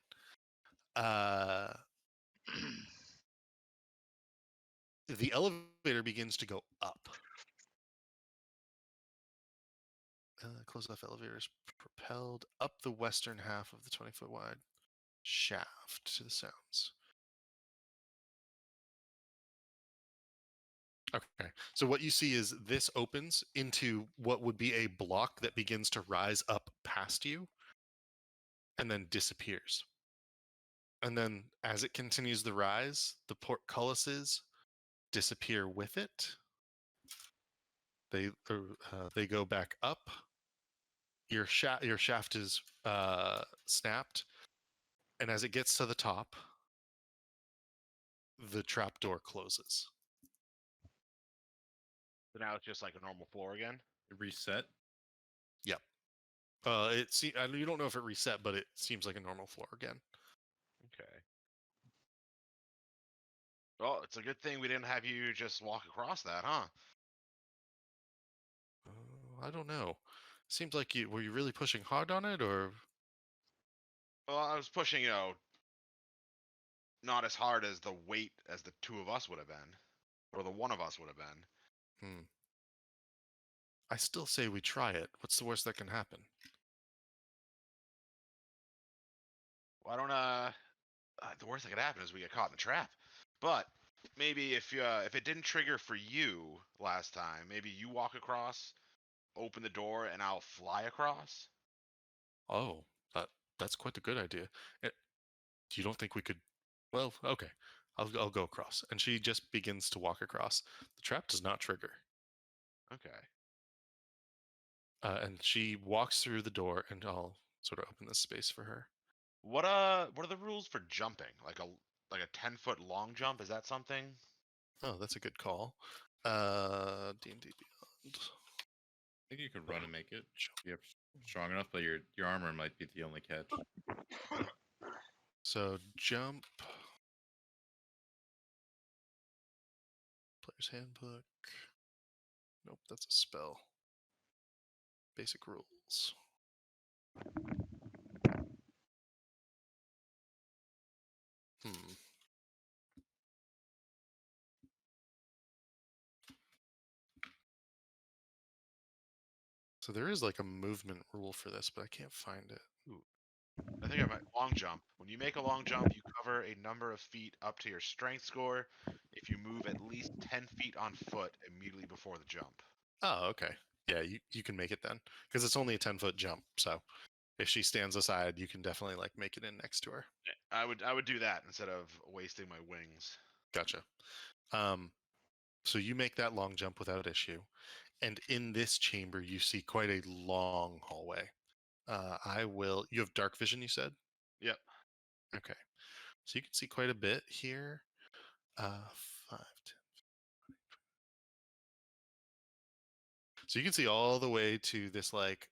uh, the elevator begins to go up. Closed off elevator is propelled up the western half of the 20-foot wide shaft to the sounds. Okay, so what you see is this opens into what would be a block that begins to rise up past you and then disappears. And then as it continues the rise, the portcullises disappear with it. They go back up. Your shaft is snapped, and as it gets to the top, the trap door closes. So now it's just like a normal floor again. Reset. Yep. You don't know if it reset, but it seems like a normal floor again. Okay. Well, it's a good thing we didn't have you just walk across that, huh? I don't know. Seems like were you really pushing hard on it, or Well, I was pushing, not as hard as the weight as the two of us would have been, or the one of us would have been. I still say we try it. What's the worst that can happen? Why don't the worst that could happen is we get caught in a trap. But maybe if it didn't trigger for you last time, maybe you walk across, open the door, and I'll fly across. Oh, that's quite a good idea. You don't think we could? Well, okay. I'll go across. And she just begins to walk across. The trap does not trigger. Okay. And she walks through the door, and I'll sort of open this space for her. What are the rules for jumping? Like a 10-foot long jump? Is that something? Oh, that's a good call. D&D Beyond. I think you could run and make it. You're strong enough, but your armor might be the only catch. So jump. Player's handbook. Nope, that's a spell. Basic rules. So there is like a movement rule for this, but I can't find it. Ooh. I think I might long jump. When you make a long jump, you cover a number of feet up to your strength score if you move at least 10 feet on foot immediately before the jump. Oh, okay. Yeah, you can make it then, because it's only a 10-foot jump. So if she stands aside, you can definitely like make it in next to her. I would do that instead of wasting my wings. Gotcha. So you make that long jump without issue, and in this chamber you see quite a long hallway. You have dark vision, you said? Yep. Okay. So you can see quite a bit here. 5, 10. So you can see all the way to this like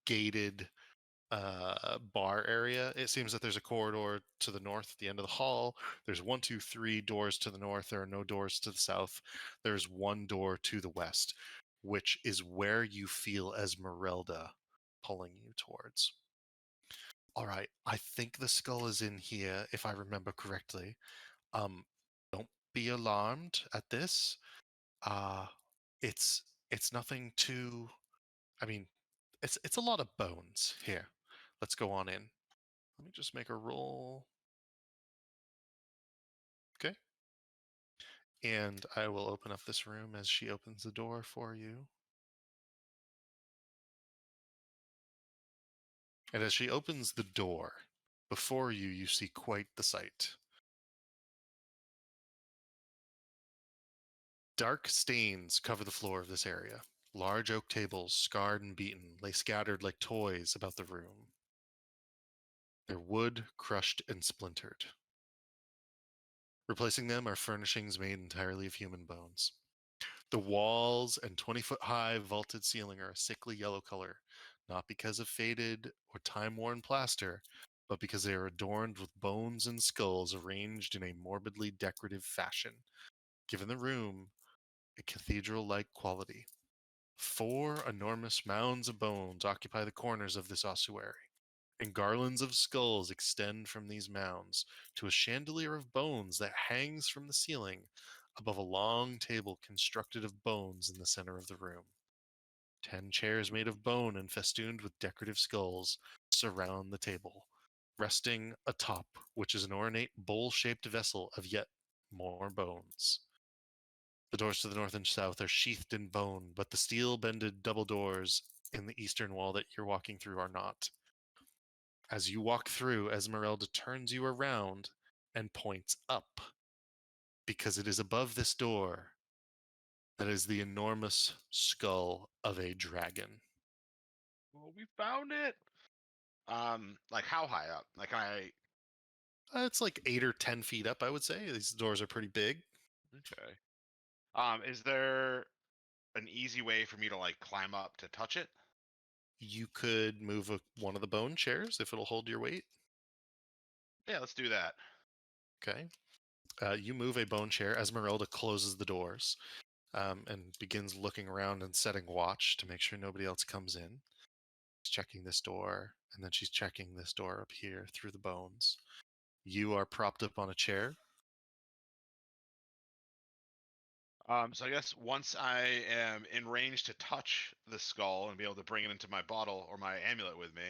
gated bar area. It seems that there's a corridor to the north at the end of the hall. There's 1, 2, 3 doors to the north. There are no doors to the south. There's one door to the west, which is where you feel Esmeralda pulling you towards. All right, I think the skull is in here, if I remember correctly. Don't be alarmed at this. It's nothing too. I mean, it's a lot of bones here. Let's go on in. Let me just make a roll. Okay. And I will open up this room as she opens the door for you. And as she opens the door, before you, you see quite the sight. Dark stains cover the floor of this area. Large oak tables, scarred and beaten, lay scattered like toys about the room. Their wood crushed and splintered. Replacing them are furnishings made entirely of human bones. The walls and 20-foot-high vaulted ceiling are a sickly yellow color, not because of faded or time-worn plaster, but because they are adorned with bones and skulls arranged in a morbidly decorative fashion, giving the room a cathedral-like quality. 4 enormous mounds of bones occupy the corners of this ossuary, and garlands of skulls extend from these mounds to a chandelier of bones that hangs from the ceiling above a long table constructed of bones in the center of the room. 10 chairs made of bone and festooned with decorative skulls surround the table, resting atop which is an ornate bowl-shaped vessel of yet more bones. The doors to the north and south are sheathed in bone, but the steel-bended double doors in the eastern wall that you're walking through are not. As you walk through, Esmeralda turns you around and points up, because it is above this door that is the enormous skull of a dragon. Well, we found it. Like how high up? Like I. It's like 8 or 10 feet up, I would say. These doors are pretty big. Okay. Is there an easy way for me to like climb up to touch it? You could move one of the bone chairs if it'll hold your weight. Yeah, let's do that. Okay. You move a bone chair. Esmeralda closes the doors and begins looking around and setting watch to make sure nobody else comes in. She's checking this door, and then she's checking this door up here through the bones. You are propped up on a chair. So I guess once I am in range to touch the skull and be able to bring it into my bottle or my amulet with me,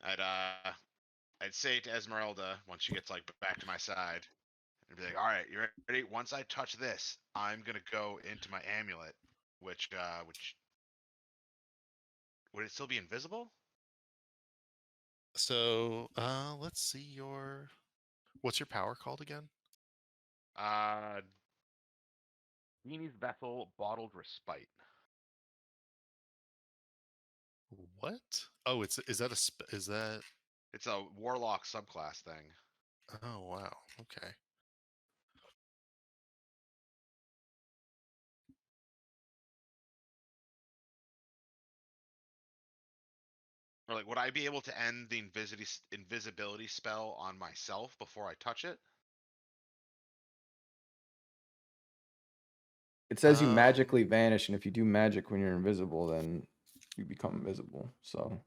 I'd say to Esmeralda once she gets like back to my side, and be like, "All right, you ready? Once I touch this, I'm gonna go into my amulet, which would it still be invisible? So let's see your. What's your power called again? Uh, Genie's vessel, bottled respite. What? Oh, is that is that? It's a warlock subclass thing. Oh wow. Okay. Or like, would I be able to end the invisibility spell on myself before I touch it? It says you Um, magically vanish, and if you do magic when you're invisible, then you become invisible. So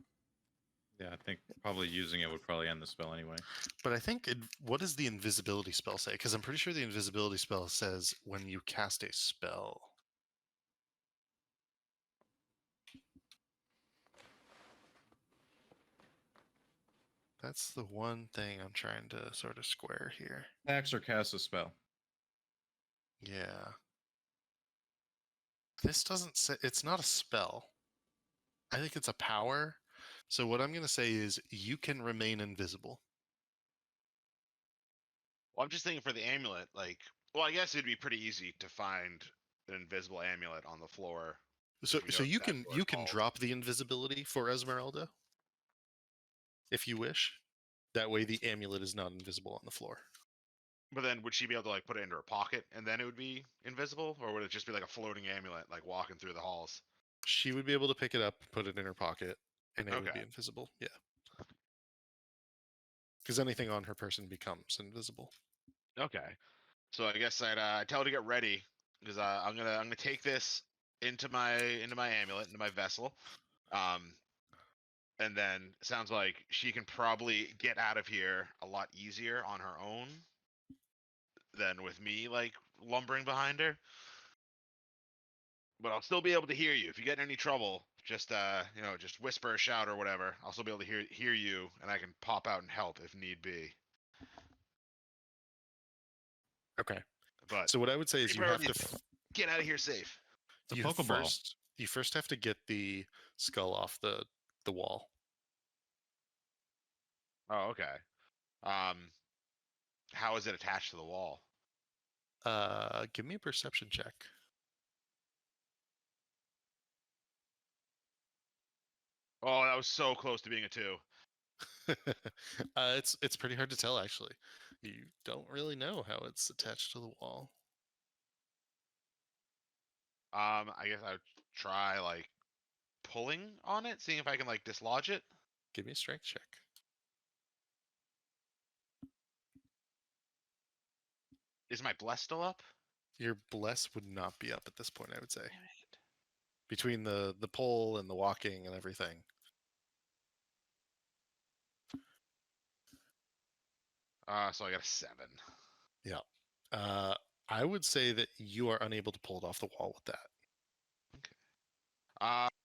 Yeah, I think probably using it would probably end the spell anyway. But I think what does the invisibility spell say? Because I'm pretty sure the invisibility spell says when you cast a spell. That's the one thing I'm trying to sort of square here. Attacks or cast a spell. Yeah. This doesn't say, it's not a spell. I think it's a power. So what I'm going to say is you can remain invisible. Well, I'm just thinking for the amulet, like, well, I guess it'd be pretty easy to find an invisible amulet on the floor. So if we so know you that's can what it's you can called. drop the invisibility for Esmeralda if you wish. That way the amulet is not invisible on the floor. But then would she be able to like put it into her pocket and then it would be invisible, or would it just be like a floating amulet, like walking through the halls? She would be able to pick it up, put it in her pocket, and it would Okay. be invisible. Yeah. Because anything on her person becomes invisible. Okay. So I guess I'd tell her to get ready because I'm gonna take this into my amulet, into my vessel. Um, and then sounds like she can probably get out of here a lot easier on her own than with me like lumbering behind her. But I'll still be able to hear you. If you get in any trouble, just just whisper or shout or whatever. I'll still be able to hear you, and I can pop out and help if need be. Okay. But So what I would say is you have priority to is get out of here safe. It's a Pokeball. you first have to get the skull off the wall. Oh, okay. How is it attached to the wall? Give me a perception check. Oh, that was so close to being a 2. It's pretty hard to tell actually. You don't really know how it's attached to the wall. I guess I would try like pulling on it, seeing if I can like dislodge it. Give me a strength check. Is my bless still up? Your bless would not be up at this point, I would say. Damn it. Between the pole and the walking and everything. So I got a 7. Yeah. I would say that you are unable to pull it off the wall with that.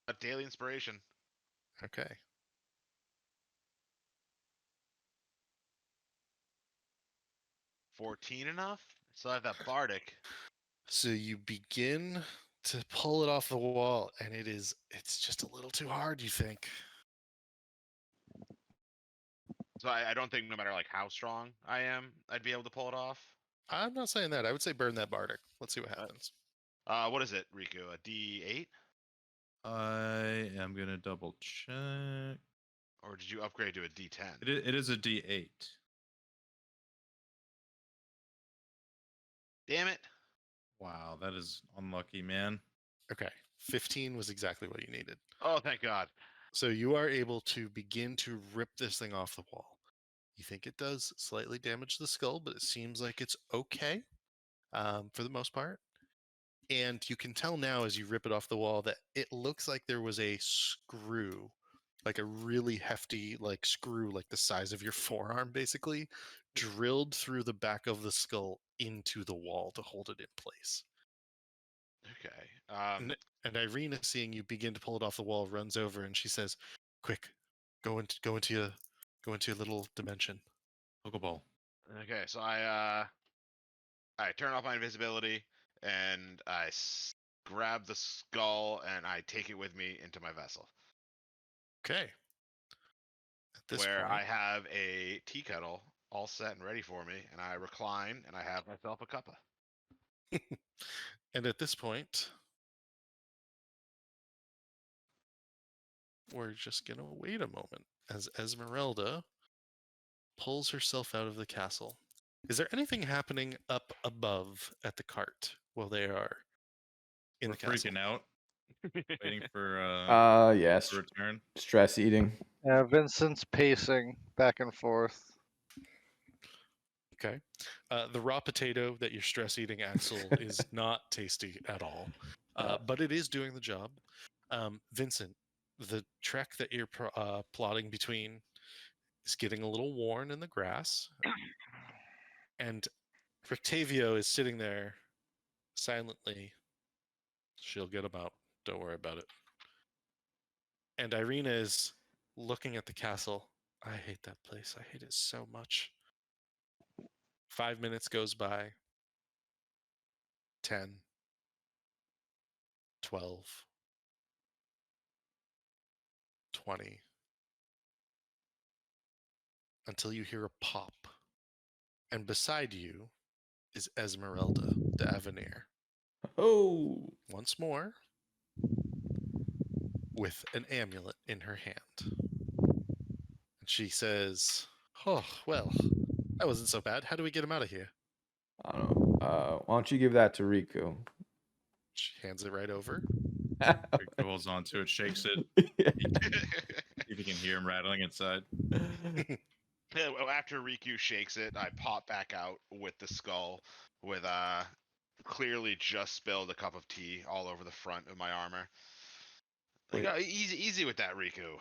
A daily inspiration. Okay. 14 enough? So I have that bardic. So you begin to pull it off the wall, and it's just a little too hard, you think. So I don't think no matter like how strong I am, I'd be able to pull it off. I'm not saying that. I would say burn that bardic. Let's see what happens. What is it, Riku? A D8? I am gonna double check. Or did you upgrade to a D10? It is a D8. Damn it. Wow, that is unlucky, man. Okay. 15 was exactly what you needed. Oh, thank God. So you are able to begin to rip this thing off the wall. You think it does slightly damage the skull, but it seems like it's okay for the most part. And you can tell now as you rip it off the wall that it looks like there was a screw, like a really hefty like screw, like the size of your forearm, basically, drilled through the back of the skull into the wall to hold it in place. Okay. And Irina, seeing you begin to pull it off the wall, runs over and she says, "Quick, go into your little dimension." Pokeball. Okay, so I turn off my invisibility and I grab the skull and I take it with me into my vessel, Okay. At this where point, I have a tea kettle all set and ready for me, and I recline and I have myself a cuppa. and at this point, we're just gonna wait a moment as Esmeralda pulls herself out of the castle. Is there anything happening up above at the cart while they are in We're the castle? freaking out, waiting for Yes. to return. Stress eating. Yeah, Vincent's pacing back and forth. Okay. The raw potato that you're stress eating, Axel, is not tasty at all, but it is doing the job. Vincent, the trek that you're plotting between is getting a little worn in the grass, and Rictavio is sitting there silently. She'll get him out. Don't worry about it. And Irina is looking at the castle. I hate that place. I hate it so much. 5 minutes goes by. 10. 12. 20. Until you hear a pop. And beside you is Esmeralda de Avenir. Oh. Once more, with an amulet in her hand. And she says, "Oh, well, that wasn't so bad. How do we get him out of here?" I don't know. Why don't you give that to Riku? She hands it right over. Riku holds on to it, shakes it. See if you can hear him rattling inside. Yeah, well, after Riku shakes it, I pop back out with the skull with clearly just spilled a cup of tea all over the front of my armor. Like, Wait. easy with that, Riku.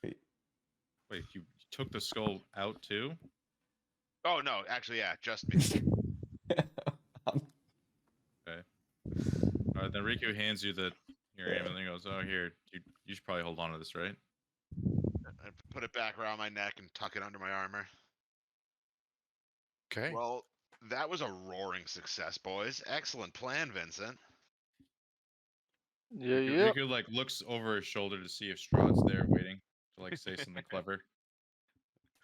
Wait, you took the skull out too? Oh no, actually, yeah, just me. Okay. Then Riku hands you your amulet and goes, "Oh, here, you should probably hold on to this, right?" I put it back around my neck and tuck it under my armor. Okay. Well, that was a roaring success, boys. Excellent plan, Vincent. Yeah, Riku, yeah. Riku like looks over his shoulder to see if Strahd's there waiting to like say something clever.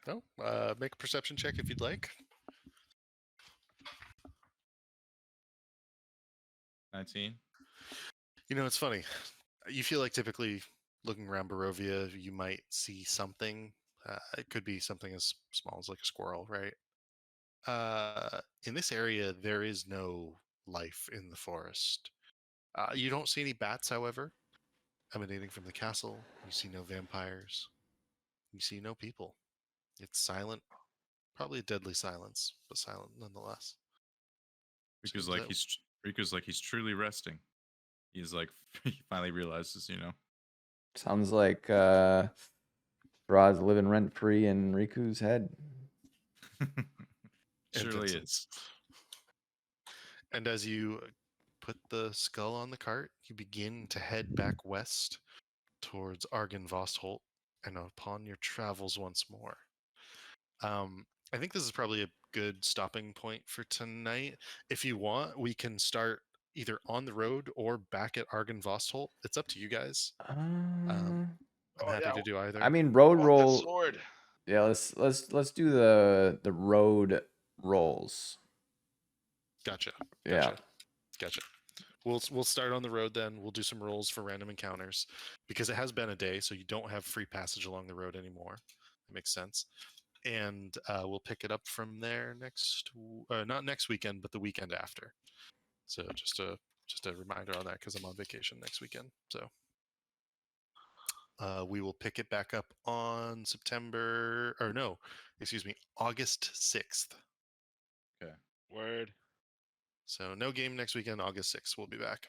No. Make a perception check if you'd like. 19. You know, it's funny. You feel like typically looking around Barovia, you might see something. It could be something as small as like a squirrel, right? In this area, there is no life in the forest. You don't see any bats, however, emanating from the castle. You see no vampires. You see no people. It's silent, probably a deadly silence, but silent nonetheless. Riku's Seems like that- he's truly resting. He's like he finally realizes, Sounds like Brad's living rent free in Riku's head. and surely is. Vincent's. And as you put the skull on the cart, you begin to head back west towards Argynvostholt, and upon your travels once more. I think this is probably a good stopping point for tonight. If you want, we can start either on the road or back at Argynvostholt. It's up to you guys. I'm happy to do either. I mean, road I want that roll. sword. Yeah, let's do the road rolls. Gotcha. Yeah. Gotcha. We'll start on the road then. We'll do some rolls for random encounters because it has been a day, so you don't have free passage along the road anymore. That makes sense. And we'll pick it up from there not next weekend, but the weekend after. So just a reminder on that because I'm on vacation next weekend. So we will pick it back up on August 6th. Okay. Word. So no game next weekend. August 6th, we'll be back.